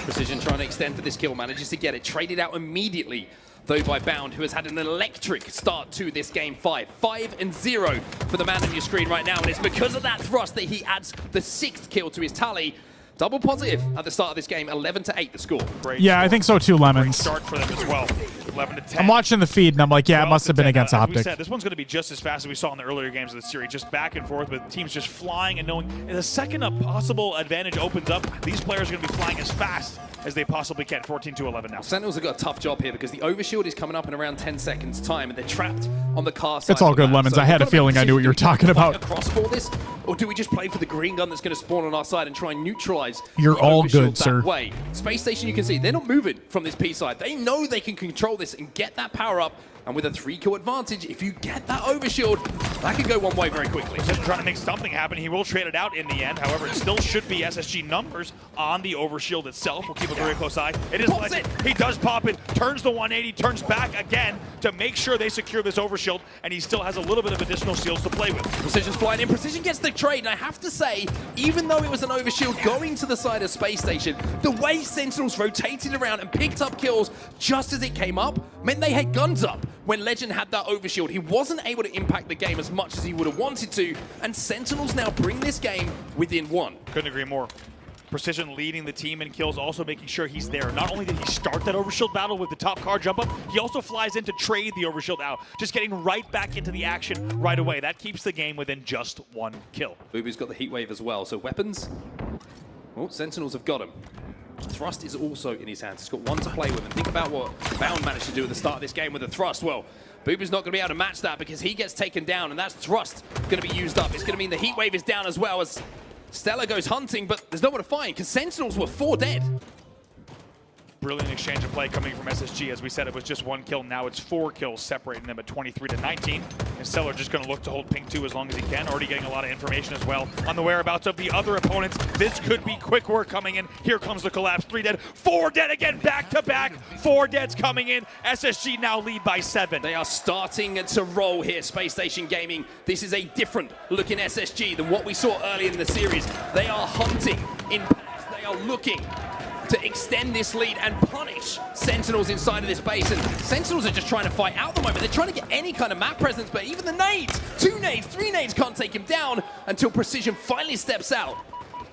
Precision trying to extend for this kill, manages to get it, traded out immediately, though by Bound, who has had an electric start to this game 5. 5-0 for the man on your screen right now, and it's because of that thrust that he adds the 6th kill to his tally. Double positive at the start of this game, 11-8 the score. Yeah, I think so too, Lemons. Start for them as well. 11-10. I'm watching the feed, and I'm like, yeah, it must have been against As we Optic. said, this one's going to be just as fast as we saw in the earlier games of the series, just back and forth with teams just flying and knowing. And the second a possible advantage opens up, these players are going to be flying as fast as they possibly can. 14-11 now. Sentinels have got a tough job here because the overshield is coming up in around 10 seconds time, and they're trapped on the car side. It's all good, Lemons. I had a feeling I knew what you were talking about. Across for this, or do we just play for the green gun that's going to spawn on our side and try and neutralize? You're all good, that sir. Way. Space Station, you can see they're not moving from this P side. They know they can control this and get that power up. And with a 3-kill advantage, if you get that overshield, that can go one way very quickly. Just trying to make something happen. He will trade it out in the end. However, it still should be SSG numbers on the overshield itself. We'll keep a very close eye. It is Legend. He does pop it, turns the 180, turns back again to make sure they secure this overshield, and he still has a little bit of additional shields to play with. Precision's flying in. Precision gets the trade, and I have to say, even though it was an overshield going to the side of Space Station, the way Sentinels rotated around and picked up kills just as it came up meant they had guns up. When Legend had that overshield, he wasn't able to impact the game as much as he would have wanted to, and Sentinels now bring this game within 1. Couldn't agree more. Precision leading the team in kills, also making sure he's there. Not only did he start that overshield battle with the top car jump up, he also flies in to trade the overshield out, just getting right back into the action right away. That keeps the game within just 1 kill. Bubu's got the heat wave as well, so weapons. Oh, Sentinels have got him. Thrust is also in his hands. He's got one to play with, and think about what Bound managed to do at the start of this game with the thrust. Well, Bubu's not going to be able to match that because he gets taken down, and that's thrust going to be used up. It's going to mean the heat wave is down as well as Stella goes hunting, but there's no one to find because Sentinels were 4 dead. Brilliant exchange of play coming from SSG. As we said, it was just 1 kill. Now it's 4 kills, separating them at 23-19. And Stellar just going to look to hold Pink 2 as long as he can. Already getting a lot of information as well on the whereabouts of the other opponents. This could be quick work coming in. Here comes the collapse. 3 dead, 4 dead again, back to back. 4 deads coming in. SSG now lead by 7. They are starting to roll here, Space Station Gaming. This is a different looking SSG than what we saw earlier in the series. They are hunting in packs. They are looking to extend this lead and punish Sentinels inside of this base. And Sentinels are just trying to fight out the moment. They're trying to get any kind of map presence, but even the nades, 2 nades, 3 nades can't take him down until Precision finally steps out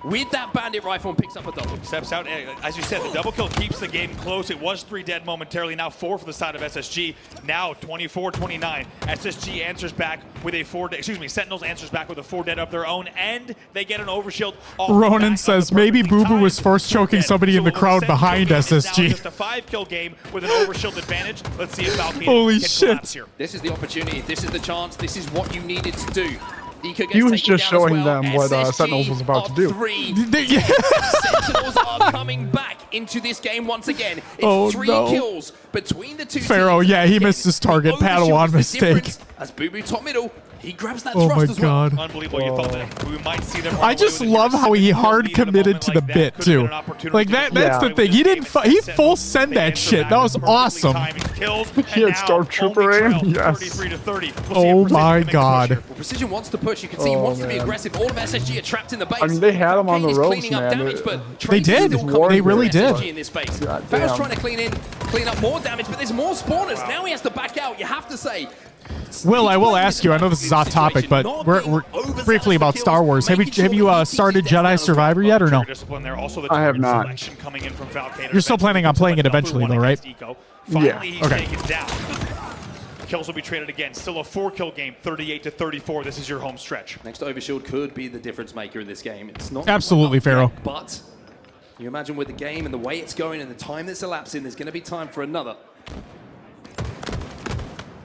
with that bandit rifle and picks up a double. Steps out, as you said, the double kill keeps the game close. It was 3 dead momentarily, now 4 for the side of SSG. Now 24-29. SSG answers back with a 4 dead, Sentinels answers back with a 4 dead of their own, and they get an overshield. Ronan says maybe Bubu was force choking somebody in the crowd behind SSG. Just a 5-kill game with an overshield advantage. Let's see if Valkyrie Holy can shit. collapse here. This is the opportunity. This is the chance. This is what you needed to do. He was just showing them what Sentinels was about to do. Sentinels are coming back into this game once again. It's 3 kills between the 2 Pharaoh, teams. yeah, he missed his target. Padawan mistake. As Bubu top middle, he grabs that Oh thrust my as well. god. Unbelievable. You thought that we might see them. I just love how he hard committed to the bit too. Like that's the thing. He didn't he full send that shit. That was awesome. He had Stormtrooper aim. Yes. 33-30. Oh my god. Well, Precision wants to push. You can see he wants to be aggressive. All of SSG are trapped in the base. I mean, they had him on the ropes, cleaning up man. damage, but They did. They really did. SSG in this base. God Farrah's damn. trying to clean up more damage, but there's more spawners. Now he has to back out. You have to say. Will, I will ask you, I know this is off topic, but we're briefly about Star Wars. Have you started Jedi Survivor yet or no? I have not. You're still planning on playing it eventually though, right? Yeah. Okay. Kills will be traded again. Still a 4-kill game, 38-34. This is your home stretch. Next Overshield could be the difference maker in this game. It's not Absolutely, Pharaoh. But you imagine with the game and the way it's going and the time that's elapsing, there's going to be time for another.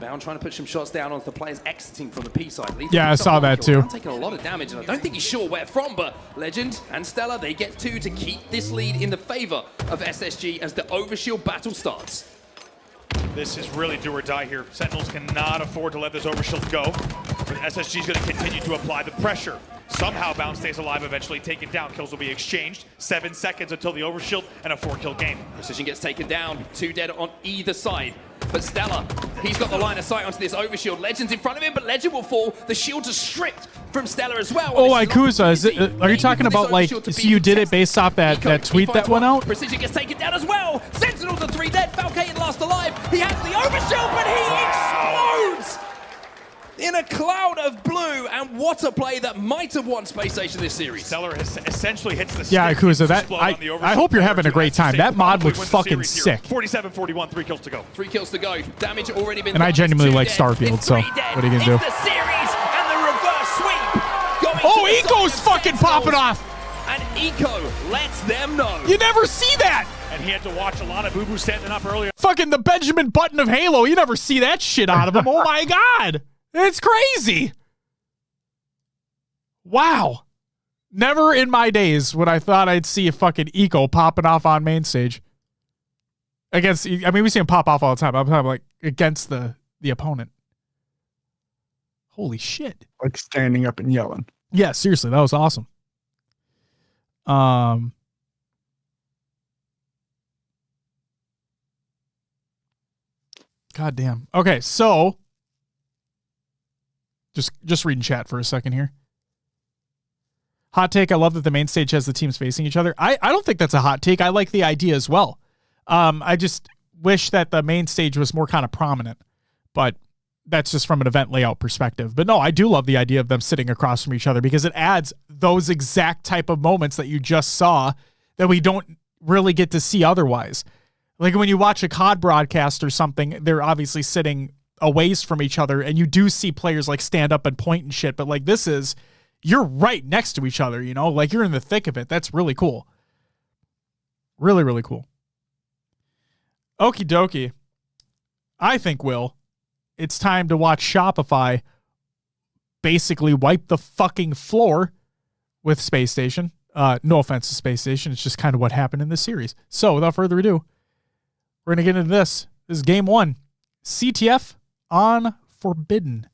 Bound trying to put some shots down onto the players exiting from the P side. Yeah, I saw that too. Bound taking a lot of damage, and I don't think he's sure where from, but Legend and Stella, they get 2 to keep this lead in the favor of SSG as the Overshield battle starts. This is really do or die here. Sentinels cannot afford to let this overshield go. But SSG is going to continue to apply the pressure. Somehow Bound stays alive, eventually taken down. Kills will be exchanged. 7 seconds until the overshield and a 4-kill game. Precision gets taken down, 2 dead on either side. But Stella, he's got the line of sight onto this overshield. Legend's in front of him, but Legend will fall. The shields are stripped from Stella as well. Oh, Ikuza, are you talking about like, so you did it based off that tweet that went out? Precision gets taken down as well. Sentinels are 3 dead. Falcated last alive. He has the overshield, but he explodes in a cloud of blue. And what a play that might have won Space Station this series. Stellar has essentially hits the yeah, Ikuza, I hope you're having a great time. That mod looks fucking sick. 47-41, 3 kills to go. 3 kills to go. Damage already been And I genuinely like Starfield, so what are you gonna do? It's the series and the reverse sweep. Going Oh, to the Eco's side of fucking Sentinels. popping off. And Eco lets them know. You never see that. And he had to watch a lot of Bubu standing up earlier. Fucking the Benjamin Button of Halo. You never see that shit out of him. Oh my god. It's crazy. Wow. Never in my days would I thought I'd see a fucking Eco popping off on main stage. Against, I mean, we see him pop off all the time. I'm talking like against the opponent. Holy shit. Like standing up and yelling. Yeah, seriously, that was awesome. God damn. Okay, so just reading chat for a second here. Hot take, I love that the main stage has the teams facing each other. I don't think that's a hot take. I like the idea as well. I just wish that the main stage was more kind of prominent. But that's just from an event layout perspective. But no, I do love the idea of them sitting across from each other because it adds those exact type of moments that you just saw that we don't really get to see otherwise. Like when you watch a COD broadcast or something, they're obviously sitting a ways from each other, and you do see players like stand up and point and shit. But like this is, you're right next to each other, you know, like you're in the thick of it. That's really cool. Really, really cool. Okie dokie. I think, Will, it's time to watch Shopify basically wipe the fucking floor with Space Station. No offense to Space Station. It's just kind of what happened in this series. So without further ado, we're going to get into this. This is game 1. CTF on Forbidden.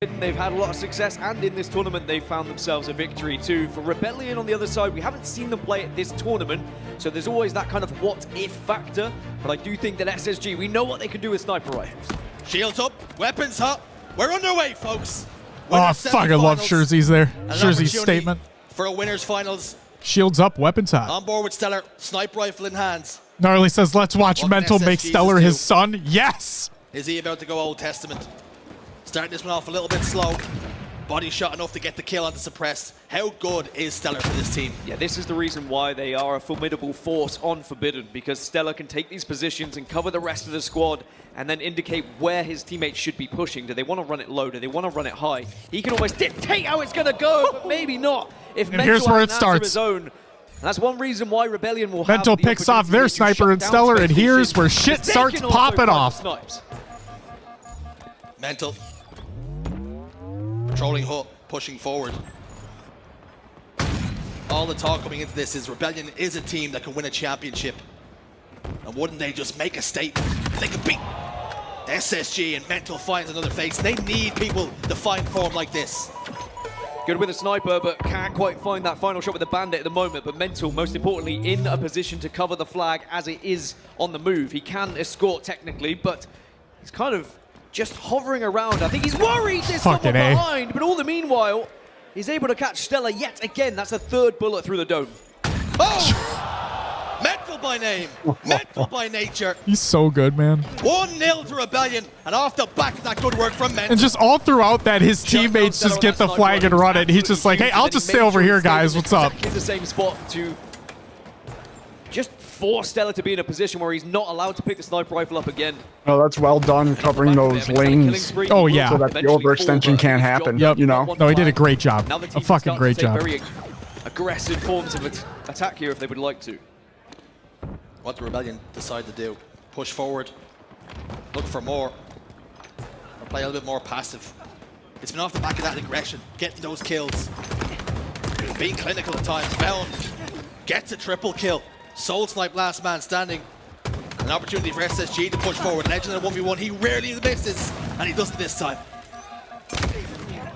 They've had a lot of success, and in this tournament they've found themselves a victory too. For Rebellion on the other side, we haven't seen them play at this tournament, so there's always that kind of what-if factor. But I do think that SSG, we know what they can do with sniper rifles. Shields up, weapons up. We're underway, folks. Oh, I fucking love Scherzy's there. Scherzy's statement. For a winners finals. Shields up, weapons hot. On board with Stellar, sniper rifle in hands. Gnarly says, let's watch Mental make Stellar his son. Yes! Is he about to go Old Testament? Starting this one off a little bit slow. Body shot enough to get the kill on the suppressed. How good is Stellar for this team? Yeah, this is the reason why they are a formidable force on Forbidden, because Stellar can take these positions and cover the rest of the squad and then indicate where his teammates should be pushing. Do they want to run it low? Do they want to run it high? He can almost dictate how it's going to go, but maybe not. If and here's where it starts. His own, and that's one reason why Rebellion will Mental have the picks off their sniper and Stellar, and here's where shit starts popping off. Mental. Controlling Hut, pushing forward. All the talk coming into this is Rebellion is a team that can win a championship. And wouldn't they just make a statement? They could beat SSG, and Mental finds another face. They need people to find form like this. Good with a sniper, but can't quite find that final shot with the bandit at the moment. But Mental, most importantly, in a position to cover the flag as it is on the move. He can escort technically, but he's kind of just hovering around. I think he's worried there's someone behind, but all the meanwhile, he's able to catch Stellar yet again. That's a third bullet through the dome. Oh! Mental by name, Mental by nature. He's so good, man. 1-0 to Rebellion, and off the back of that good work from Mental. And just all throughout that, his teammates just get the flag and run it. He's just like, hey, I'll just stay over here, guys. What's up? Exactly the same spot to just force Stellar to be in a position where he's not allowed to pick the sniper rifle up again. Oh, that's well done covering those lanes. Oh, yeah. So that the overextension can't happen, you know? No, he did a great job. A fucking great job. Very aggressive forms of attack here if they would like to. What the Rebellion decide to do? Push forward, look for more, or play a little bit more passive. It's been off the back of that aggression, getting those kills, being clinical at times. Bound gets a triple kill. Soul snipe, last man standing. An opportunity for SSG to push forward. Legend in a 1v1, he rarely misses, and he does it this time.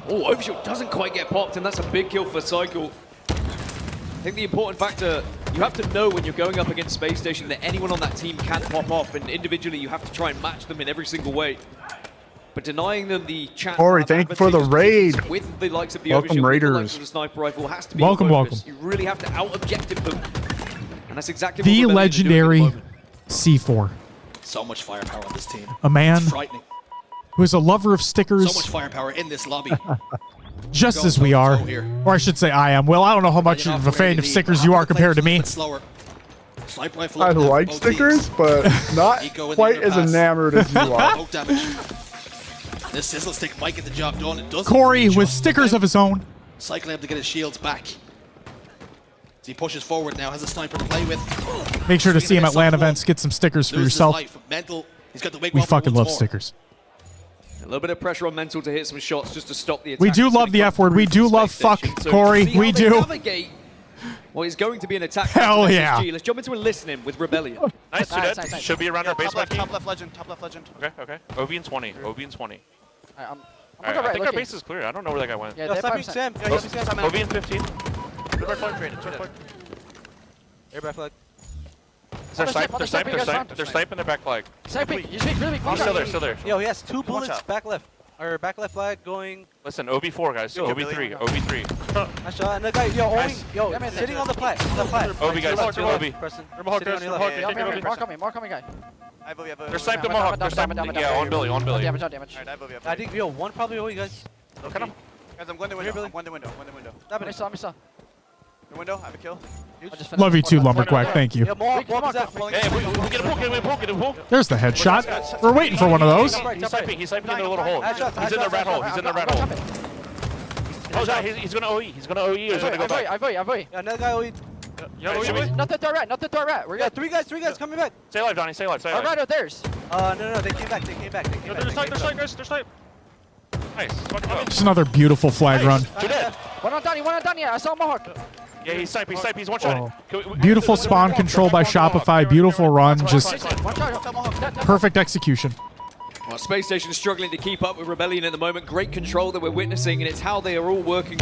Oh, overshoot doesn't quite get popped, and that's a big kill for Cycle. I think the important factor, you have to know when you're going up against Space Station that anyone on that team can pop off, and individually you have to try and match them in every single way. But denying them the chance. Corey, thank you for the raid. With the likes of the Welcome, overshoot, Raiders. with the likes of the sniper rifle has to be welcome. You really have to out-objective them. And that's exactly the what legendary C4. So much firepower on this team. A man it's frightening. Who is a lover of stickers. So much firepower in this lobby. Just as we are. Or I should say I am. Well, I don't know how much of a fan of stickers you are compared to me. I like stickers, but not quite as enamored as you are. This sizzle stick might get the job done. It doesn't. Corey with stickers of his own. Cycle able to get his shields back. As he pushes forward now, has a sniper to play with. Make sure to see him at LAN events. Get some stickers for yourself. Mental. He's got the wake we fucking love stickers. A little bit of pressure on Mental to hit some shots just to stop the attack. We do love the F word. We do love fuck, Corey. We do. Well, it's going to be an attack. Hell yeah. Let's jump into a listening with Rebellion. Nice, nice. Should be around our base. Top left legend, top left legend. Okay. OB and 20. OB and 20. I'm I think our base is clear. I don't know where that guy went. Yeah, they're Sam. OB and 15. Air flag. They're sniping their back flag. Sniping, you should really close. Still there. Yo, he has 2 bullets back left. Or back left flag going. Listen, OB4 guys. OB3. OB3. Nice shot. And the guy, sitting on the plat. OB guys, OB. Sitting on the left. More coming, guy. I believe They're sniped the Mohawk. They're sniped. Yeah, on Billy, on Billy. Damage, on damage. Alright, I believe I think, yo, one probably all you guys. Kind of. Guys, I'm going to window. I'm going to window. I'm going to window. I saw, I saw. The window, I have a kill. Love you too, Lumberquack. Thank you. Yeah, Mohawk, Mohawk, Hey, we get a poke, get a poke, get a poke. There's the headshot. We're waiting for one of those. He's sniping in the little hole. He's in the red hole. He's in the red hole. Oh, no, he's gonna OE. He's gonna OE or he's gonna go back. I vote. Yeah, another guy OE. Not the threat, not the threat. We're Yeah, good. three guys coming back. Stay alive, Donnie. Stay alive. Stay Our alive. right out theirs. No, they came back. They're sniped, guys. They're sniped. Nice. Fucking go. Just another beautiful flag run. Two dead. One on Donnie. Yeah, I saw Mohawk. Yeah, he's sniping. He's one shot. Beautiful spawn control by Shopify. Beautiful run. Just One shot. perfect execution. Well, Space Station is struggling to keep up with Rebellion at the moment. Great control that we're witnessing, and it's how they are all working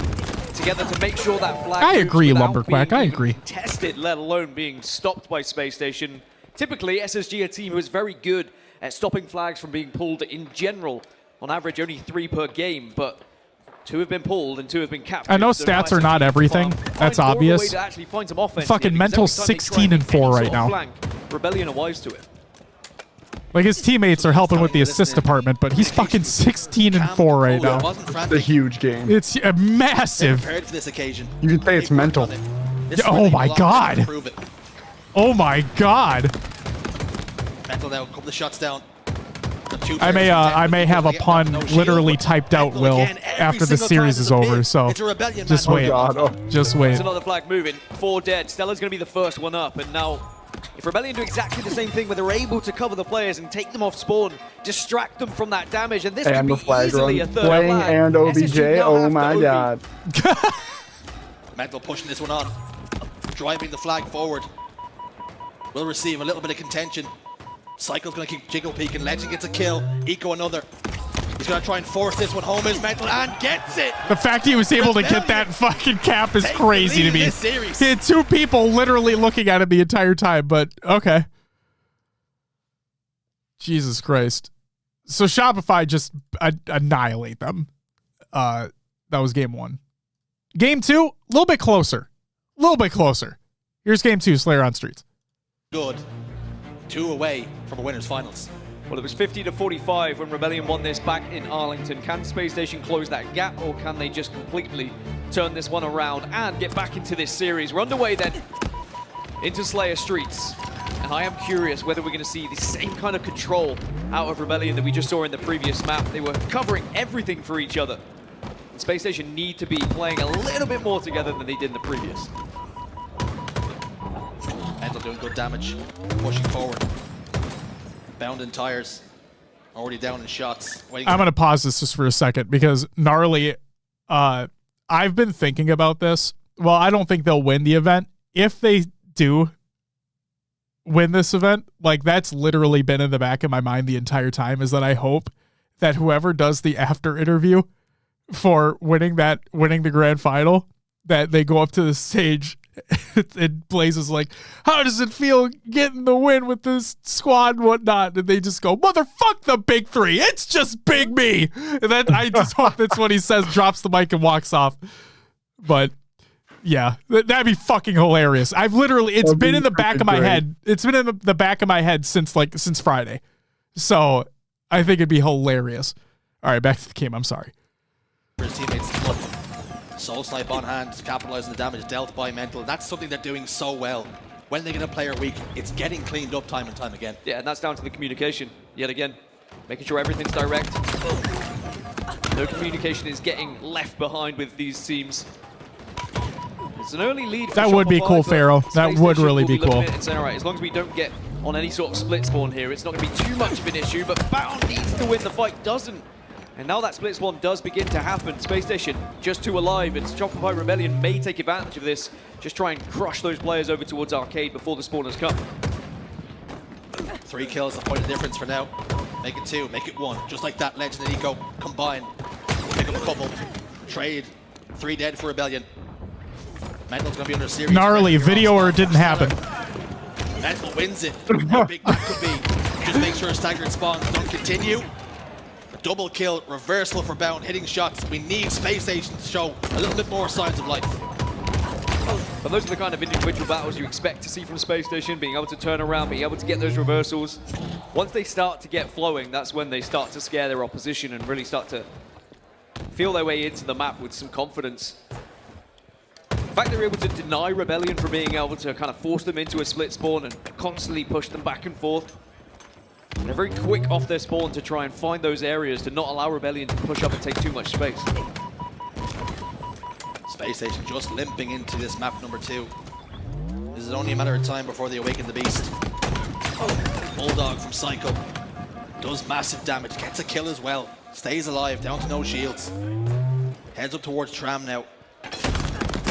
together to make sure that flag I moves agree, without Lumberquack. being I even agree. tested, let alone being stopped by Space Station. Typically, SSG, a team who is very good at stopping flags from being pulled in general. On average, only 3 per game, but 2 have been pulled and 2 have been captured. I know So stats now are not SSG everything. find That's more of a way obvious. to actually find some offense Fucking here, because Mental's every time they try 16 and 4 any right sort of now. flank, Rebellion are wise to it. Like his teammates are helping with the assist department, but he's fucking 16 and 4 right It now. wasn't It's a frantic. huge game. It's massive. Prepared for this occasion. You can say it's mental. This is Oh where they my belong. God. They prove it. Oh my god. Mental now, a couple of shots down. I may have a pun literally typed out, Will, after the series is over. So just wait. God. Oh. Just wait. There's another flag moving. 4 dead. Stella's going to be the first one up. And now, if Rebellion do exactly the same thing, where they're able to cover the players and take them off spawn, distract them from that damage, and this could And be the flag easily run. a third Playing flag. and OBJ. SSG now Oh have my to god. Mental pushing this one on. Driving the flag forward. Will receive a little bit of contention. Cycle's going to keep jiggle peeking. Legend gets a kill. Eco another. He's going to try and force this one home. Is Mental and gets it. The fact he was able to get that fucking cap is crazy to me. He had 2 people literally looking at him the entire time, but okay. Jesus Christ. So Shopify just annihilate them. That was game 1. Game 2, a little bit closer. A little bit closer. Here's game 2, Slayer on Streets. Good. 2 away from a winners finals. Well, it was 50-45 when Rebellion won this back in Arlington. Can Space Station close that gap, or can they just completely turn this one around and get back into this series? We're underway then into Slayer Streets. And I am curious whether we're going to see the same kind of control out of Rebellion that we just saw in the previous map. They were covering everything for each other. And Space Station need to be playing a little bit more together than they did in the previous. Mental doing good damage. Pushing forward. Bound in tires. Already down in shots. Waiting. I'm going to pause this just for a second because Gnarly, I've been thinking about this. Well, I don't think they'll win the event. If they do win this event, like that's literally been in the back of my mind the entire time, is that I hope that whoever does the after interview for winning the grand final, that they go up to the stage and Blaze is like, how does it feel getting the win with this squad and whatnot? And they just go, motherfuck the big 3. It's just big me. And then I just hope that's what he says, drops the mic and walks off. But yeah, that'd be fucking hilarious. I've literally, it's been in the back of my head. It's been in the back of my head since Friday. So I think it'd be hilarious. All right, back to the game. I'm sorry. For his teammates. Soul Snipe on hand, capitalizing the damage dealt by Mental. That's something they're doing so well. When they get a player weak, it's getting cleaned up time and time again. Yeah, and that's down to the communication. Yet again, making sure everything's direct. No communication is getting left behind with these teams. It's an early lead for That would be Shopify, cool, but Pharaoh. Space That would Station really will be looking cool. at it and saying, all right, as long as we don't get on any sort of split spawn here, it's not going to be too much of an issue, but Bound needs to win, the fight doesn't. And now that split spawn does begin to happen. Space Station just 2 alive, and Shopify Rebellion may take advantage of this, just try and crush those players over towards Arcade before the spawners come. 3 kills, a point of difference for now. Make it 2, make it 1. Just like that, Legend and Eco combine. Pick up a couple. Trade. 3 dead for Rebellion. Mental's going to be under serious Gnarly pressure. video or it didn't happen. Mental wins it. How big that could be. Just make sure staggered spawns don't continue. A double kill, reversal for Bound, hitting shots. We need Space Station to show a little bit more signs of life. But those are the kind of individual battles you expect to see from Space Station, being able to turn around, being able to get those reversals. Once they start to get flowing, that's when they start to scare their opposition and really start to feel their way into the map with some confidence. The fact they're able to deny Rebellion from being able to kind of force them into a split spawn and constantly push them back and forth. And they're very quick off their spawn to try and find those areas to not allow Rebellion to push up and take too much space. Space Station just limping into this map number 2. This is only a matter of time before they awaken the beast. Bulldog from Psycho does massive damage, gets a kill as well, stays alive, down to no shields. Heads up towards Tram now.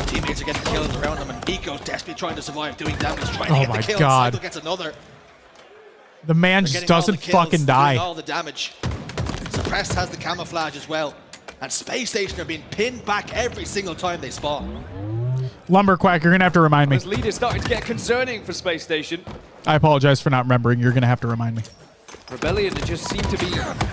Teammates are getting kills around them, and Nico's desperately trying to survive, doing damage, trying to get the kill. God. Psycho gets another. The man just doesn't fucking die. All the damage. Suppressed has the camouflage as well. And Space Station are being pinned back every single time they spawn. Lumberquack, you're going to have to remind me. This lead is starting to get concerning for Space Station. I apologize for not remembering. You're going to have to remind me. Rebellion just seem to be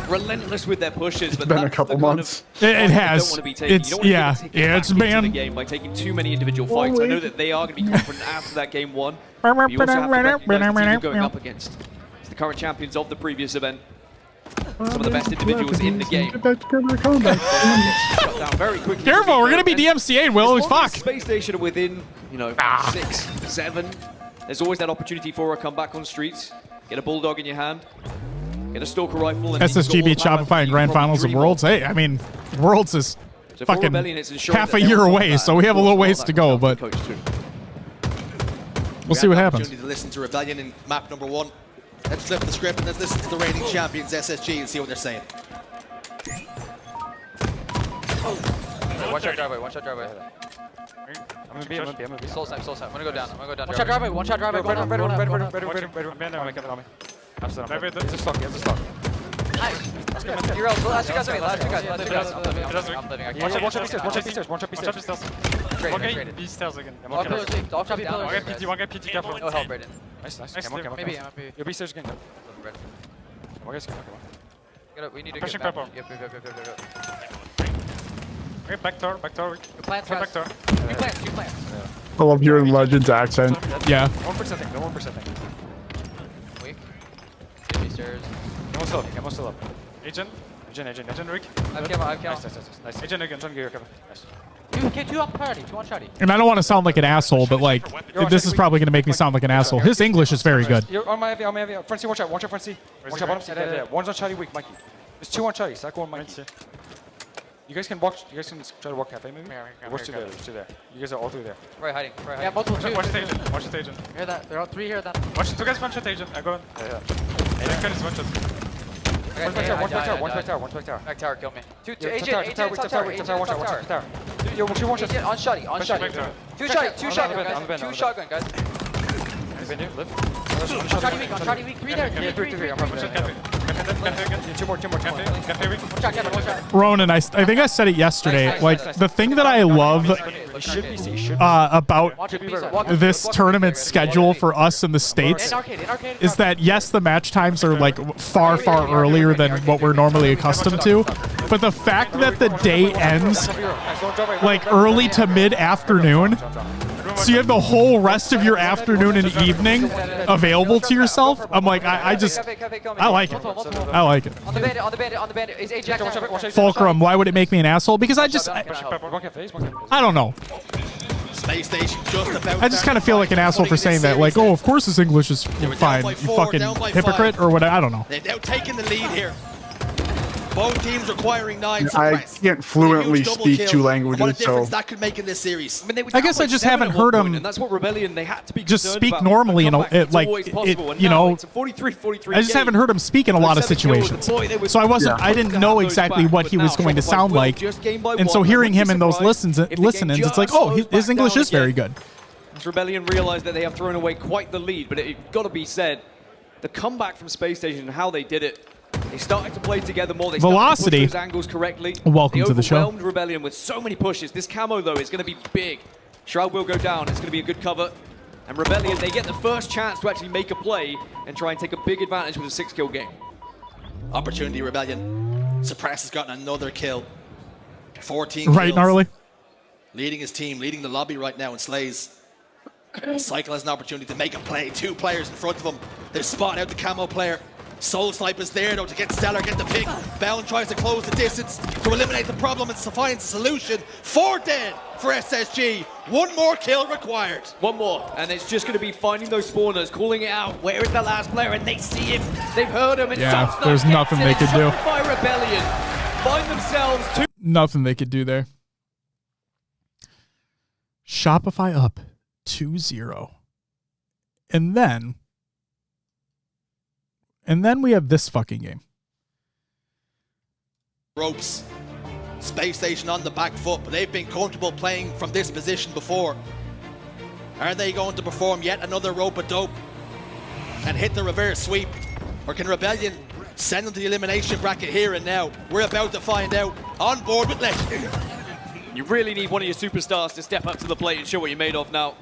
relentless with their pushes. It's been a couple months. It has. Don't want to be taking. It's, yeah, it's been the game by taking too many individual fights. I know that they are going to be confident after that game 1. But you also have to recognize the team you're going up against. It's the current champions of the previous event. Some of the best individuals in the game. Very quickly. Careful, we're going to be DMCA'd, Will. Fuck. Space Station are within, 6, 7. There's always that opportunity for a comeback on streets. Get a Bulldog in your hand. Get a Stalker rifle. And SSGB Shopify and Grand Finals of Worlds. Hey, I mean, Worlds is fucking half a year away, so we have a little ways to go, but we'll see what happens. To listen to Rebellion in map number 1. Let's flip the script and let's listen to the reigning champions, SSG, and see what they're saying. One shot driveway, one shot driveway. I'm gonna be. Soul snipe. I'm gonna go down. One shot driveway, One shot driveway. Better. It's a stock, Nice. You're out. Last two guys are me. Last two guys. I'm living. Watch out, B-stairs. Traded. B-stairs again. I'll trap down. One guy PT, careful. No help, Brayden. Nice. Maybe. Your B-stairs again. We need to Pushing get back. purple. Yep. Okay, back door. Plants, Back door. Two plants. I love hearing Legend's accent. Yeah. 1% thing, no 1% thing. Weak. Safety stairs. Camo still up. Agent, Rick. I have camo. Nice. Agent again, John Gear, careful. Nice. Two on party. Two on shotty. And I don't want to sound like an asshole, but like, this is probably going to make me sound like an asshole. His English is very good. You're on my heavy. Front C, watch out, front C. Watch out, bottom C. Yeah. One's on Charlie weak, Mikey. There's 2 on Charlie, Sacco and Mikey. You guys can try to walk cafe maybe? Watch 2 there. You guys are all 3 there. Right hiding. Yeah, multiple two. Watch the agent. Hear that? There are 3 here. That. Watch 2 guys one shot agent. I go on. Yeah. Agent is one shot. One back tower. Back tower, kill me. Two agent tower, watch out. Yo, watch Agent on shotty. Two shotgun, guys. Two shotgun, guys. On shotty weak. 3 there. 3. Two more. Watch out. Ronan, I think I said it yesterday. Like, the thing that I love about this tournament schedule for us in the States is that, yes, the match times are like far earlier than what we're normally accustomed to, but the fact that the day ends like early to mid-afternoon, so you have the whole rest of your afternoon and evening available to yourself. I'm like, I like it. I like it. On the bandit. Is Ajax Fulcrum, why would it make me an asshole? Because I don't know. Space Station just about. I just kind of feel like an asshole for saying that. Like, oh, of course his English is fine. You fucking hypocrite or whatever. I don't know. They're now taking the lead here. Both teams requiring 9. I can't fluently speak 2 languages, what a difference so that could make in this series. I guess I just haven't heard him. And that's what Rebellion they had to be just speak normally, you know, I just haven't heard him speak in a lot of situations. So I didn't know exactly what he was going to sound like. And so hearing him in those listenings, it's like, oh, his English is very good. Rebellion realized that they have thrown away quite the lead, but it got to be said, the comeback from Space Station and how they did it. They started to play together more. They Velocity. Started to push those angles correctly. Welcome to the show. They overwhelmed Rebellion with so many pushes. This camo, though, is going to be big. Shroud will go down. It's going to be a good cover. And Rebellion, they get the first chance to actually make a play and try and take a big advantage with a 6-kill game. Opportunity, Rebellion. Suppress has gotten another kill. 14 kills. Right, gnarly. Leading his team, leading the lobby right now in Slays. Cycle has an opportunity to make a play. 2 players in front of him. They're spotting out the camo player. Soul Sniper's there though to get Stellar, get the pick. Bound tries to close the distance to eliminate the problem and finds a solution. 4 dead for SSG. 1 more kill required. 1 more, and it's just going to be finding those spawners, calling it out. Where is the last player? And they see him. They've heard him. And Yeah, there's nothing they could do. Shopify Rebellion find themselves 2. Nothing they could do there. Shopify up 2-0. And then we have this fucking game. Ropes. Space Station on the back foot, but they've been comfortable playing from this position before. Are they going to perform yet another rope of dope and hit the reverse sweep? Or can Rebellion send them to the elimination bracket here and now? We're about to find out. On board with Legend. You really need one of your superstars to step up to the plate and show what you're made of now.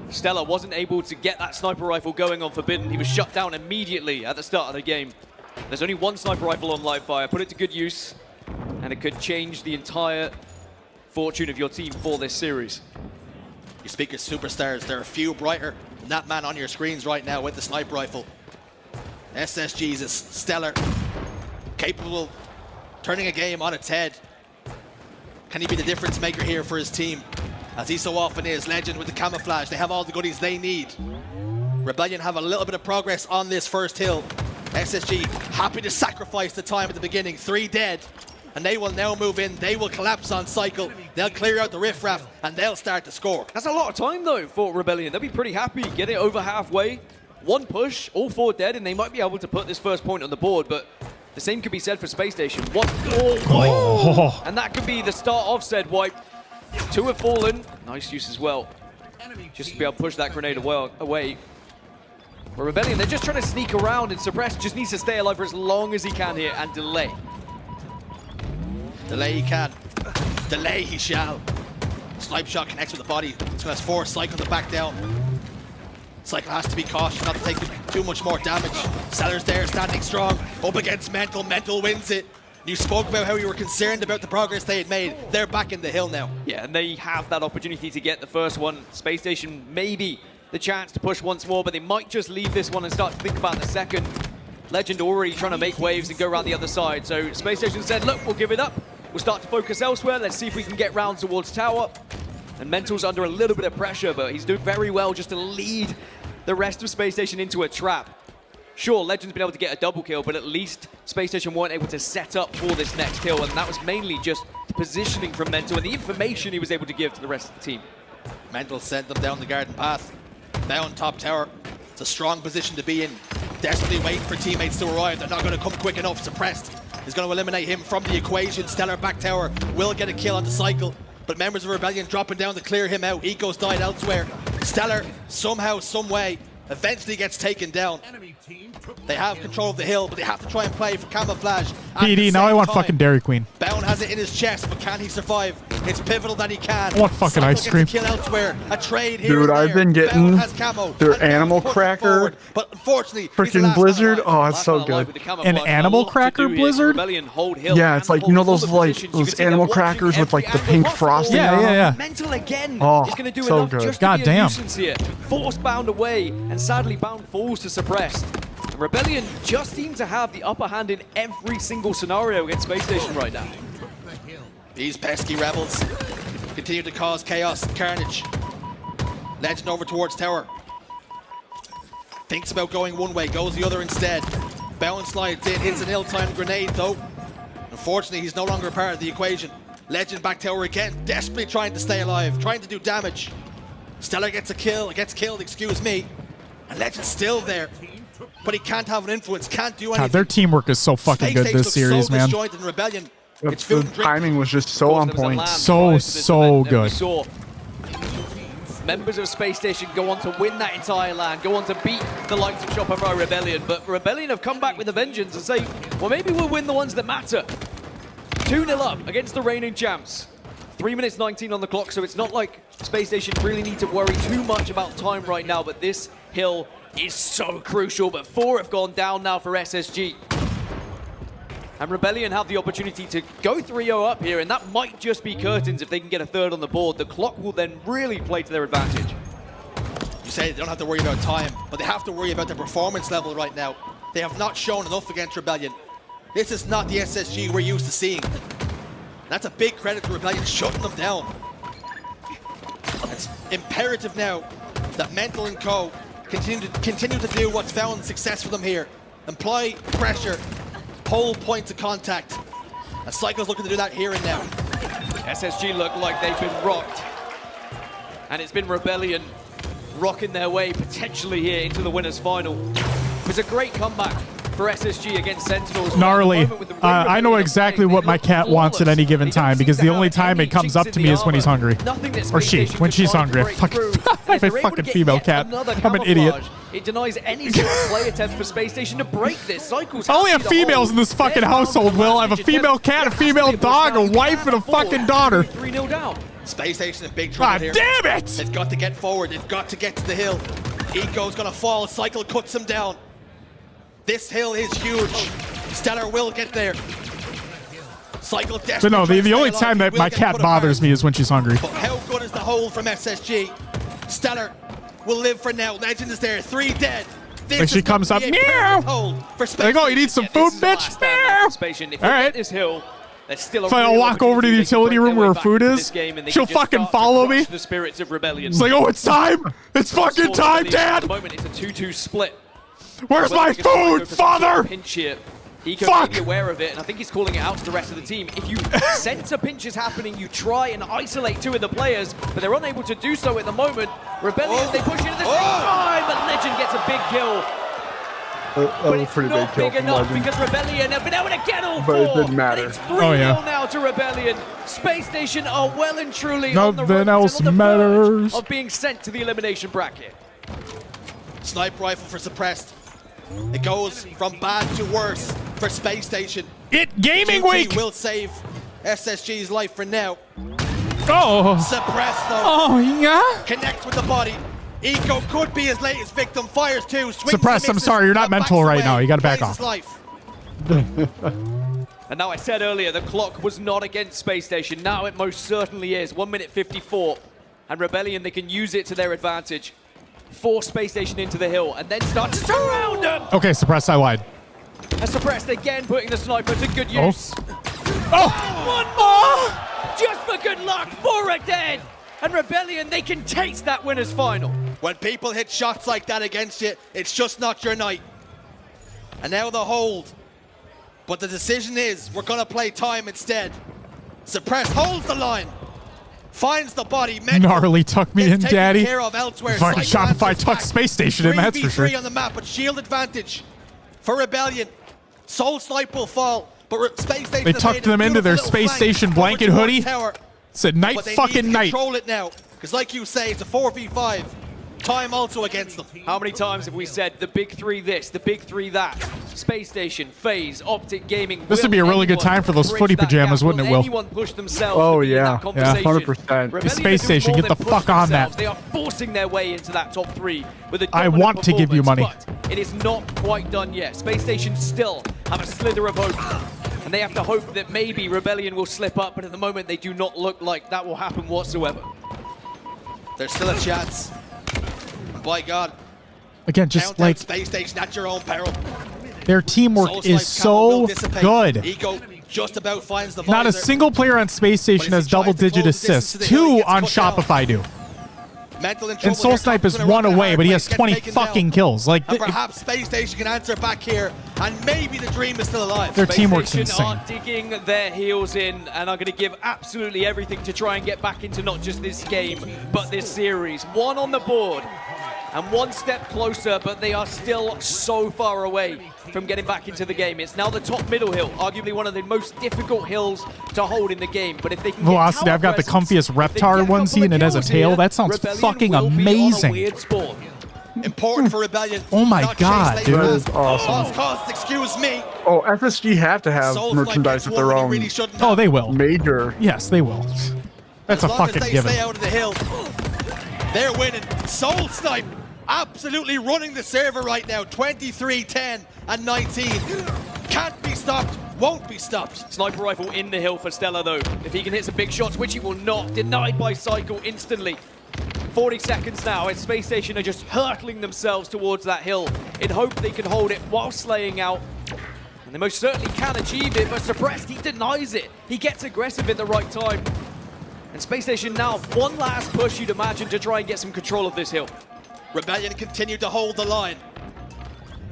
Stella wasn't able to get that sniper rifle going on Forbidden. He was shut down immediately at the start of the game. There's only 1 sniper rifle on live fire. Put it to good use, and it could change the entire fortune of your team for this series. You speak of superstars, there are a few brighter than that man on your screens right now with the sniper rifle. SSG's is stellar, capable of turning a game on its head. Can he be the difference maker here for his team? As he so often is. Legend with the camouflage. They have all the goodies they need. Rebellion have a little bit of progress on this first hill. SSG happy to sacrifice the time at the beginning. 3 dead. And they will now move in. They will collapse on cycle. They'll clear out the riffraff and they'll start to score. That's a lot of time though for Rebellion. They'll be pretty happy. Get it over halfway. 1 push, all 4 dead, and they might be able to put this first point on the board, but the same could be said for Space Station. 1 wipe. And that could be the start of said wipe. 2 have fallen. Nice use as well. Just to be able to push that grenade away. But Rebellion, they're just trying to sneak around and suppress. Just needs to stay alive for as long as he can here and delay. Delay he can. Delay he shall. Snipe shot connects with the body. It's going to force Cycle to back down. Cycle has to be cautious not to take too much more damage. Stellar's there, standing strong. Up against Mental. Mental wins it. You spoke about how you were concerned about the progress they had made. They're back in the hill now. Yeah, and they have that opportunity to get the first one. Space Station maybe the chance to push once more, but they might just leave this one and start to think about the second. Legend already trying to make waves and go around the other side. So Space Station said, look, we'll give it up. We'll start to focus elsewhere. Let's see if we can get round towards tower. And Mental's under a little bit of pressure, but he's doing very well just to lead the rest of Space Station into a trap. Sure, Legend's been able to get a double kill, but at least Space Station weren't able to set up for this next kill, and that was mainly just the positioning from Mental and the information he was able to give to the rest of the team. Mental sent them down the garden path. Down top tower. It's a strong position to be in. Desperately waiting for teammates to arrive. They're not going to come quick enough. Suppressed is going to eliminate him from the equation. Stellar back tower will get a kill on the cycle, but members of Rebellion dropping down to clear him out. Eco's died elsewhere. Stellar, somehow, some way, eventually gets taken down. They have control of the hill, but they have to try and play for camouflage. PD, now I want fucking Dairy Queen. Bound has it in his chest, but can he survive? It's pivotal that he can. I want fucking Cycle ice cream. gets a kill elsewhere. A trade here. Dude, and I've there. been getting Bound has camo, their and animal pushing cracker forward, but unfortunately, he's the freaking last blizzard. man alive. Oh, it's so good. An animal cracker blizzard? Yeah, it's like, you know those like those animal crackers with like the pink frosting on them? Yeah. Mental again Oh, is going to do so enough good. just God to be a damn. nuisance here. Force Bound away, and sadly Bound falls to suppress. And Rebellion just seem to have the upper hand in every single scenario against Space Station right now. These pesky rebels continue to cause chaos and carnage. Legend over towards tower. Thinks about going one way, goes the other instead. Bound slides in, hits an ill-timed grenade though. Unfortunately, he's no longer a part of the equation. Legend back tower again, desperately trying to stay alive, trying to do damage. Stellar gets a kill, gets killed, excuse me. And Legend's still there. But he can't have an influence, can't do anything. God, their teamwork is so fucking good this series, man. Disjointed in Rebellion. It's The food and drink. timing was just so on point. So good. Members of Space Station go on to win that entire land, go on to beat the likes of Shopify Rebellion, but Rebellion have come back with a vengeance and say, well, maybe we'll win the ones that matter. 2-0 up against the reigning champs. 3 minutes 19 on the clock, so it's not like Space Station really need to worry too much about time right now, but this hill is so crucial, but 4 have gone down now for SSG. And Rebellion have the opportunity to go 3-0 up here, and that might just be curtains if they can get a third on the board. The clock will then really play to their advantage. say they don't have to worry about time, but they have to worry about their performance level right now. They have not shown enough against Rebellion. This is not the SSG we're used to seeing. That's a big credit to Rebellion shutting them down. It's imperative now that Mental and Co. continue to do what's found success for them here. Apply pressure, hold points of contact. And Cycle's looking to do that here and now. SSG look like they've been rocked. And it's been Rebellion rocking their way potentially here into the winners final. It was a great comeback for SSG against Sentinels. Gnarly. I know exactly what my cat wants at any given time because the only time it comes up to me is when he's hungry. Or she, when she's hungry. I have a fucking female cat. I'm an idiot. It denies any sort of play attempt for Space Station to break this. Cycles I only have females in this fucking household, Will. I have a female cat, a female dog, a wife, and a fucking daughter. 3-0 down. Space Station in big trouble here. Damn it! They've got to get forward. They've got to get to the hill. Eco's gonna fall. Cycle cuts him down. This hill is huge. Stellar will get there. Cycle But no, the only time that my cat bothers me is when she's hungry. But how good is the hold from SSG? Stellar will live for now. Legend is there. 3 dead. Like she comes up, meow! There you go, you need some food, bitch? Meow! Alright. This hill, if I walk over to the utility room where her food is, she'll fucking follow me. The spirits of rebellion. It's like, oh, it's time! It's fucking time, Dad! At the moment, it's a 2-2 split. Where's my food, father? Pinch here. Eco may be aware of it, and I think he's calling it out to the rest of the team. If you sense a pinch is happening, you try and isolate 2 of the players, but they're unable to do so at the moment. Rebellion, they push it at the same time, but Legend gets a big kill. That was a pretty big kill from Legend. Because Rebellion have been able to get all 4. But it didn't matter. And it's 3-0 now to Rebellion. Space Station are well and truly on the road Nothing else matters. of being sent to the elimination bracket. Sniper rifle for suppressed. It goes from bad to worse for Space Station. Gaming GT week will save SSG's life for now. Oh. Suppressed though. Oh, yeah? Connect with the body. Eco could be his latest victim. Fires 2. Suppressed, I'm sorry, you're not mental right now. You gotta back off. And now I said earlier, the clock was not against Space Station. Now it most certainly is. 1 minute 54. And Rebellion, they can use it to their advantage. Force Space Station into the hill and then start to surround them. Okay, Suppressed, I lied. And Suppressed again putting the sniper to good use. Oh! One more! Just for good luck, 4 are dead. And Rebellion, they can taste that winner's final. When people hit shots like that against you, it's just not your night. And now the hold. But the decision is, we're gonna play time instead. Suppressed holds the line. Finds the body. Gnarly tuck me in, Daddy. Care of elsewhere. Fucking Shopify tuck Space Station in, that's for sure. 3v3 on the map, but shield advantage for Rebellion. Soul Snipe will fall, but Space Station. They tucked them into their Space Station blanket hoodie. Said night fucking night. Control it now, because like you say, it's a 4v5. Time also against them. How many times have we said the big 3 this, the big 3 that? Space Station, FaZe, Optic Gaming. This would be a really good time for those footy pajamas, wouldn't it, Will? Anyone push themselves? Oh, yeah. Yeah, 100%. Space Station, get the fuck on that. They are forcing their way into that top 3 with a I want to give you money. But it is not quite done yet. Space Station still have a slither of hope. And they have to hope that maybe Rebellion will slip up, but at the moment they do not look like that will happen whatsoever. There's still a chance. By God. Again, just like Space Station at your own peril. Their teamwork is so good. Eco just about finds the Not a single player on Space Station has double-digit assists. 2 on Shopify do. And Soul Snipe is 1 away, but he has 20 fucking kills. Like, and perhaps Space Station can answer back here, and maybe the dream is still alive. Their teamwork's insane. Are digging their heels in and are going to give absolutely everything to try and get back into not just this game, but this series. 1 on the board. And 1 step closer, but they are still so far away from getting back into the game. It's now the top middle hill, arguably one of the most difficult hills to hold in the game. But if they can Velocity, I've got the comfiest Reptar onesie, and it has a tail. That sounds fucking amazing. Important for Rebellion. Oh my God, dude. That is awesome. Cost, excuse me. Oh, SSG have to have merchandise with their own. Really oh, they will. Major. Yes, they will. That's a fucking given. Stay out of the hill. They're winning. Soul Snipe absolutely running the server right now. 23, 10, and 19. Can't be stopped. Won't be stopped. Sniper rifle in the hill for Stella, though. If he can hit some big shots, which he will not. Denied by Cycle instantly. 40 seconds now, as Space Station are just hurtling themselves towards that hill in hope they can hold it while slaying out. And they most certainly can achieve it, but Suppressed, he denies it. He gets aggressive at the right time. And Space Station now, one last push, you'd imagine, to try and get some control of this hill. Rebellion continue to hold the line.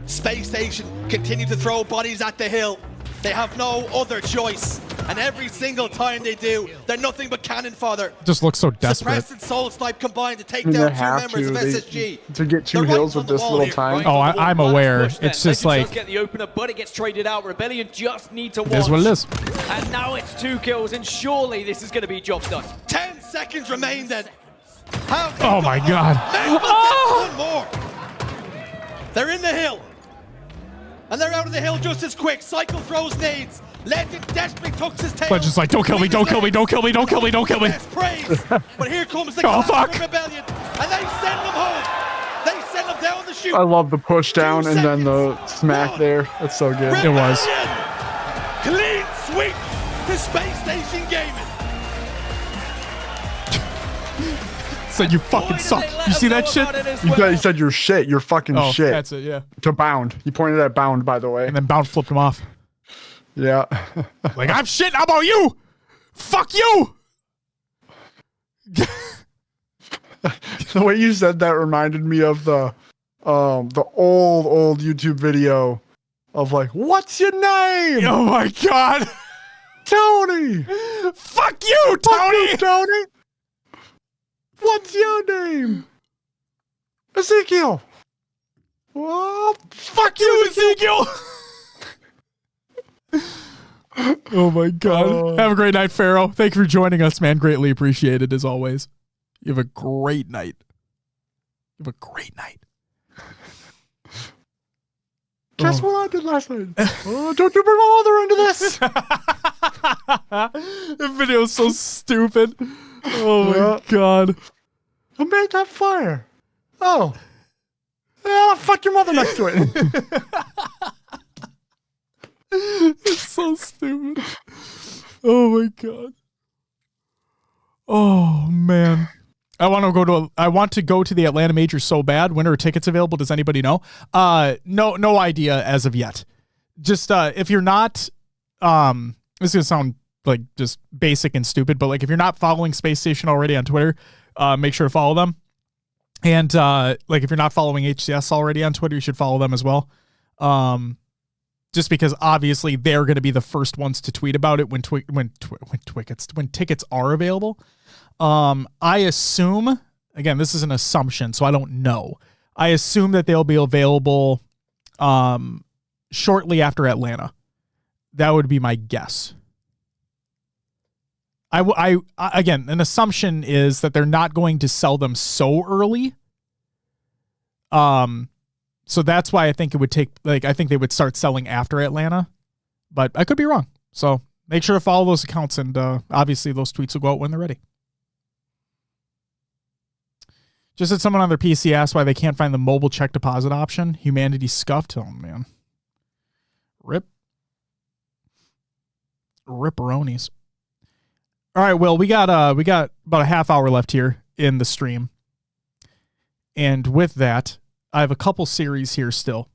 Space Station continue to throw bodies at the hill. They have no other choice. And every single time they do, they're nothing but cannon fodder. Just looks so desperate. Suppressed and Soul Snipe combined to take They down two have members of SSG. to get 2 They're hills right with on this the wall little here, time. right Oh, on the wall. I'm One aware. last push then. It's just Legend like, does get the opener, but it gets traded out. Rebellion just need to watch. it is what it is. And now it's 2 kills, and surely this is going to be job done. 10 seconds remain then. How Oh my God. One more. They're in the hill. And they're out of the hill just as quick. Cycle throws nades. Legend desperately tucks his tail. Legend's like, don't kill me, don't kill me, don't kill me, don't kill me, don't kill me. Yes, praise. But here comes the Oh, class fuck. from Rebellion. And they send them home. They send them down the chute. I love the push down and then the smack there. That's so good. It was. Clean sweep to Space Station Gaming. Said you fucking suck. You see that shit? He said you're shit. You're fucking Oh, shit. that's it, yeah. To Bound. He pointed at Bound, by the way. And then Bound flipped him off. Yeah. Like, I'm shit. How about you? Fuck you. The way you said that reminded me of the old YouTube video of like, what's your name? Oh my God. Tony. Fuck you, Tony. Fuck you, Tony. What's your name? Ezekiel. Well, Fuck you, Ezekiel. Oh my God. Have a great night, Pharaoh. Thank you for joining us, man. Greatly appreciated as always. You have a great night. You have a great night. Guess what I did last night? Oh, don't you bring my mother into this. The video is so stupid. Oh my Yeah. God. I made that fire. Oh. Yeah, fuck your mother next to it. It's so stupid. Oh my God. Oh man. I want to go to the Atlanta Major so bad. When are tickets available? Does anybody know? No idea as of yet. Just if you're not this is gonna sound like just basic and stupid, but like if you're not following Space Station already on Twitter, make sure to follow them. And like if you're not following HCS already on Twitter, you should follow them as well. Just because obviously they're going to be the first ones to tweet about it when tickets are available. I assume, again, this is an assumption, so I don't know. I assume that they'll be available shortly after Atlanta. That would be my guess. Again, an assumption is that they're not going to sell them so early. So that's why I think it would take, like, I think they would start selling after Atlanta, but I could be wrong. So make sure to follow those accounts, and obviously those tweets will go out when they're ready. Just had someone on their PC ask why they can't find the mobile check deposit option. Humanity scuffed. Oh man. Ripperonis. All right, Will, we got about a half hour left here in the stream. And with that, I have a couple series here still.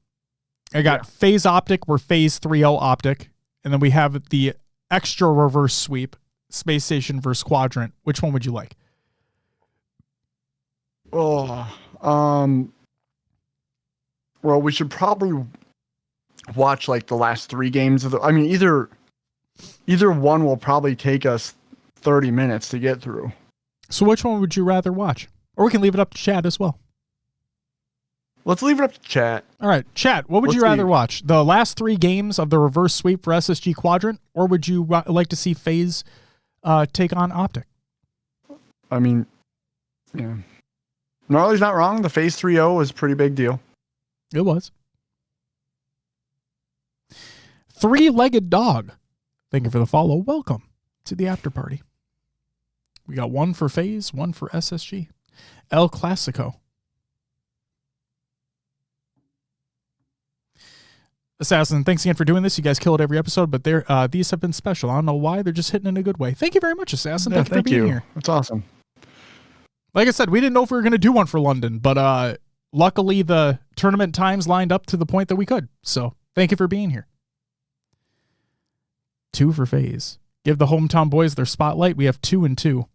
I got Phase Optic, we're Phase 3-0 Optic, and then we have the extra reverse sweep, Space Station versus Quadrant. Which one would you like? Well, we should probably watch like the last 3 games of the. I mean, either one will probably take us 30 minutes to get through. So which one would you rather watch? Or we can leave it up to chat as well. Let's leave it up to chat. All right, chat, what would you rather watch? The last 3 games of the reverse sweep for SSG Quadrant, or would you like to see FaZe take on Optic? I mean, yeah. Gnarly's not wrong. The Phase 3-0 was a pretty big deal. It was. 3-legged dog. Thank you for the follow. Welcome to the after party. We got one for FaZe, one for SSG. El Clasico. Assassin, thanks again for doing this. You guys kill it every episode, but these have been special. I don't know why. They're just hitting in a good way. Thank you very much, Assassin. Yeah, Thank you for being here. That's awesome. Like I said, we didn't know if we were going to do one for London, but luckily the tournament times lined up to the point that we could. So thank you for being here. 2 for FaZe. Give the hometown boys their spotlight. We have 2 and 2.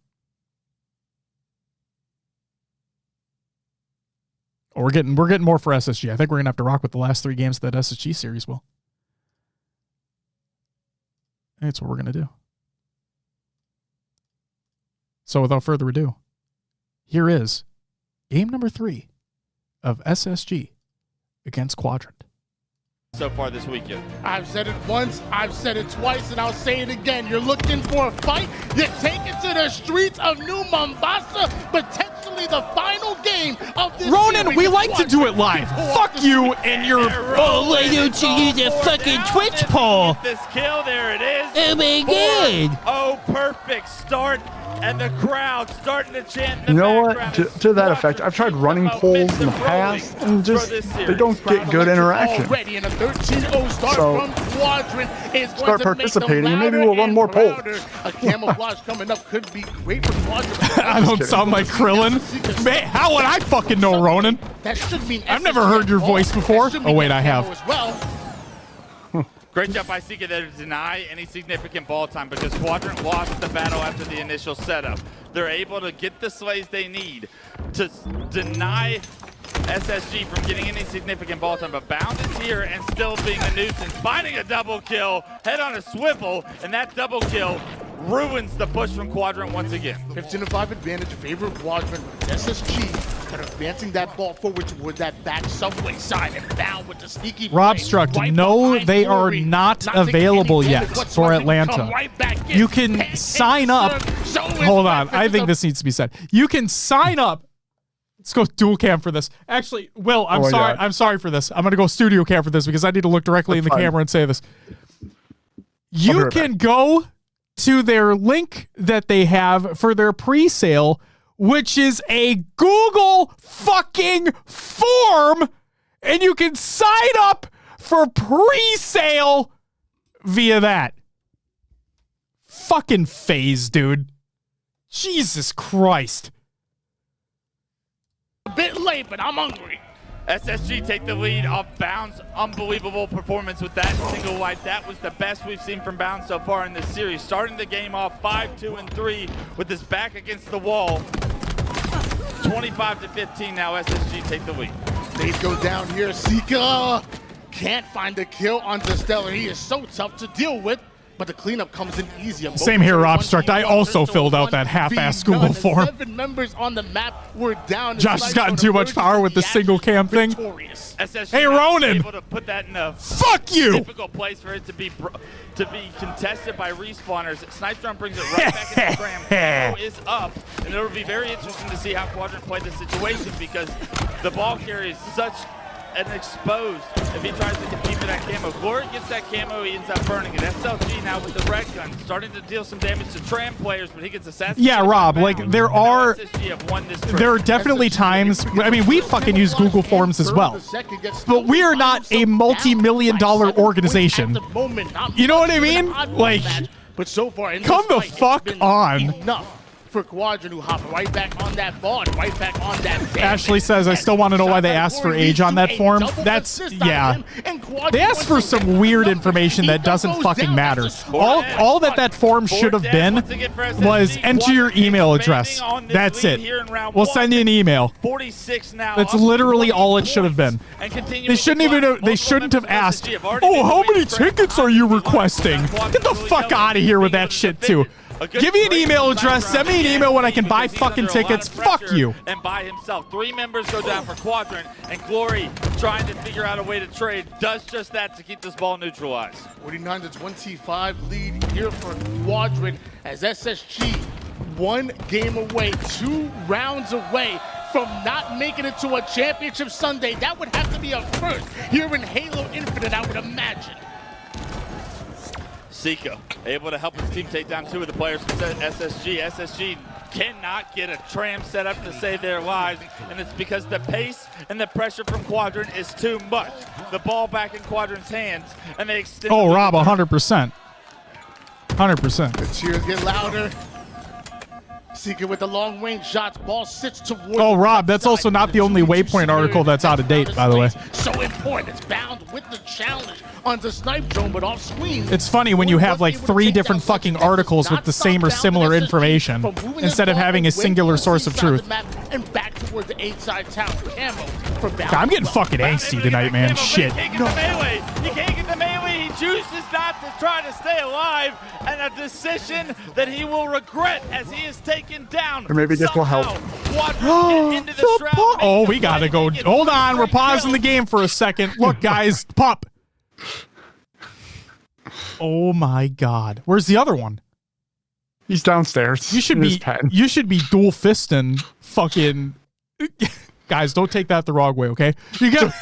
Oh, we're getting more for SSG. I think we're gonna have to rock with the last 3 games of that SSG series. Will. That's what we're gonna do. So without further ado, here is game number 3 of SSG against Quadrant. So far this weekend. I've said it once, I've said it twice, and I'll say it again. You're looking for a fight? You take it to the streets of New Mombasa, potentially the final game of this Ronan, series. we like to do it live. Fuck you and your... Oh, why don't you use a fucking Twitch poll? This kill, there it is. Oh my god. Oh, perfect start. And the crowd starting to chant. You know what? To that effect, I've tried running polls in the past, and just they don't get good interaction. Already in a 13-0 start So, from Quadrant is going start to participating, make and them maybe we'll run more polls. A camouflage coming up could be great for Quadrant. I don't sound like Krillin. Man, how would I fucking know, Ronan? That should mean I've never heard your voice before. Oh, wait, I have. as well. Great job by Sika there to deny any significant ball time because Quadrant lost the battle after the initial setup. They're able to get the slays they need to deny SSG from getting any significant ball time, but Bound is here and still being a nuisance, finding a double kill, head on a swivel, and that double kill ruins the push from Quadrant once again. 15-5 advantage, favor of Quadrant. SSG kind of advancing that ball forward toward that back subway side and Bound with the sneaky Rob play. Struck, Right no, behind they are Glory, not taking available any yet damage for whatsoever. Atlanta. Come right back in. You can sign up. Hold on, I think this needs to be said. You can sign up. Let's go dual cam for this. Actually, Will, I'm sorry. I'm sorry for this. I'm going to go studio cam for this because I need to look directly in the camera and say this. You can go to their link that they have for their pre-sale, which is a Google fucking form, and you can sign up for pre-sale via that. Fucking FaZe, dude. Jesus Christ. A bit late, but I'm hungry. SSG take the lead off Bound's unbelievable performance with that single wipe. That was the best we've seen from Bound so far in this series. Starting the game off 5-2-3 with his back against the wall. 25-15 now, SSG take the lead. Nate goes down here. Sika can't find the kill on Stellar. He is so tough to deal with, but the cleanup comes in easier. Same here, Rob Struck. I also filled out that half-ass Google form. 7 members on the map were down. Josh has gotten too much power with the single cam thing. Hey, Ronan! Able to put that in a fuck you! Difficult place for it to be contested by respawners. Snipedrum brings it right back into the tram. Camo is up, and it'll be very interesting to see how Quadrant play this situation because the ball carrier is such an exposed. If he tries to compete for that camo, Glory gets that camo, he ends up burning it. SLG now with the red gun, starting to deal some damage to tram players, but he gets assassinated. Yeah, Rob, like there are definitely times, I mean, we fucking use Google Forms as well, but we are not a multi-million-dollar organization. You know what I mean? Like, but so far, come the fuck on. Enough for Quadrant, who hop right back on that ball and right back on that. Ashley says, I still want to know why they asked for age on that form. That's, yeah. They asked for some weird information that doesn't fucking matter. All that form should have been was enter your email address. That's it. We'll send you an email. 46 now. That's literally all it should have been. They shouldn't have asked, oh, how many tickets are you requesting? Get the fuck out of here with that shit too. Give me an email address. Send me an email when I can buy fucking tickets. Fuck you. And by himself. 3 members go down for Quadrant, and Glory, trying to figure out a way to trade, does just that to keep this ball neutralized. 49-25 lead here for Quadrant as SSG 1 game away, 2 rounds away from not making it to a championship Sunday. That would have to be a first here in Halo Infinite, I would imagine. Sika able to help his team take down 2 of the players from SSG. SSG cannot get a tram set up to save their lives, and it's because the pace and the pressure from Quadrant is too much. The ball back in Quadrant's hands, and they extend. Oh, Rob, 100%. 100%. The cheers get louder. Seeker with the long range shots. Ball sits towards. Oh, Rob, that's also not the only Waypoint article that's out of date, by the way. So important. It's bound with the challenge on the snipe drone, but off screen. It's funny when you have like 3 different fucking articles with the same or similar information instead of having a singular source of truth. And back towards the 8-side tower. Camo for God, I'm getting fucking angsty tonight, man. Shit. He can't get the melee. He can't get the melee. He chooses not to try to stay alive, and a decision that he will regret as he is taken down. Or maybe this will help. Oh, we gotta go. Hold on, we're pausing the game for a second. Look, guys, pup. Oh my God, where's the other one? He's downstairs. You should be dual fisting fucking. Guys, don't take that the wrong way, okay? You got.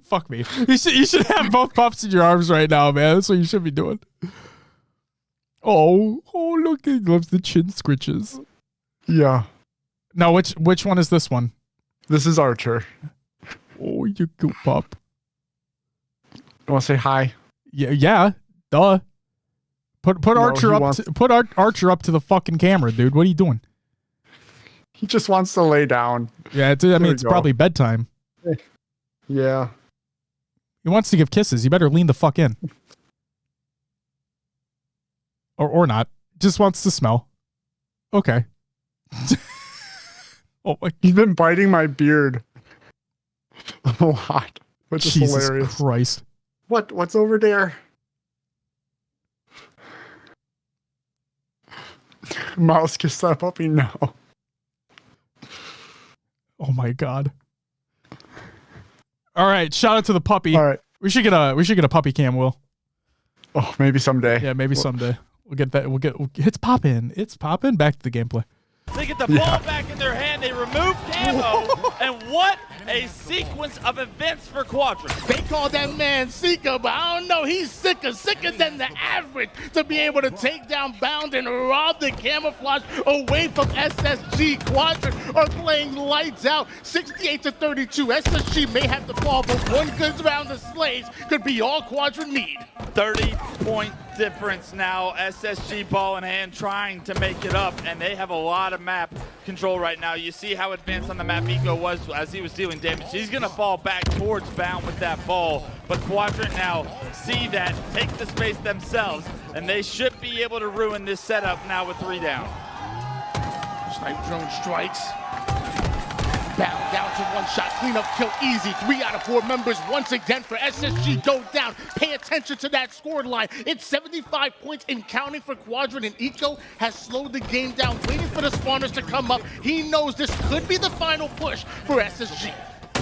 Fuck me. You should have both pups in your arms right now, man. That's what you should be doing. Oh, look, he loves the chin scritches. Yeah. Now, which one is this one? This is Archer. Oh, you cute pup. You want to say hi? Yeah. Duh. Put Archer up. Put Archer up to the fucking camera, dude. What are you doing? He just wants to lay down. Yeah, I mean, it's probably bedtime. Yeah. He wants to give kisses. You better lean the fuck in. Or not. Just wants to smell. Okay. Oh my. He's been biting my beard a lot, which is Jesus hilarious. Christ. What's over there? Mouse kiss that puppy? No. Oh my God. All right, shout out to the puppy. All right. We should get a puppy cam, Will. Oh, maybe someday. Yeah, maybe someday. We'll get that. It's popping. It's popping. Back to the gameplay. They get the ball back in their hand. They remove Camo, and what a sequence of events for Quadrant. They call that man Seeker, but I don't know. He's sicker than the average to be able to take down Bound and rob the camouflage away from SSG. Quadrant are playing lights out, 68-32. SSG may have to fall, but one good round of slaves could be all Quadrant need. 30-point difference now. SSG ball in hand trying to make it up, and they have a lot of map control right now. You see how advanced on the map Eco was as he was dealing damage. He's going to fall back towards Bound with that ball, but Quadrant now see that, take the space themselves, and they should be able to ruin this setup now with 3 down. Snipe drone strikes. Bound down to 1 shot, cleanup kill easy. 3 out of 4 members once again for SSG go down. Pay attention to that score line. It's 75 points and counting for Quadrant, and Eco has slowed the game down, waiting for the spawners to come up. He knows this could be the final push for SSG.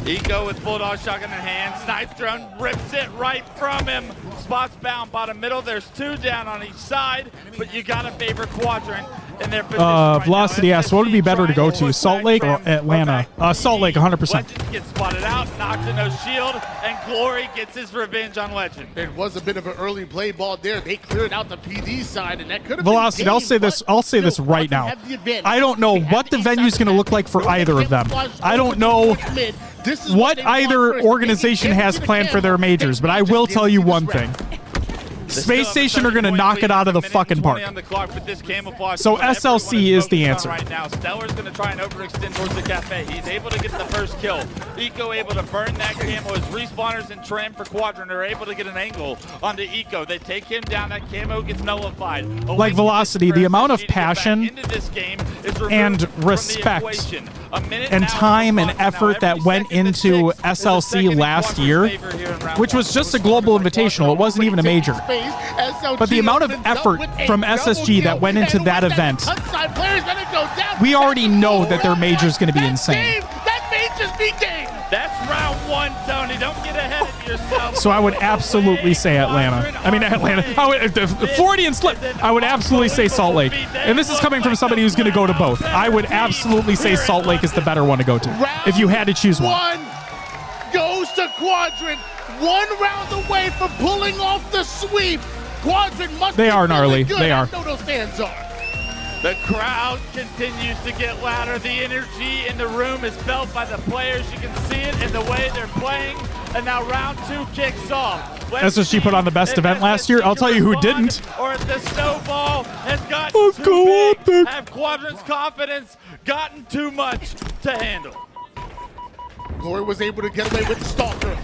Eco with Bulldog shotgun in hand. Snipe drone rips it right from him. Spots Bound bottom middle. There's 2 down on each side, but you gotta favor Quadrant in their position right Velocity now. asks, what would be better to go to, Salt Lake or Atlanta? Salt Lake, 100%. Legend gets spotted out, knocked to no shield, and Glory gets his revenge on Legend. It was a bit of an early play ball there. They cleared out the PD side, and that could have Velocity, been I'll say this right now. I don't know what the venue's going to look like for either of them. I don't know what either organization has planned for their majors, but I will tell you one thing. Space Station are going to knock it out of the fucking park. So SLC is the answer. Right now, Stellar's going to try and overextend towards the cafe. He's able to get the first kill. Eco able to burn that camo as respawners and Tram for Quadrant are able to get an angle onto Eco. They take him down. That camo gets nullified. Like Velocity, the amount of passion and respect and time and effort that went into SLC last year, which was just a global invitational. It wasn't even a major. But the amount of effort from SSG that went into that event, we already know that their major is going to be insane. That major's be game. That's round 1, Tony. Don't get ahead of yourself. So I would absolutely say Atlanta. I mean, Atlanta. Freudian slip. I would absolutely say Salt Lake. And this is coming from somebody who's going to go to both. I would absolutely say Salt Lake is the better one to go to if you had to choose one. Goes to Quadrant. 1 round away from pulling off the sweep. Quadrant must They are gnarly. Good. They are. I know those fans are. The crowd continues to get louder. The energy in the room is felt by the players. You can see it in the way they're playing. And now round 2 kicks off. SSG put on the best event last year. I'll tell you who didn't. Or the snowball has gotten too big. Have Quadrant's confidence gotten too much to handle? Glory was able to get away with the Stalker.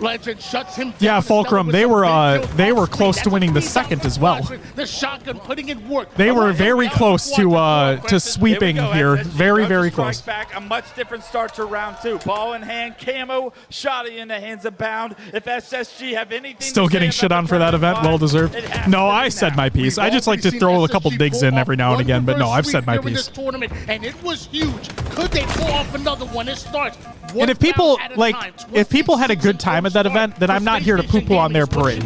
Legend shuts him down. Yeah, Fulcrum, they were close to winning the second as well. The shotgun putting in work. They were very close to sweeping here. Very, very close. Back a much different start to round 2. Ball in hand, camo, shotty in the hands of Bound. If SSG have anything Still getting shit on for that event, well deserved. No, I said my piece. I just like to throw a couple digs in every now and again, but no, I've said my piece. And it was huge. Could they pull off another one? It starts. And if people had a good time at that event, then I'm not here to poo-poo on their parade.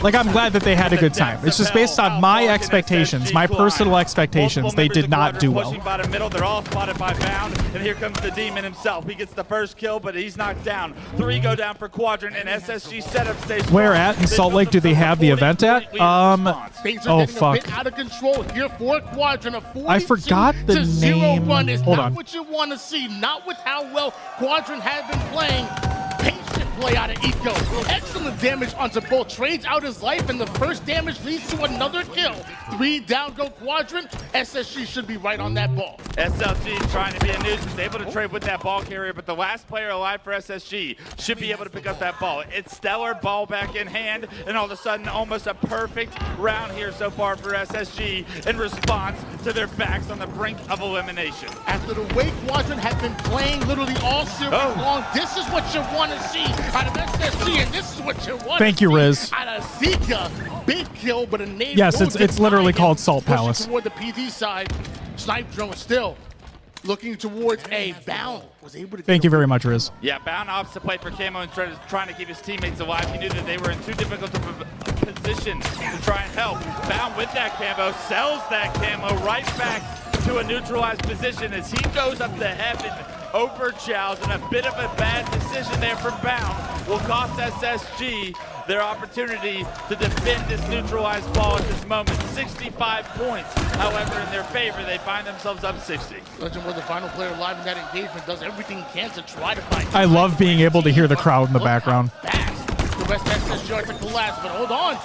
Like, I'm glad that they had a good time. It's just based on my expectations, my personal expectations. They did not do well. By the middle, they're all spotted by Bound, and here comes the Demon himself. He gets the first kill, but he's knocked down. 3 go down for Quadrant, and SSG setup stays. Where at in Salt Lake do they have the event at? Oh fuck! Out of control here for Quadrant. I forgot the name. Hold on. What you want to see, not with how well Quadrant had been playing. Patient play out of Eco. Excellent damage onto both. Trades out his life, and the first damage leads to another kill. 3 down go Quadrant. SSG should be right on that ball. SLG trying to be a nuisance, able to trade with that ball carrier, but the last player alive for SSG should be able to pick up that ball. It's stellar, ball back in hand, and all of a sudden almost a perfect round here so far for SSG in response to their backs on the brink of elimination. After the way Quadrant had been playing literally all series long, this is what you want to see out of SSG, and this is what you want Thank you, Riz. out of Zika. Big kill, but a nade. Yes, it's literally called Salt Palace. Toward the PD side, Snipe Drone still looking towards A. Bound was able to. Thank you very much, Riz. Yeah, Bound opts to play for Camo and trying to keep his teammates alive. He knew that they were in too difficult a position to try and help. Bound with that Camo, sells that Camo right back to a neutralized position as he goes up to heaven over Chows, and a bit of a bad decision there from Bound will cost SSG their opportunity to defend this neutralized ball at this moment. 65 points, however, in their favor. They find themselves up 60. Legend was the final player alive in that engagement, does everything he can to try to fight. I love being able to hear the crowd in the background. Fast. The rest SSG are to collapse, but hold on.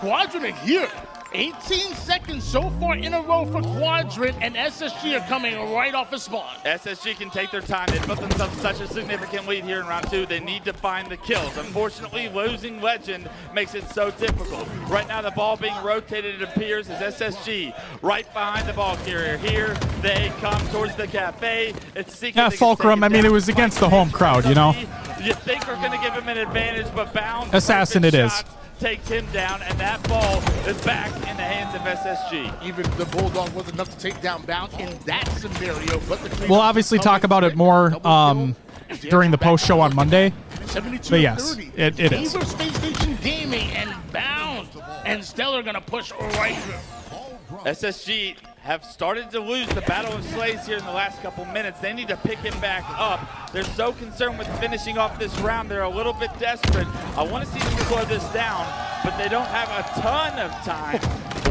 Quadrant here. 18 seconds so far in a row for Quadrant, and SSG are coming right off a spawn. SSG can take their time. They built themselves such a significant lead here in round 2. They need to find the kills. Unfortunately, losing Legend makes it so difficult. Right now, the ball being rotated, it appears, is SSG right behind the ball carrier. Here, they come towards the cafe. It's seeking. Yeah, Fulcrum, I mean, it was against the home crowd, you know? You think we're going to give him an advantage, but Bound. Assassin it is. Takes him down, and that ball is back in the hands of SSG. Even the Bulldog was enough to take down Bound in that scenario. But we'll obviously talk about it more during the post show on Monday. But yes, it is. Space Station Gaming and Bound and Stellar gonna push right through. SSG have started to lose the Battle of Slays here in the last couple minutes. They need to pick him back up. They're so concerned with finishing off this round. They're a little bit desperate. I want to see them slow this down, but they don't have a ton of time.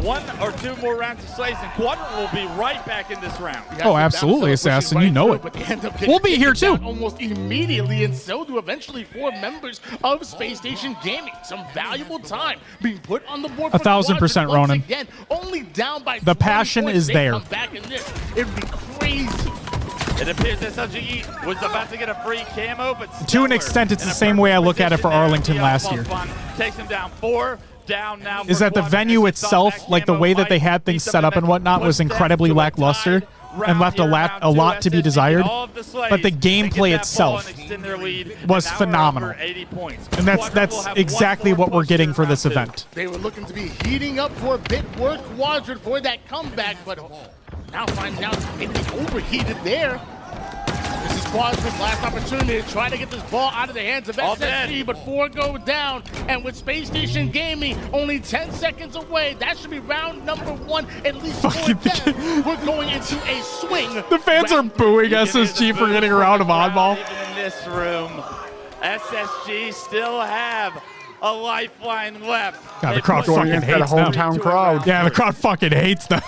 1 or 2 more rounds of Slays, and Quadrant will be right back in this round. Oh, absolutely, Assassin. You know it. We'll be here too. Almost immediately, and so do eventually 4 members of Space Station Gaming. Some valuable time being put on the board. 1,000%, Ronan. Again, only down by the passion is there. Back in this, it'd be crazy. It appears SLG was about to get a free camo, but to an extent, it's the same way I look at it for Arlington last year. Takes him down 4. Down now. Is that the venue itself, like the way that they had things set up and whatnot, was incredibly lackluster and left a lot to be desired. But the gameplay itself was phenomenal, and that's exactly what we're getting for this event. They were looking to be heating up for a bit. Work Quadrant for that comeback, but now finding out maybe they overheated there. This is Quadrant's last opportunity to try to get this ball out of the hands of SSG, but 4 go down. And with Space Station Gaming only 10 seconds away, that should be round number 1, at least 4 down. We're going into a swing. The fans are booing SSG for getting around of oddball. Even in this room, SSG still have a lifeline left. God, the crowd fucking hates them. Hometown crowd. Yeah, the crowd fucking hates them.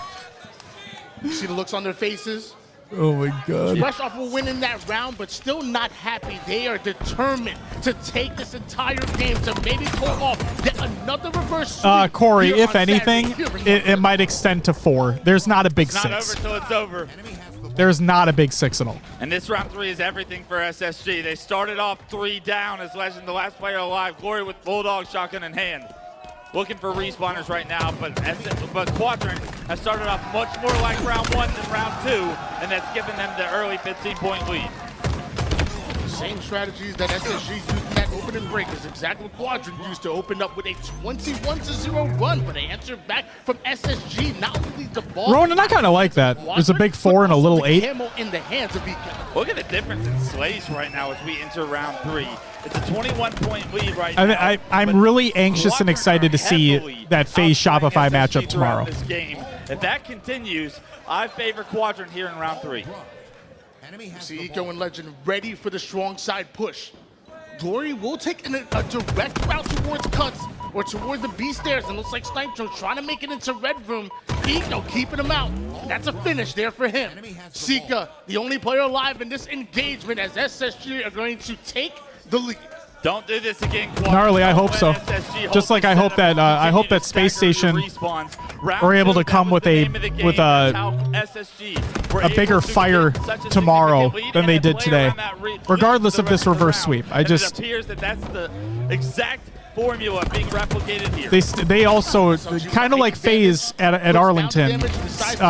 You see the looks on their faces? Oh my God. Fresh off of winning that round, but still not happy. They are determined to take this entire game to maybe pull off yet another reverse sweep. Corey, here if on anything, Saturday. it might extend to 4. There's not a big It's not 6. over till it's over. There's not a big 6 at all. And this round 3 is everything for SSG. They started off 3 down as Legend, the last player alive. Glory with Bulldog shotgun in hand. Looking for respawners right now, but Quadrant has started off much more like round 1 than round 2, and that's given them the early 15-point lead. Same strategies that SSG used in that opening break is exactly what Quadrant used to open up with a 21-0 run, but they answered back from SSG, not only the ball. Ronan, I kind of like that. There's a big 4 and a little 8. Camo in the hands of Ika. Look at the difference in slays right now as we enter round 3. It's a 21-point lead right now. I'm really anxious and excited to see that FaZe Shopify matchup tomorrow. This game. If that continues, I favor Quadrant here in round 3. See Eco and Legend ready for the strong side push. Glory will take a direct route towards cuts or towards the B stairs, and looks like Sniper trying to make it into red room. Eco keeping him out. That's a finish there for him. Sika, the only player alive in this engagement, as SSG are going to take the lead. Don't do this again, Gnarly, I hope so. Just like I hope that Space Station are able to come with a bigger fire tomorrow than they did today, regardless of this reverse sweep. It appears that that's the exact formula being replicated here. They also, kind of like FaZe at Arlington,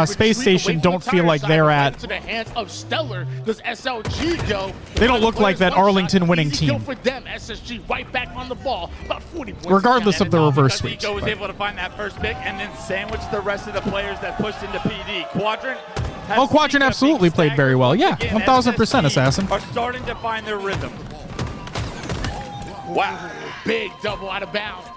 Space Station don't feel like they're at. To the hands of Stellar, does SLG go? They don't look like that Arlington winning team. For them, SSG right back on the ball, about 40 points. Regardless of the reverse sweeps. Eco was able to find that first pick and then sandwich the rest of the players that pushed into PD. Quadrant absolutely played very well. Yeah, 1000% Assassin. Are starting to find their rhythm. Wow, big double out of bounds.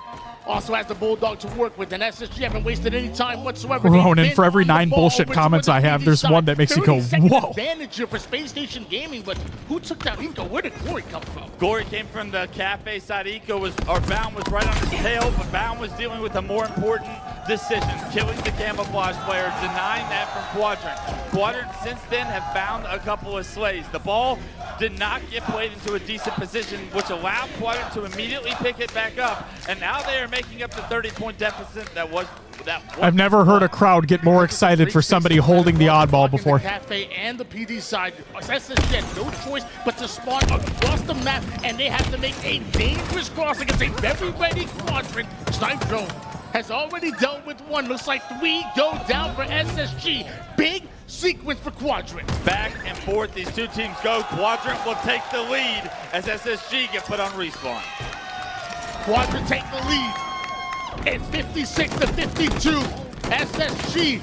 Also has the Bulldog to work with, and SSG haven't wasted any time whatsoever. Ronan, for every 9 bullshit comments I have, there's one that makes you go, whoa. Advantage here for Space Station Gaming, but who took down Eco? Where did Glory come from? Glory came from the cafe side. Bound was right on his tail, but Bound was dealing with a more important decision, killing the camouflage player, denying that from Quadrant. Quadrant since then have found a couple of slays. The ball did not get played into a decent position, which allowed Quadrant to immediately pick it back up, and now they are making up the 30-point deficit that was. I've never heard a crowd get more excited for somebody holding the oddball before. The cafe and the PD side, SSG had no choice but to spawn across the map, and they have to make a dangerous cross against a very ready Quadrant. Snipe Drone has already dealt with 1. Looks like 3 go down for SSG. Big sequence for Quadrant. Back and forth these two teams go. Quadrant will take the lead as SSG get put on respawn. Quadrant take the lead. It's 56-52. SSG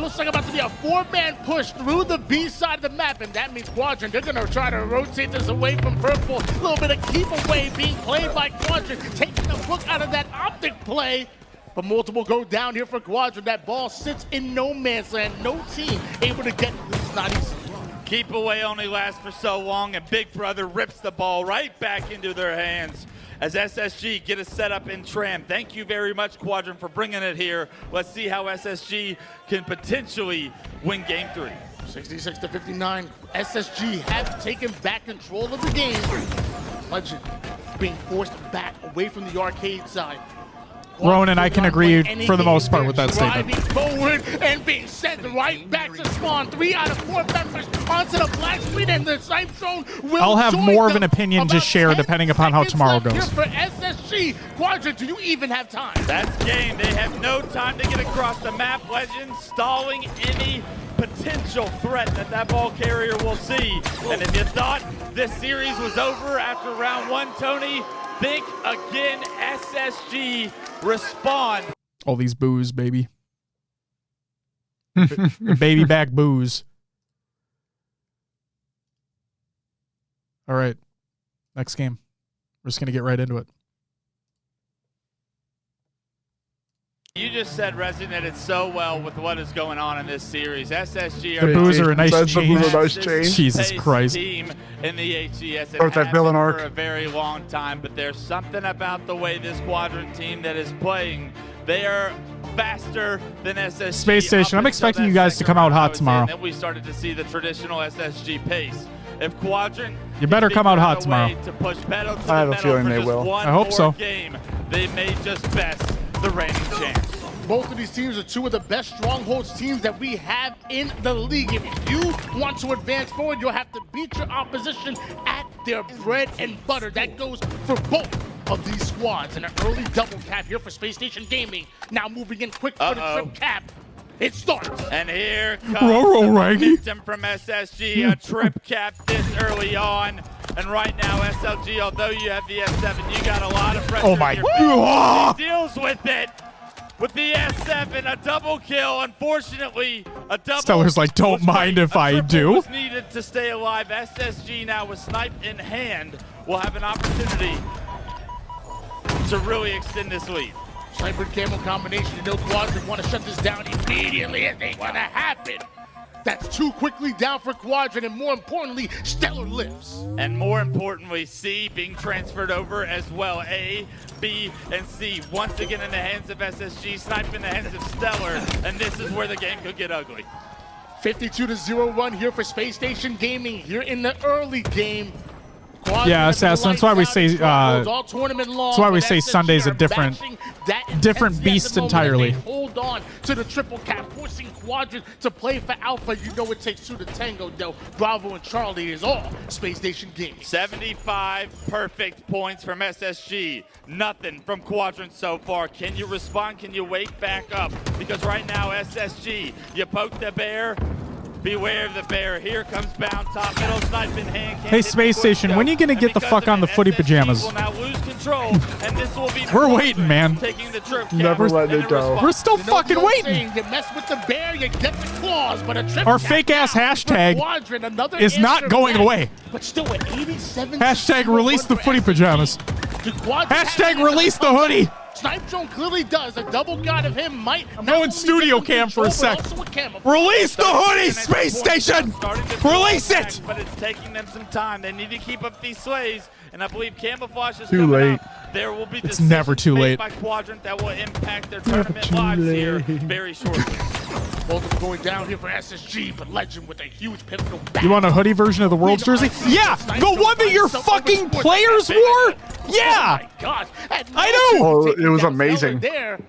looks like about to be a 4-man push through the B side of the map, and that means Quadrant, they're going to try to rotate this away from Purple. A little bit of keep away being played by Quadrant, taking a look out of that optic play. But multiple go down here for Quadrant. That ball sits in no man's land. No team able to get this. It's not easy. Keep away only lasts for so long, and Big Brother rips the ball right back into their hands as SSG get a setup in Tram. Thank you very much, Quadrant, for bringing it here. Let's see how SSG can potentially win Game 3. 66-59. SSG have taken back control of the game. Legend being forced back away from the arcade side. Ronan, I can agree for the most part with that statement. Driving forward and being sent right back to spawn. 3 out of 4 members onto the black screen, and the Snipe Drone will I'll have more of an opinion to share depending upon how tomorrow goes. Here for SSG. Quadrant, do you even have time? That's game. They have no time to get across the map. Legend stalling any potential threat that ball carrier will see. And if you thought this series was over after round 1, Tony, think again. SSG respond. All these boos, baby. Baby back boos. All right. Next game. We're just going to get right into it. You just said resonated so well with what is going on in this series. SSG the boos are a nice change. Jesus Christ. Team in the HCS Or that villain arc for a very long time, but there's something about the way this Quadrant team that is playing. They are faster than SSG. Space Station, up I'm expecting until you that guys to second come out round, I hot would say, tomorrow. and then we started to see the traditional SSG pace. If Quadrant, You better come out hot tomorrow. to push pedal to I have the a metal feeling for they just will. one I hope more so. game, they may just best the reigning champs. Both of these teams are two of the best strongholds teams that we have in the league. If you want to advance forward, you'll have to beat your opposition at their bread and butter. That goes for both of these squads. And an early double cap here for Space Station Gaming. Now moving in quick for the trip cap. It starts. And here comes Ruh-roh, the Raggy. victim from SSG, a trip cap this early on. And right now, SLG, although you have the S7, you got a lot of pressure. Oh my in your face. God. He deals with it. With the S7, a double kill. Unfortunately, a double. Stellar's like, don't mind if I do. Was needed to stay alive. SSG now with snipe in hand will have an opportunity to really extend this lead. Sniper camo combination. You know Quadrant want to shut this down immediately. It ain't gonna happen. That's too quickly down for Quadrant, and more importantly, Stellar lives. And more importantly, C being transferred over as well. A, B, and C once again in the hands of SSG, Snipe in the hands of Stellar, and this is where the game could get ugly. 52-0 run here for Space Station Gaming here in the early game. Yeah, Assassin. That's why we say. That's why we say Sunday's a different beast entirely. Hold on to the triple cap, forcing Quadrant to play for Alpha. You know it takes two to tango, though. Bravo and Charlie is all Space Station Gaming. 75 perfect points from SSG. Nothing from Quadrant so far. Can you respond? Can you wake back up? Because right now, SSG, you poke the bear. Beware of the bear. Here comes Bound top, middle snipe in hand. Hey, Space Station, when are you gonna get the fuck on the footy pajamas? Will now lose control, and this will be We're waiting, man. taking the trip. Never let it go. We're still fucking waiting. You mess with the bear, you get the claws, but a trip Our fake ass hashtag is not going away. But still at 87. Hashtag release the footy pajamas. Hashtag release the hoodie. Snipe Drone clearly does. A double guard of him might. I'm going studio cam for a sec. Release the hoodie, Space Station! Release it! But it's taking them some time. They need to keep up these slays, and I believe Camouflage is Too coming late. up. There will be It's never too late. by Quadrant that will impact their tournament lives here very shortly. Both of them going down here for SSG, but Legend with a huge pivotal back. You want a hoodie version of the World's jersey? Yeah! The one that your fucking players wore? Yeah! Oh my gosh. I know! Oh, it was amazing. There,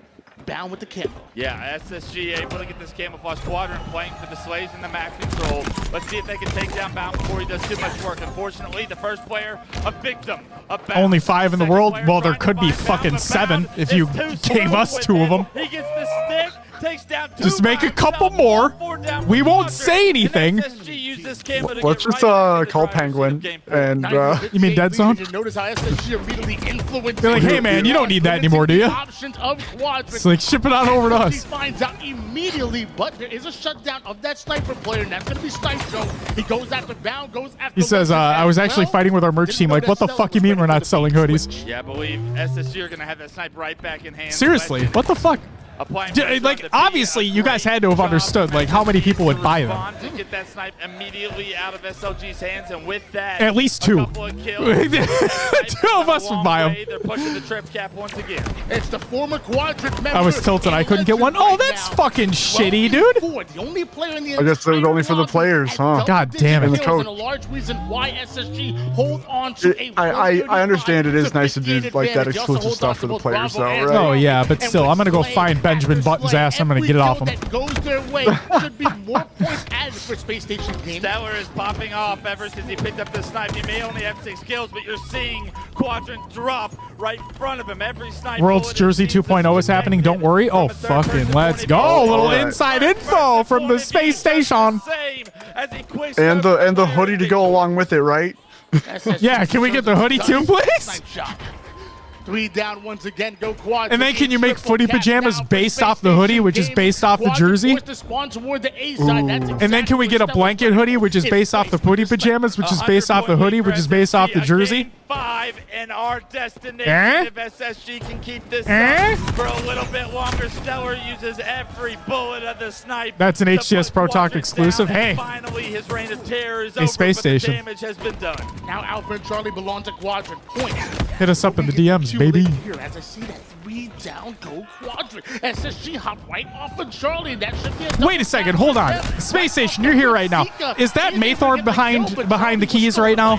down with the camo. Yeah, SSG able to get this Camouflage Quadrant playing for the slaves in the map control. Let's see if they can take down Bound before he does too much work. Unfortunately, the first player, a victim of Bound. Only 5 in the Second world? player Well, there trying to could be find fucking Bound, 7 but if Bound you is too gave slow us with 2 of it. them. He gets the stick, takes down 2. Just make a couple now more. 4 down We for won't Quadrant. say anything. And SSG used this camo to Let's get just right into the call driver's seat of Penguin game. and You mean Dead Zone? You notice how SSG immediately influenced. They're like, hey, man, you don't need that anymore, do you? Options of Quadrant. It's like, ship it on over to He us. finds out immediately, but there is a shutdown of that sniper player, and that's going to be Snipe Drone. He goes after Bound, goes after. He says, I was actually fighting with our merch team. Like, what the fuck you mean we're not selling hoodies? Yeah, I believe SSG are going to have that snipe right back in hand. Seriously, what the fuck? Applying Like, obviously, you guys had to have understood, like, how many people would buy them. To get that snipe immediately out of SLG's hands, and with that, At least a 2. couple of kills. 2 of us would buy them. They're pushing the trip cap once again. It's the former Quadrant member. I was tilted. I couldn't get one. Oh, that's fucking shitty, dude. The only player in the I guess it was only for the players, huh? God damn it. And the coach. And a large reason why SSG hold on to I understand it is nice to do like that exclusive stuff for the players, though, right? Oh, yeah, but still, I'm going to go find Benjamin Button's ass. I'm going to get it off him. That goes their way should be more points added for Space Station Gaming. Stellar is popping off ever since he picked up the snipe. He may only have 6 kills, but you're seeing Quadrant drop right in front of him. Every snipe. World's Jersey 2.0 is happening. Don't worry. Oh, fucking let's go. A little inside info from the Space Station. And the hoodie to go along with it, right? Yeah, can we get the hoodie too, please? 3 down once again, go Quadrant. And then can you make footy pajamas based off the hoodie, which is based off the jersey? And then can we get a blanket hoodie, which is based off the footy pajamas, which is based off the hoodie, which is based off the jersey? 5 and our destination. If SSG can keep this up for a little bit longer, Stellar uses every bullet of the snipe. That's an HCS Pro Talk exclusive. Hey. Finally, his reign of terror is Hey, over, Space but Station. the damage has been done. Now Alpha and Charlie belong to Quadrant. Points. Hit us up in the DMs, baby. Here, as I see that 3 down, go Quadrant. SSG hop right off of Charlie. That should be a Wait a second, hold on. Space Station, you're here right now. Is that Maythor behind the keys right now?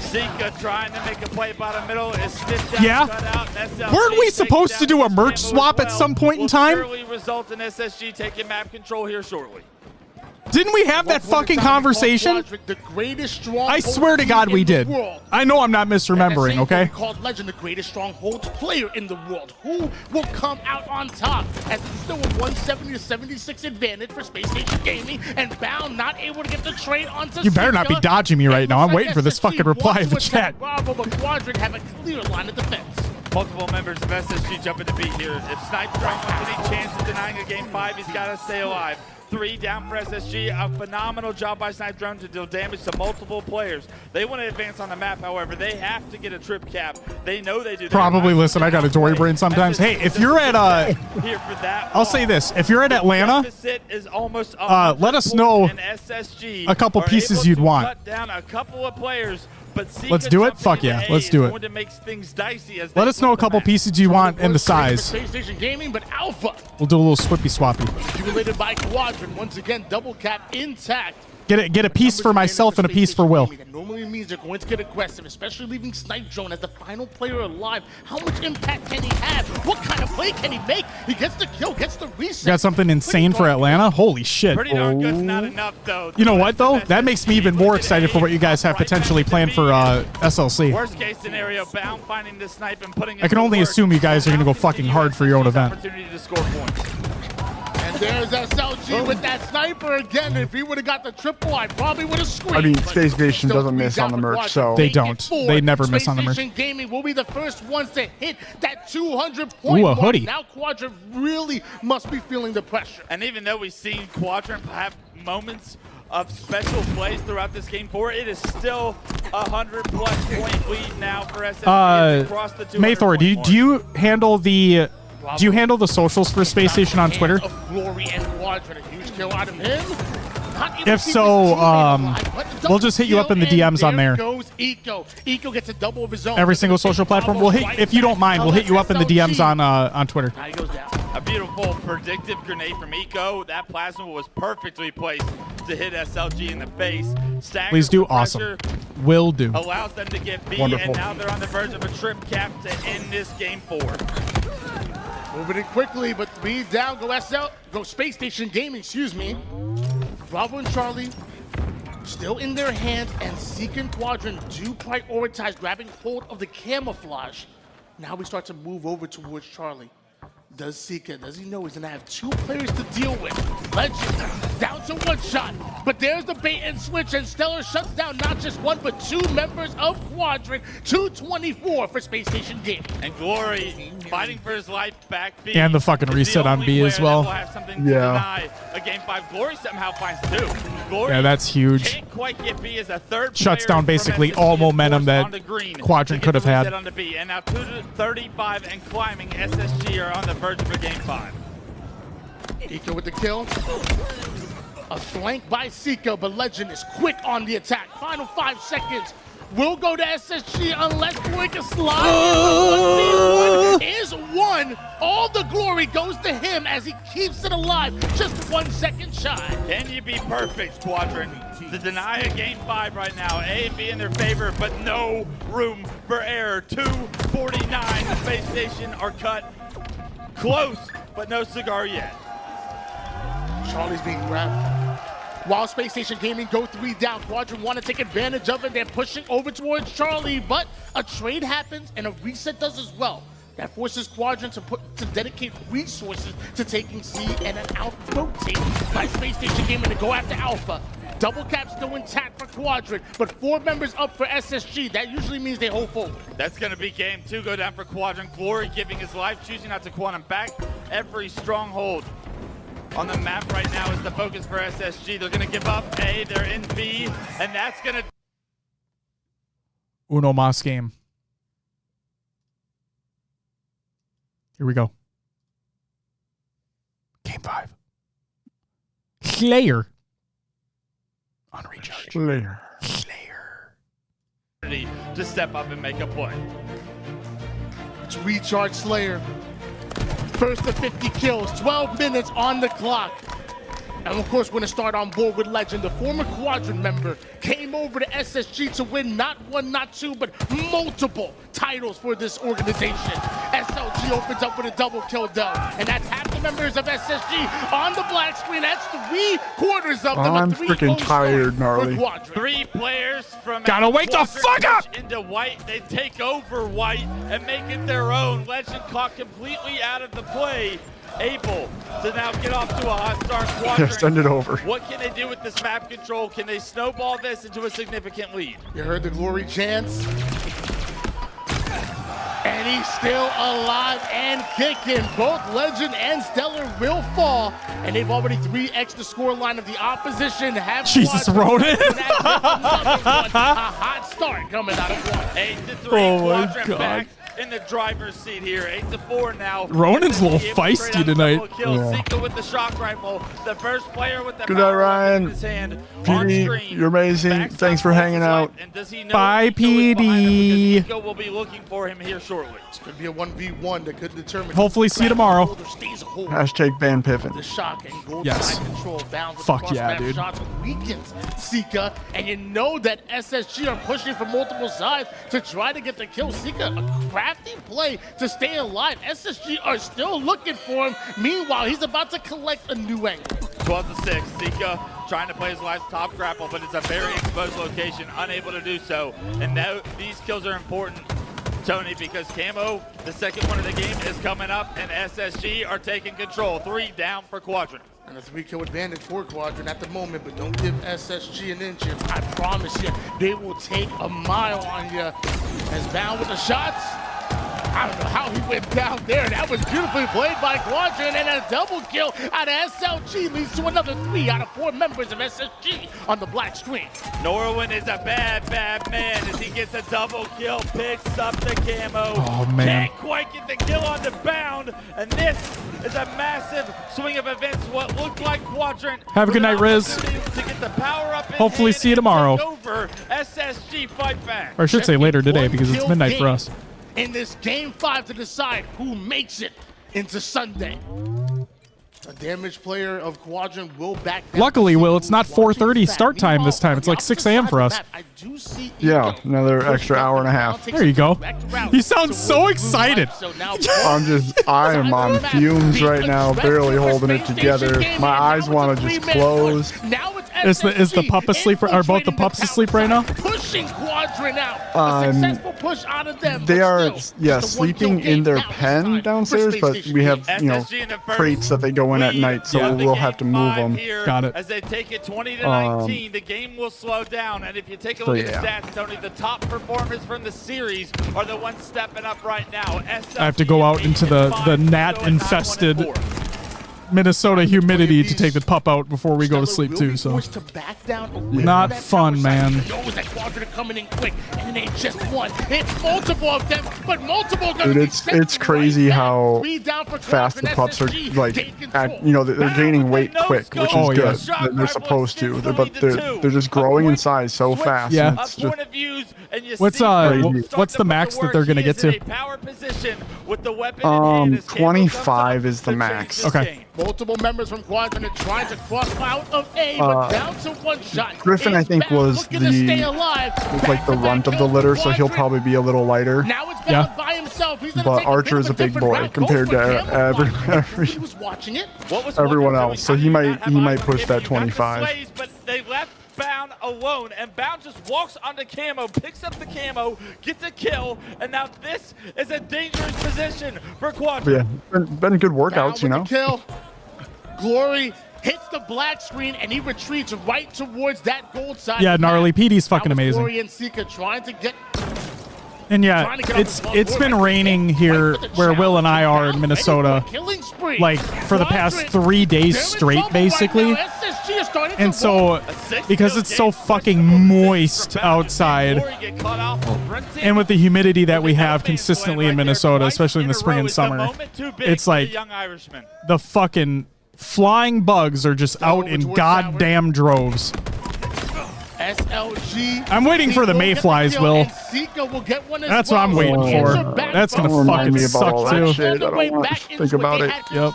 Zika trying to make a play bottom middle is sniffed down, Yeah. cut out, and SLG Weren't we takes supposed down to do a the merch scramble swap as at well. some point in Will time? surely result in SSG taking map control here shortly. Didn't we have that fucking conversation? The greatest stronghold I swear to God team we in the did. world. I know I'm not misremembering, And okay? called Legend, the greatest stronghold player in the world. Who will come out on top? As it's still a 170 to 76 advantage for Space Station Gaming, and Bound not able to get the trade onto You better not be Zika. dodging me right now. I'm waiting for this SSG fucking reply wants in the to attack chat. Bravo, but Quadrant have a clear line of defense. Multiple members of SSG jumping to beat here. If Snipe Drone wants any chance of denying a game 5, he's got to stay alive. 3 down for SSG. A phenomenal job by Snipe Drone to deal damage to multiple players. They want to advance on the map, however. They have to get a trip cap. They know they do. Probably, listen, I got a Dory brain sometimes. Hey, if you're at, here for that I'll say this. If you're at Atlanta, deficit is almost let us know and SSG a couple are pieces able you'd to want. Cut down a couple of players, but Zika Let's do it? jumping Fuck into yeah, A let's is do it. going to make things dicey as let they us know a flip the couple map. pieces you want and the size. Space Station Gaming, but Alpha We'll do a little swippy swappy. accumulated by Quadrant. Once again, double cap intact. Get a piece for myself and a piece for Will. That normally means they're going to get aggressive, especially leaving Snipe Drone as the final player alive. How much impact can he have? What kind of play can he make? He gets the kill, gets the reset. Got something insane for Atlanta? Holy shit. Pretty darn good's not enough, though. You know what, though? That makes me even more excited for what you guys have potentially planned for SLC. Worst case scenario, Bound finding the snipe and putting it I can to only work. assume you guys are going to go fucking hard for your own event. Opportunity to score points. And there's SLG with that sniper again. If he would have got the triple, I probably would have screamed. I mean, but Space Station still doesn't miss on the merch, so They don't. They never miss on the merch. Space Station Gaming will be the first ones to hit that 200-point Ooh, a hoodie. Now Quadrant really must be feeling the pressure. And even though we've seen Quadrant have moments of special plays throughout this game 4, it is still a 100+ point lead now for SSG across the 200 Maythor, point do you handle the socials for Space Station on Twitter? Of Glory and Quadrant, a huge kill out of him. If so, we'll just hit you up in the DMs on there. Goes Eco. Eco gets a double of his own. Every single social platform. We'll hit, if you don't mind, we'll hit you up in the DMs on Twitter. Now he goes down. A beautiful predictive grenade from Eco. That plasma was perfectly placed to hit SLG in the face. Stagger Please do. for Awesome. pressure Will do. allows them to get B, Wonderful. and now they're on the verge of a trip cap to end this game 4. Moving it quickly, but 3 down. Go Space Station Gaming, excuse me. Bravo and Charlie still in their hands, and Zika and Quadrant do prioritize grabbing hold of the camouflage. Now we start to move over towards Charlie. Does Zika, does he know he's gonna have 2 players to deal with? Legend down to 1 shot, but there's the bait and switch, and Stellar shuts down not just 1 but 2 members of Quadrant. 224 for Space Station Gaming. And Glory fighting for his life back B. And the fucking is reset on only B as player that well. will have something to Yeah. deny a game 5. Glory somehow finds 2. Glory Yeah, that's huge. can't quite get B as a third Shuts player down from basically SSG all is momentum forced that onto green Quadrant to could get have the had. reset onto B. And now 2-35 and climbing. SSG are on the verge of a game 5. Eco with the kill. A flank by Zika, but Legend is quick on the attack. Final 5 seconds. Will go to SSG unless Glory can slide. 1v1 is 1. All the glory goes to him as he keeps it alive. Just 1 second shy. Can you be perfect, Quadrant, to deny a game 5 right now? A and B in their favor, but no room for error. 2:49. The Space Station are cut close, but no cigar yet. Charlie's being grabbed. While Space Station Gaming go 3 down, Quadrant want to take advantage of it. They're pushing over towards Charlie, but a trade happens and a reset does as well. That forces Quadrant to dedicate resources to taking C and an out rotate by Space Station Gaming to go after Alpha. Double cap still intact for Quadrant, but 4 members up for SSG. That usually means they hold forward. That's going to be game 2 go down for Quadrant. Glory giving his life, choosing not to quantum back. Every stronghold on the map right now is the focus for SSG. They're going to give up A, they're in B, and that's going to Uno Mas game. Here we go. Game 5. Slayer. On recharge. Slayer. To step up and make a play. It's Recharge Slayer. First to 50 kills, 12 minutes on the clock. And of course, we're going to start on board with Legend. The former Quadrant member came over to SSG to win not one, not two, but multiple titles for this organization. SLG opens up with a double kill though. And that's half the members of SSG on the black screen. That's 3/4 of them. I'm freaking tired, Gnarly. 3 players from Gotta wake the fuck up! Into white. They take over white and make it their own. Legend caught completely out of the play. Able to now get off to a hot start. Quadrant. Yeah, send it over. What can they do with this map control? Can they snowball this into a significant lead? You heard the glory chants. And he's still alive and kicking. Both Legend and Stellar will fall. And they've already 3x the scoreline of the opposition. Jesus, Ronan. A hot start coming out of one. 8-3. Oh my Quadrant God. back in the driver's seat here. 8-4 now. Ronan's a little feisty tonight. Yeah. Sika with the shock rifle. The first player with the Good night, Ryan. in his hand. PD, you're amazing. Thanks for hanging out. And does he know Bye, PD. Sika will be looking for him here shortly. It's going to be a 1v1 that could determine. Hopefully see you tomorrow. Hashtag ban Piffin. The shock and gold Yes. side control bounds with Fuck the yeah, cross-map dude. shots weakens Sika, and you know that SSG are pushing from multiple sides to try to get the kill. Sika, a crafty play to stay alive. SSG are still looking for him. Meanwhile, he's about to collect a new angle. 12-6. Sika trying to play his last top grapple, but it's a very exposed location, unable to do so. And now these kills are important, Tony, because Camo, the second one of the game, is coming up, and SSG are taking control. 3 down for Quadrant. And a 3-kill advantage for Quadrant at the moment, but don't give SSG an inch. I promise you, they will take a mile on you. As Bound with the shots. I don't know how he went down there. That was beautifully played by Quadrant, and a double kill out of SLG leads to another 3 out of 4 members of SSG on the black screen. Norwin is a bad man as he gets a double kill, picks up the camo. Oh, man. Can't quite get the kill on the Bound, and this is a massive swing of events. What looked like Quadrant. Have a good night, Riz. To get the power up in Hopefully hand see you and tomorrow. take over. SSG fight back. Or I should say later today because it's midnight for us. In this game 5 to decide who makes it into Sunday. A damaged player of Quadrant will back down. Luckily, Will, it's not 4:30 start time this time. It's like 6 a.m. for us. Yeah, another extra hour and a half. There you go. You sound so excited. I am on fumes right now, barely holding it together. My eyes want to just close. Is the pup asleep? Are both the pups asleep right now? Pushing Quadrant out. A successful push out of them. They are, yeah, sleeping in their pen downstairs, but we have, you know, crates that they go in at night, so we'll have to move them. Got it. As they take it 20-19, the game will slow down. And if you take a look at the stats, Tony, the top performers from the series are the ones stepping up right now. I have to go out into the gnat-infested Minnesota humidity to take the pup out before we go to sleep too, so not fun, man. Knows that Quadrant are coming in quick, and it ain't just one, it's multiple of them, but multiple. Dude, it's crazy how fast the pups are, like, you know, they're gaining weight quick, which is good. They're supposed to, but they're just growing in size so fast. Yeah. It's just What's the max that they're gonna get to? 25 is the max. Okay. Multiple members from Quadrant are trying to cross out of A, but down to one shot. Griffin, I think, was the runt of the litter, so he'll probably be a little lighter. Now it's Bound by himself. He's But Archer is a big boy compared to He was watching it. everyone else, so he might push that 25. But they left Bound alone, and Bound just walks onto camo, picks up the camo, gets a kill, and now this is a dangerous position for Quadrant. Yeah, been good workouts, you know. Kill. Glory hits the black screen, and he retreats right towards that gold side. Yeah, Gnarly PD's fucking amazing. Glory and Sika trying to get And yeah, it's been raining here where Will and I are in Minnesota, like for the past 3 days straight, basically. And so, because it's so fucking moist outside, and with the humidity that we have consistently in Minnesota, especially in the spring and summer, it's like the fucking flying bugs are just out in goddamn droves. SLG. I'm waiting for the mayflies, Will. That's what I'm waiting for. That's gonna fucking suck too. Think about it. Yep.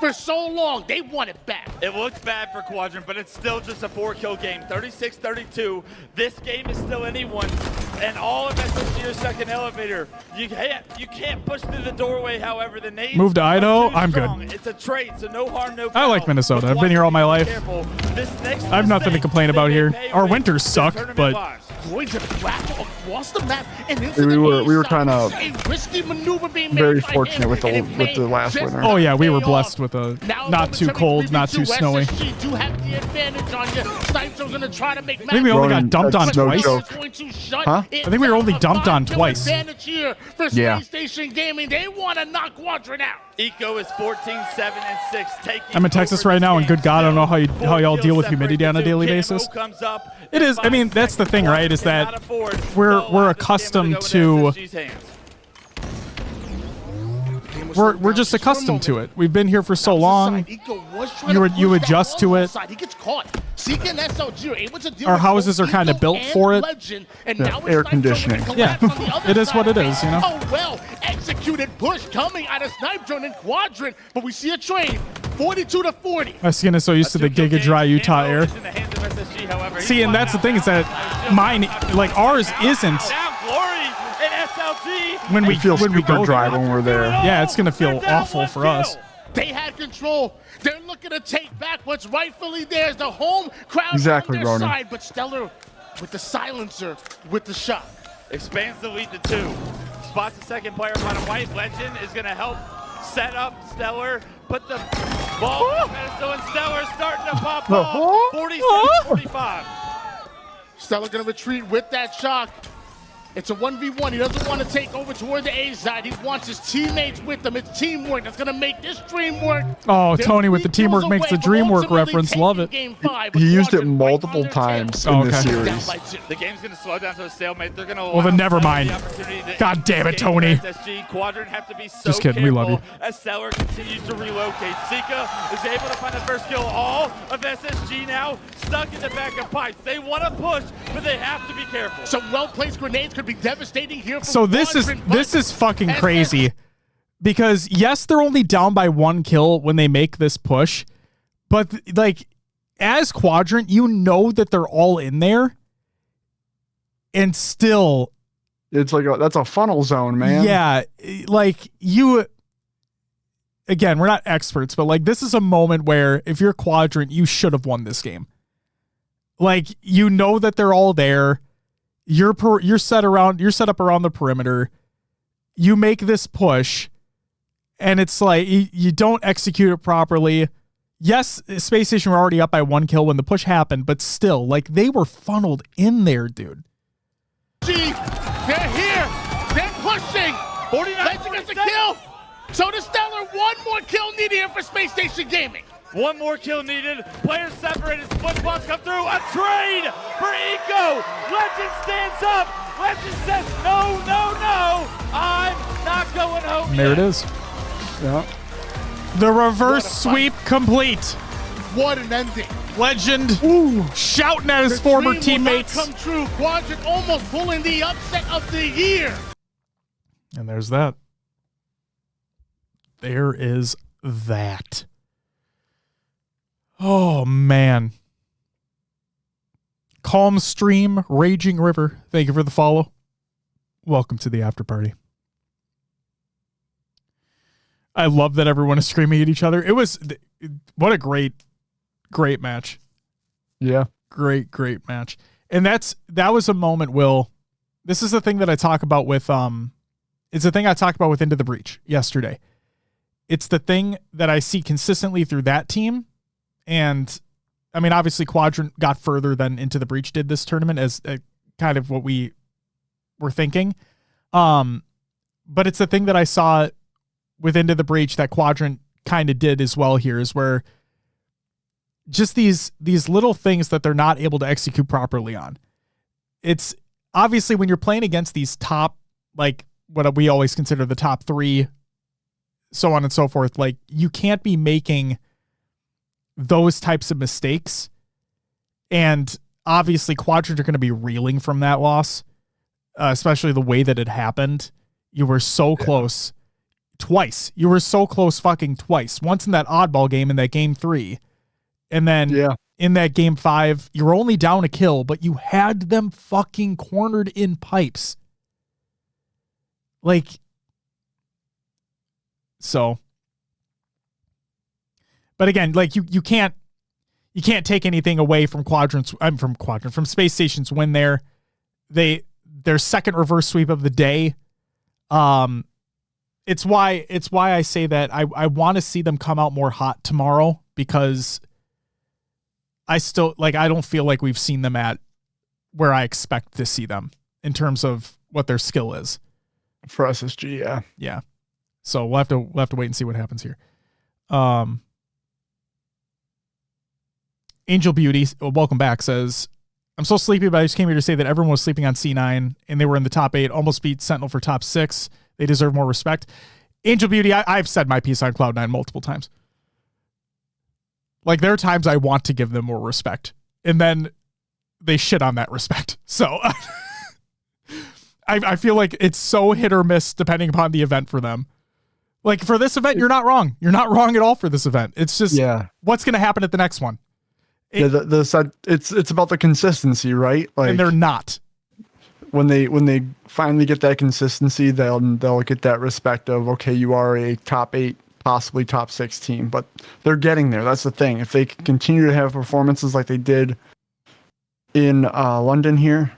For so long, they want it back. It looks bad for Quadrant, but it's still just a 4-kill game. 36-32. This game is still anyone's, and all of SSG are stuck in elevator. You can't push through the doorway. However, the nades Move to Idaho. I'm good. It's a trade, so no harm, no foul. I like Minnesota. I've been here all my life. I have nothing to complain about here. Our winters suck, but across the map and we were kind of risky maneuver being very fortunate with the last winter. Oh yeah, we were blessed with a not too cold, not too snowy. Do have the advantage on you. Snipes are going to try to make. I think we only got dumped on twice. Huh? I think we were only dumped on twice. Yeah. Station Gaming, they want to knock Quadrant out. Eco is 14-7-6. I'm in Texas right now, and good God, I don't know how y'all deal with humidity on a daily basis. It is. I mean, that's the thing, right? Is that we're accustomed to. We're just accustomed to it. We've been here for so long. You adjust to it. Our houses are kind of built for it. Yeah, air conditioning. Yeah, it is what it is, you know. Oh well, executed push coming out of Snipe Drone and Quadrant, but we see a trade, 42-40. My skin is so used to the Giga Dry Utah air. See, and that's the thing is that mine, like ours, isn't. When we go dry when we're there. Yeah, it's gonna feel awful for us. They had control. They're looking to take back what's rightfully theirs. The home crowd exactly, on their Ronan. side, but Stellar with the silencer with the shot. Expands the lead to 2. Spots the second player on a white. Legend is going to help set up Stellar. Put the ball in Minnesota, and Stellar starting to pop off. 47-45. Stellar going to retreat with that shock. It's a 1v1. He doesn't want to take over toward the A side. He wants his teammates with him. It's teamwork that's going to make this dream work. Oh, Tony with the teamwork makes the dream work reference. Love it. He used it multiple times in this series. The game's going to slow down to a stalemate. They're going to. Well, then never mind. God damn it, Tony. SSG Quadrant have to be so just kidding. We love you. As Stellar continues to relocate. Sika is able to find the first kill. All of SSG now stuck in the back of pipes. They want to push, but they have to be careful. Some well-placed grenades could be devastating here. So this is fucking crazy, because yes, they're only down by 1 kill when they make this push, but like as Quadrant, you know that they're all in there, and still, it's like that's a funnel zone, man. Yeah, like you. Again, we're not experts, but like this is a moment where if you're Quadrant, you should have won this game. Like you know that they're all there. You're set up around the perimeter. You make this push, and it's like you don't execute it properly. Yes, Space Station were already up by 1 kill when the push happened, but still, like they were funneled in there, dude. They're here. They're pushing. 49 Legend gets a kill. So does Stellar. 1 more kill needed here for Space Station Gaming. 1 more kill needed. Players separated. Split bombs come through. A trade for Eco. Legend stands up. Legend says, no, no, no. I'm not going home. And there it is. Yeah. The reverse sweep complete. What an ending. Legend shouting at his former teammates. Come true. Quadrant almost pulling the upset of the year. And there's that. There is that. Oh, man. Calm Stream, Raging River. Thank you for the follow. Welcome to the after party. I love that everyone is screaming at each other. It was, what a great match. Yeah. Great match. And that was a moment, Will. This is the thing that I talk about with, it's the thing I talked about with Into the Breach yesterday. It's the thing that I see consistently through that team. And I mean, obviously Quadrant got further than Into the Breach did this tournament as kind of what we were thinking. But it's the thing that I saw with Into the Breach that Quadrant kind of did as well here, is where just these little things that they're not able to execute properly on. It's obviously when you're playing against these top, like what we always consider the top 3, so on and so forth, like you can't be making those types of mistakes. And obviously Quadrant are going to be reeling from that loss, especially the way that it happened. You were so close twice. You were so close fucking twice. Once in that oddball game in that game 3. And then in that game 5, you were only down a kill, but you had them fucking cornered in pipes. Like, so. But again, like you can't take anything away from from Space Station's win there. Their second reverse sweep of the day. It's why I say that I want to see them come out more hot tomorrow, because I don't feel like we've seen them at where I expect to see them in terms of what their skill is. For SSG, yeah. Yeah. So we'll have to wait and see what happens here. Angel Beauty, welcome back, says, I'm so sleepy, but I just came here to say that everyone was sleeping on C9 and they were in the top 8, almost beat Sentinel for top 6. They deserve more respect. Angel Beauty, I've said my piece on Cloud9 multiple times. Like, there are times I want to give them more respect, and then they shit on that respect. So I feel like it's so hit or miss depending upon the event for them. Like, for this event, you're not wrong. You're not wrong at all for this event. It's just what's going to happen at the next one. It's about the consistency, right? Like, and they're not. When they finally get that consistency, they'll get that respect of, okay, you are a top 8, possibly top 6 team, but they're getting there. That's the thing. If they continue to have performances like they did in London here,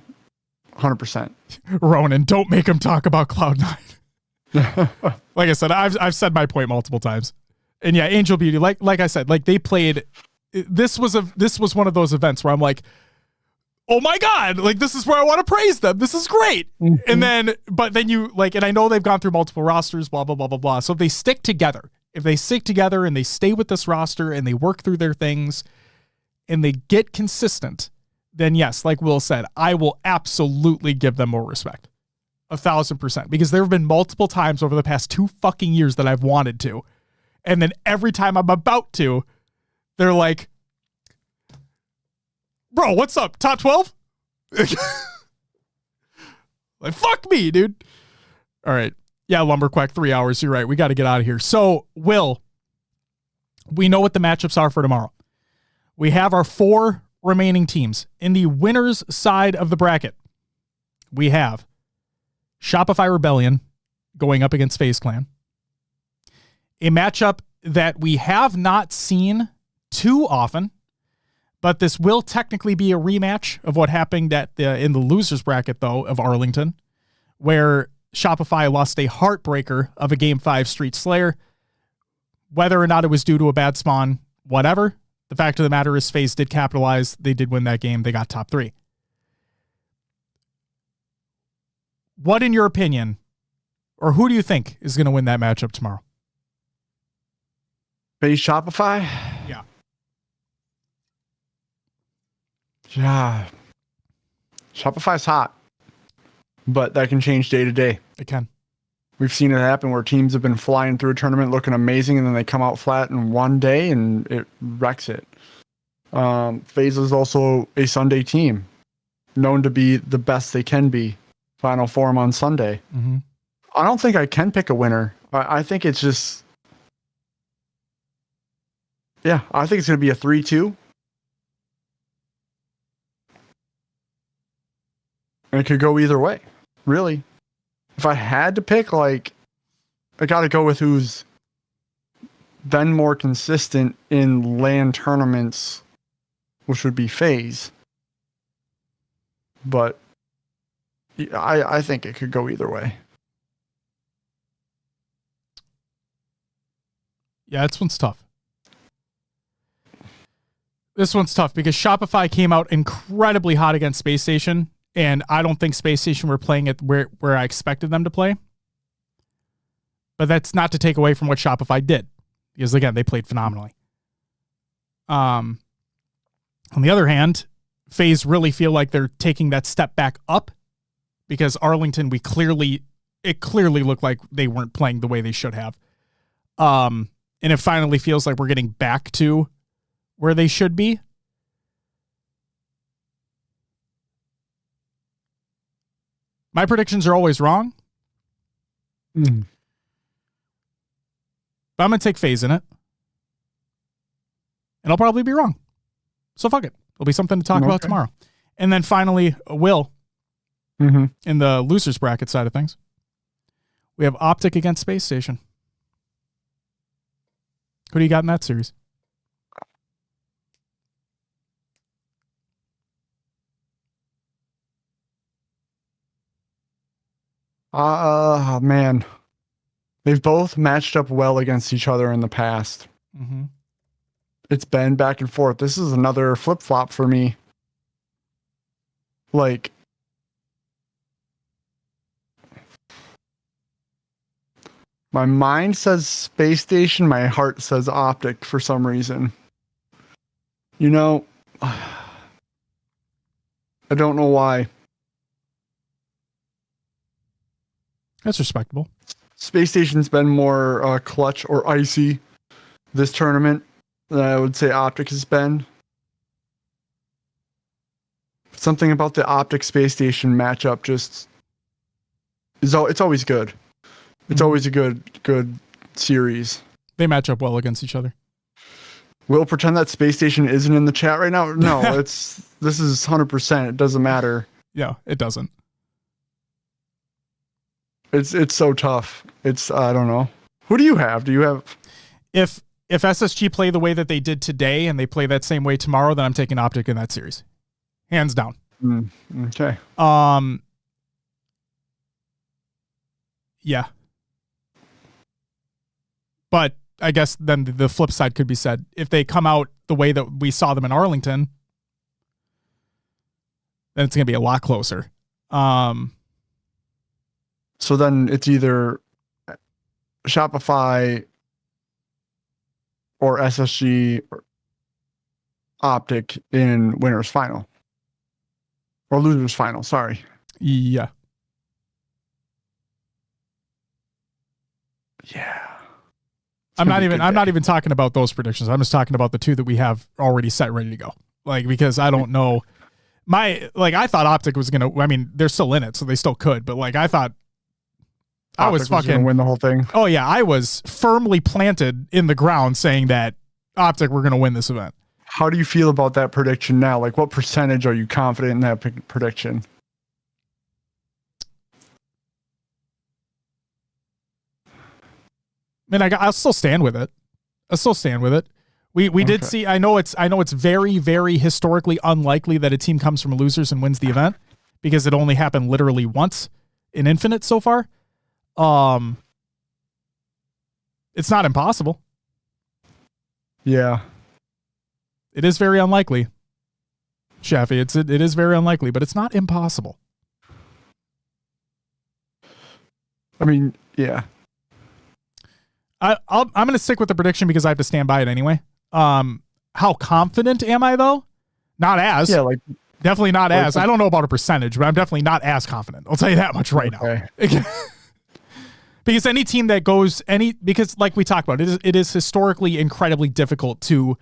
100%. Ronan, don't make him talk about Cloud9. Like I said, I've said my point multiple times. And yeah, Angel Beauty, like I said, like they played. This was one of those events where I'm like, oh my God, like this is where I want to praise them. This is great. Mm-hmm. And then you like, and I know they've gone through multiple rosters, blah, blah, blah, blah, blah. So if they stick together and they stay with this roster and they work through their things and they get consistent, then yes, like Will said, I will absolutely give them more respect. 1,000%. Because there have been multiple times over the past 2 fucking years that I've wanted to. And then every time I'm about to, they're like, bro, what's up? Top 12? Like, fuck me, dude. All right. Yeah, Lumberquack, 3 hours. You're right. We got to get out of here. So, Will, we know what the matchups are for tomorrow. We have our 4 remaining teams. In the winner's side of the bracket, we have Shopify Rebellion going up against FaZe Clan. A matchup that we have not seen too often, but this will technically be a rematch of what happened in the losers bracket, though, of Arlington, where Shopify lost a heartbreaker of a Game 5 Street Slayer. Whether or not it was due to a bad spawn, whatever, the fact of the matter is FaZe did capitalize. They did win that game. They got top 3. What, in your opinion, or who do you think is going to win that matchup tomorrow? FaZe Shopify? Yeah. Yeah. Shopify's hot, but that can change day to day. It can. We've seen it happen where teams have been flying through a tournament looking amazing, and then they come out flat in one day and it wrecks it. FaZe is also a Sunday team, known to be the best they can be. Final Form on Sunday. Mm-hmm. I don't think I can pick a winner. I think it's just... Yeah, I think it's going to be a 3-2. And it could go either way, really. If I had to pick, like, I got to go with who's been more consistent in LAN tournaments, which would be FaZe. But I think it could go either way. Yeah, this one's tough. This one's tough because Shopify came out incredibly hot against Space Station, And I don't think Space Station were playing it where I expected them to play. But that's not to take away from what Shopify did. Because, again, they played phenomenally. On the other hand, FaZe really feel like they're taking that step back up. Because Arlington, it clearly looked like they weren't playing the way they should have. And it finally feels like we're getting back to where they should be. My predictions are always wrong. Mm. But I'm going to take FaZe in it. And I'll probably be wrong. So fuck it. It'll be something to talk about tomorrow. And then finally, Will, in the losers bracket side of things, we have Optic against Space Station. Who do you got in that series? Man. They've both matched up well against each other in the past. Mm-hmm. It's been back and forth. This is another flip-flop for me. Like, my mind says Space Station, my heart says Optic for some reason. You know, I don't know why. That's respectable. Space Station's been more clutch or icy this tournament than I would say Optic has been. Something about the Optic Space Station matchup just it's always good. It's always a good series. They match up well against each other. We'll pretend that Space Station isn't in the chat right now. No, this is 100%. It doesn't matter. Yeah, it doesn't. It's so tough. I don't know. Who do you have? Do you have? If SSG play the way that they did today and they play that same way tomorrow, then I'm taking Optic in that series. Hands down. Okay. Yeah. But I guess then the flip side could be said. If they come out the way that we saw them in Arlington, then it's going to be a lot closer. So then it's either Shopify or SSG or Optic in winners final. Or losers final, sorry. Yeah. Yeah. I'm not even talking about those predictions. I'm just talking about the two that we have already set ready to go. Like, because I don't know. I thought Optic was going to, I mean, they're still in it, so they still could, but I thought I was fucking gonna win the whole thing. Oh yeah, I was firmly planted in the ground saying that Optic were going to win this event. How do you feel about that prediction now? Like, what percentage are you confident in that prediction? I mean, I'll still stand with it. We did see. I know it's very, very historically unlikely that a team comes from losers and wins the event because it only happened literally once in Infinite so far. It's not impossible. Yeah. It is very unlikely. Shafi, it is very unlikely, but it's not impossible. I mean, yeah. I'm going to stick with the prediction because I have to stand by it anyway. How confident am I though? Not as. Yeah, definitely not as. I don't know about a percentage, but I'm definitely not as confident. I'll tell you that much right now. Because any team that goes because like we talked about, it is historically incredibly difficult to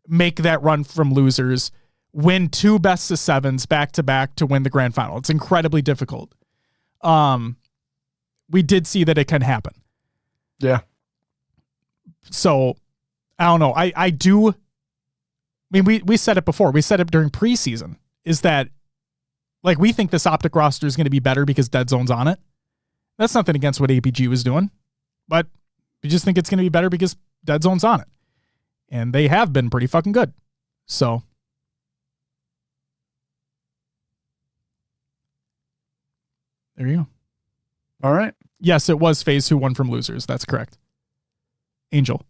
make that run from losers, win 2 best of 7s back to back to win the grand final. It's incredibly difficult. We did see that it can happen. Yeah. So I don't know. I mean, we said it before. We said it during preseason. Is that we think this Optic roster is going to be better because Dead Zone's on it. That's nothing against what APG was doing, but we just think it's going to be better because Dead Zone's on it. And they have been pretty fucking good. So there you go. All right. Yes, it was FaZe who won from losers. That's correct. Angel.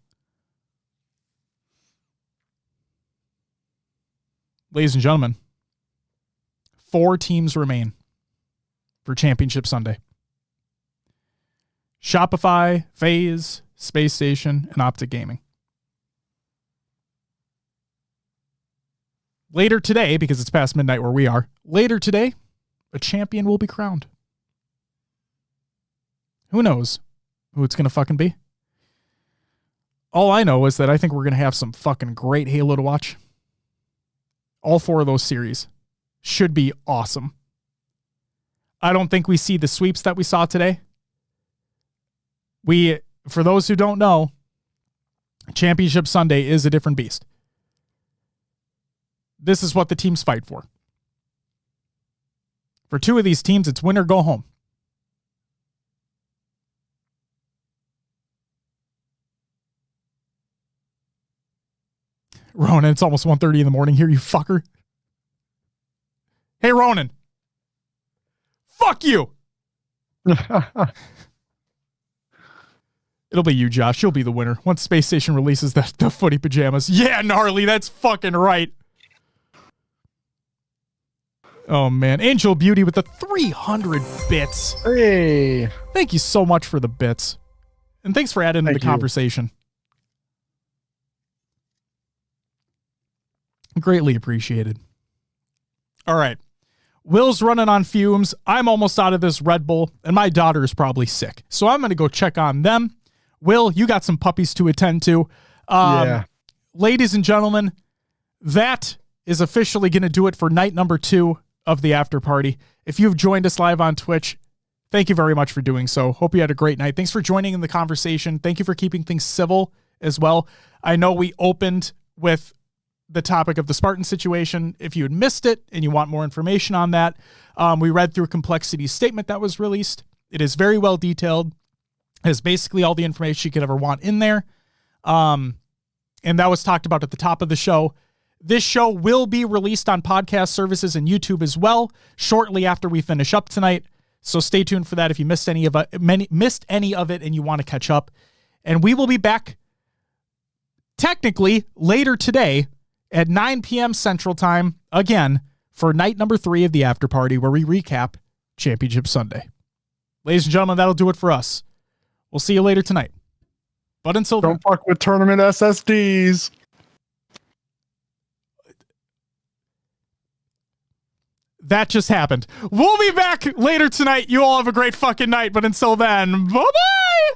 Ladies and gentlemen, 4 teams remain for Championship Sunday. Shopify, FaZe, Space Station, and Optic Gaming. Later today, because it's past midnight where we are, later today, a champion will be crowned. Who knows who it's going to fucking be? All I know is that I think we're going to have some fucking great Halo to watch. All 4 of those series should be awesome. I don't think we see the sweeps that we saw today. For those who don't know, Championship Sunday is a different beast. This is what the teams fight for. For 2 of these teams, it's win or go home. Ronan, it's almost 1:30 in the morning here, you fucker. Hey, Ronan. Fuck you. It'll be you, Josh. You'll be the winner once Space Station releases the footy pajamas. Yeah, gnarly. That's fucking right. Oh, man. Angel Beauty with the 300 bits. Hey. Thank you so much for the bits. And thanks for adding to the conversation. Greatly appreciated. All right. Will's running on fumes. I'm almost out of this Red Bull, and my daughter is probably sick. So I'm going to go check on them. Will, you got some puppies to attend to. Yeah. Ladies and gentlemen, that is officially going to do it for night number 2 of the after party. If you've joined us live on Twitch, thank you very much for doing so. Hope you had a great night. Thanks for joining in the conversation. Thank you for keeping things civil as well. I know we opened with the topic of the Spartan situation. If you had missed it and you want more information on that, we read through Complexity's statement that was released. It is very well detailed. It has basically all the information you could ever want in there. And that was talked about at the top of the show. This show will be released on podcast services and YouTube as well shortly after we finish up tonight. So stay tuned for that if you missed any of it and you want to catch up. And we will be back technically later today at 9 p.m. Central Time, again, for night number 3 of the after party, where we recap Championship Sunday. Ladies and gentlemen, that'll do it for us. We'll see you later tonight. But until then, don't fuck with tournament SSDs. That just happened. We'll be back later tonight. You all have a great fucking night. But until then, bye-bye!